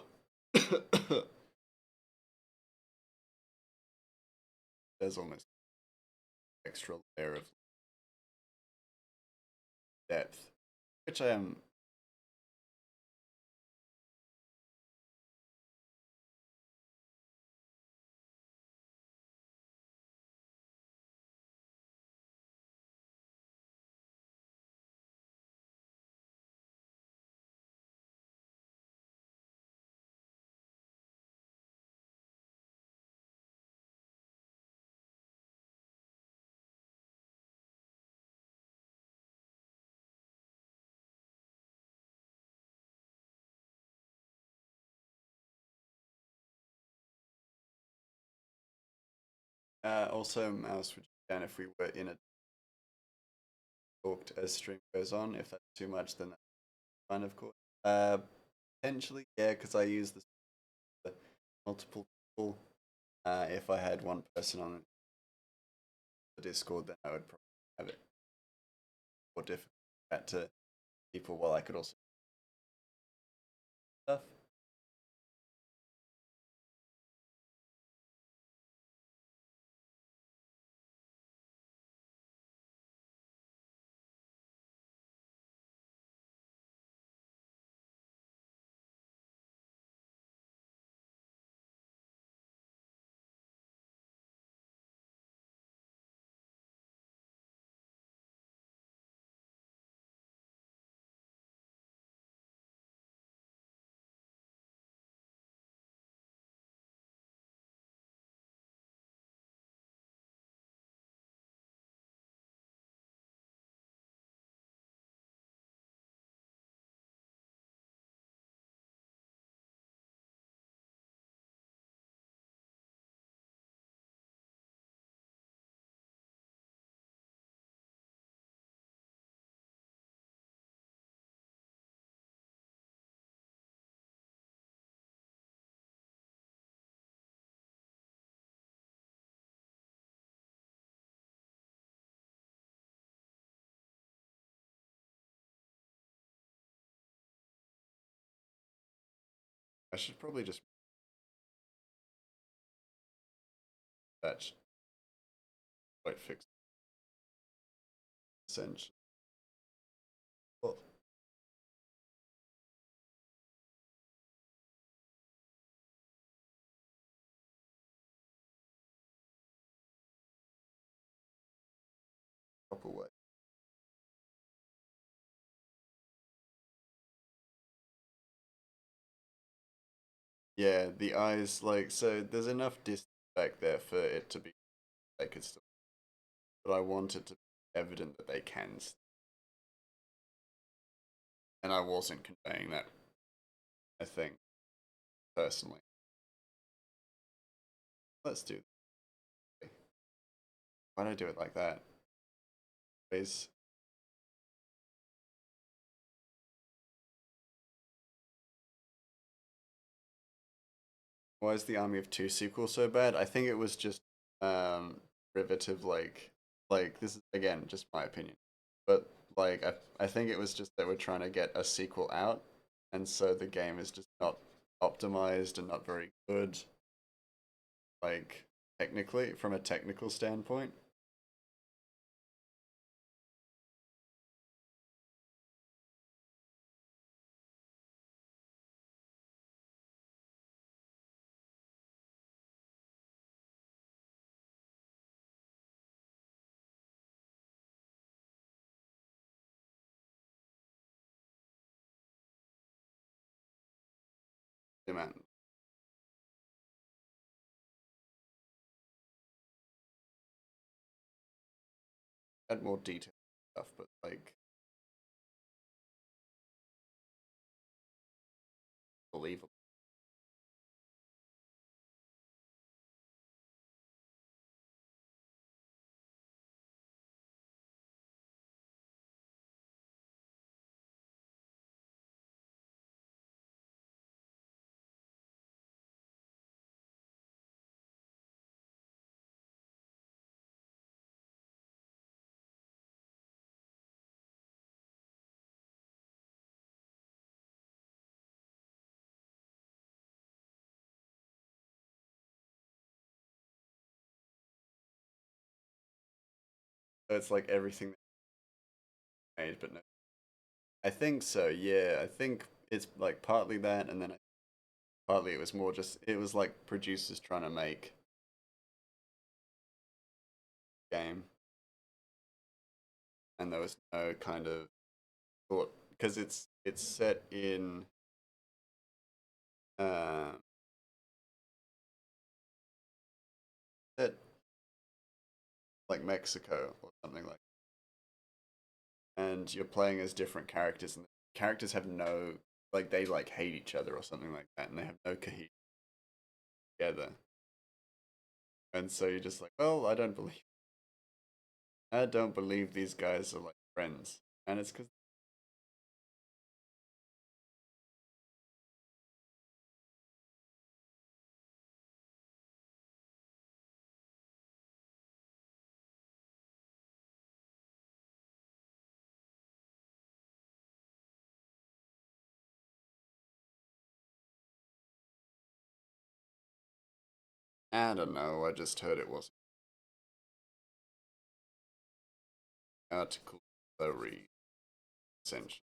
There's almost extra layer of depth, which I am. Also, Mouse would down if we were in a talked as stream goes on. If that's too much, then that's fine, of course. Uh, Potentially, yeah, because I use the multiple people. If I had one person on the Discord, then I would probably have it more difficult to chat to people while I could also stuff. I should probably just that quite fix essentially. Well, proper way. Yeah, the eyes like so. There's enough distance back there for it to be they could still, but I want it to be evident that they can, and I wasn't conveying that. I think personally. Let's do. Why don't I do it like that? Is why is the Army of Two sequel so bad? I think it was just derivative like this is again just my opinion. But like I think it was just that we're trying to get a sequel out and so the game is just not optimized and not very good like technically from a technical standpoint. Yeah, man. Add more detail stuff, but like believable. So it's like everything made, but no. I think so, yeah. I think it's like partly that and then partly it was more just it was like producers trying to make game and there was no kind of thought because it's set in uh set like Mexico or something like and you're playing as different characters and the characters have no like they like hate each other or something like that and they have no cohesion together and so you're just like well I don't believe these guys are like friends and it's because I don't know I just heard it was article 3 essentially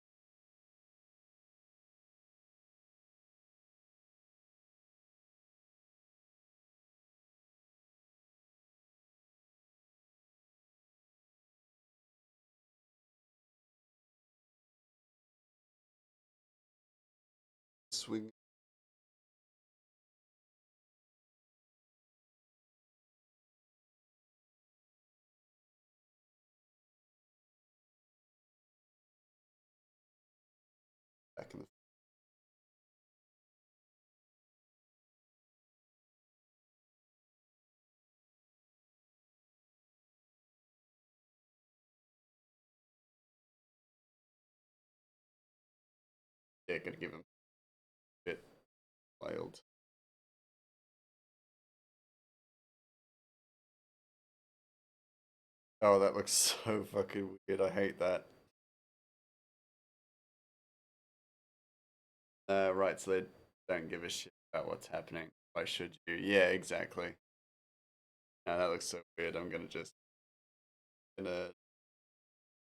swing back in the yeah gonna give him a bit wild. Oh, that looks so fucking weird. I hate that. Right, so they don't give a shit about what's happening. Why should you? Yeah, exactly. Now that looks so weird. I'm gonna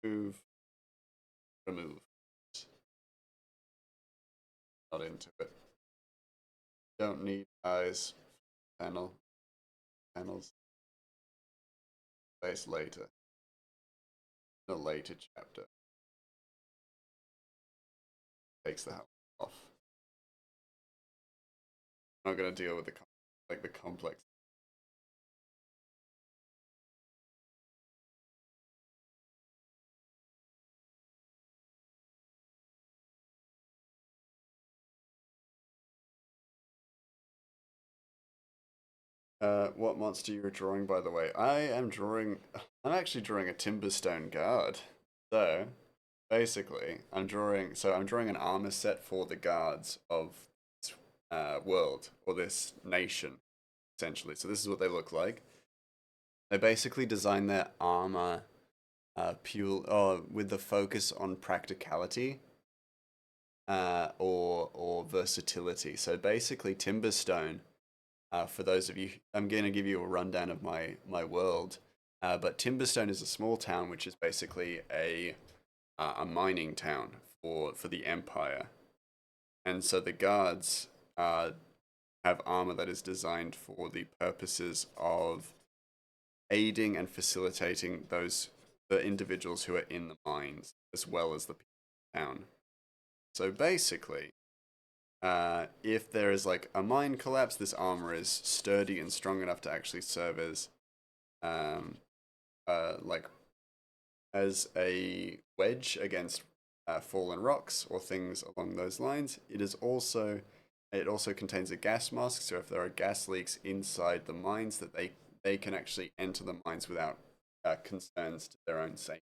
move, remove. Not into it. Don't need eyes. Panels. Space later. In a later chapter. Takes the helmet off. I'm not gonna deal with the complex. What monster you're drawing, by the way? I'm actually drawing a Timberstone guard. So, basically, I'm drawing an armor set for the guards of this world, or this nation, essentially. So this is what they look like. They basically design their armor with the focus on practicality or versatility. So basically, Timberstone. For those of you, I'm going to give you a rundown of my world. But Timberstone is a small town, which is basically a mining town for the Empire, and so the guards have armor that is designed for the purposes of aiding and facilitating the individuals who are in the mines as well as the people in town. So basically, if there is like a mine collapse, this armor is sturdy and strong enough to actually serve as, um, like as a wedge against fallen rocks or things along those lines. It also contains a gas mask, so if there are gas leaks inside the mines, that they can actually enter the mines without concerns to their own safety.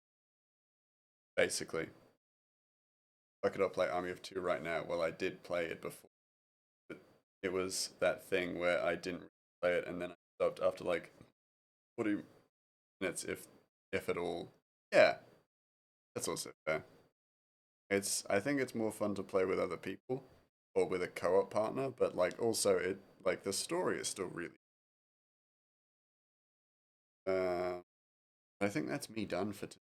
Basically, I could not play Army of Two right now. Well, I did play it before. It was that thing where I didn't play it and then I stopped after like 40 minutes, if at all. Yeah, that's also fair. I think it's more fun to play with other people or with a co-op partner, but like also the story is still really. I think that's me done for today.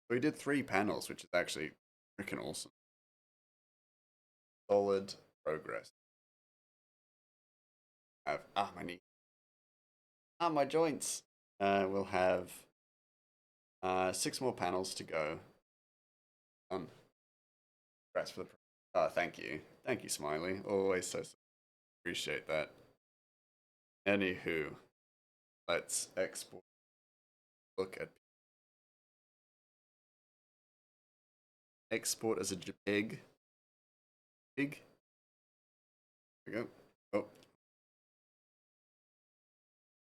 We did 3 panels, which is actually freaking awesome. Solid progress. My knee. My joints. We'll have 6 more panels to go. Congrats for the. Thank you, Smiley. Always so appreciate that. Anywho, let's export. Look at export as a JPEG. Pig. There we go. Oh,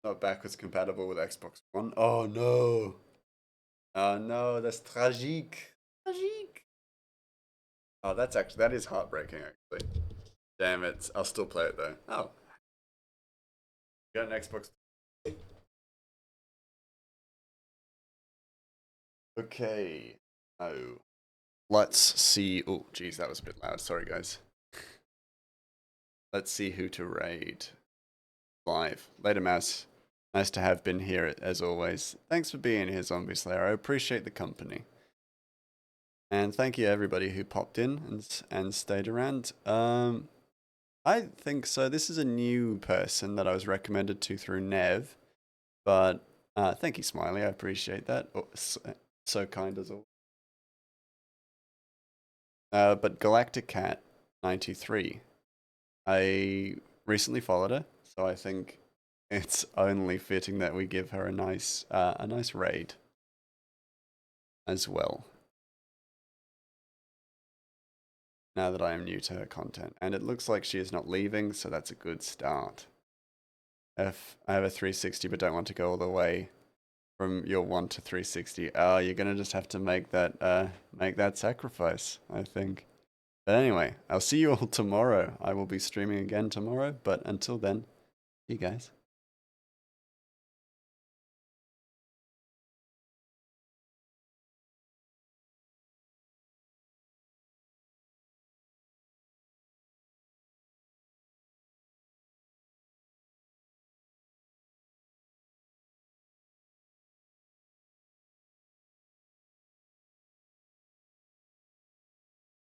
not backwards compatible with Xbox One. Oh no. Oh no, that's tragique. Tragique. Oh, that is heartbreaking actually. Damn it. I'll still play it though. Oh. You got an Xbox. Okay. Oh. Let's see. Oh, geez, that was a bit loud. Sorry, guys. Let's see who to raid. Live. Later, Mouse. Nice to have been here as always. Thanks for being here, Zombie Slayer. I appreciate the company. And thank you everybody who popped in and stayed around. I think so. This is a new person that I was recommended to through Nev. But thank you, Smiley. I appreciate that. Oh, so kind as always. But Galactic Cat 93. I recently followed her, so I think it's only fitting that we give her a nice raid as well. Now that I am new to her content, and it looks like she is not leaving, so that's a good start. If I have a 360 but don't want to go all the way from your 1 to 360, you're gonna just have to make that sacrifice, I think. But anyway, I'll see you all tomorrow. I will be streaming again tomorrow, but until then, see you guys.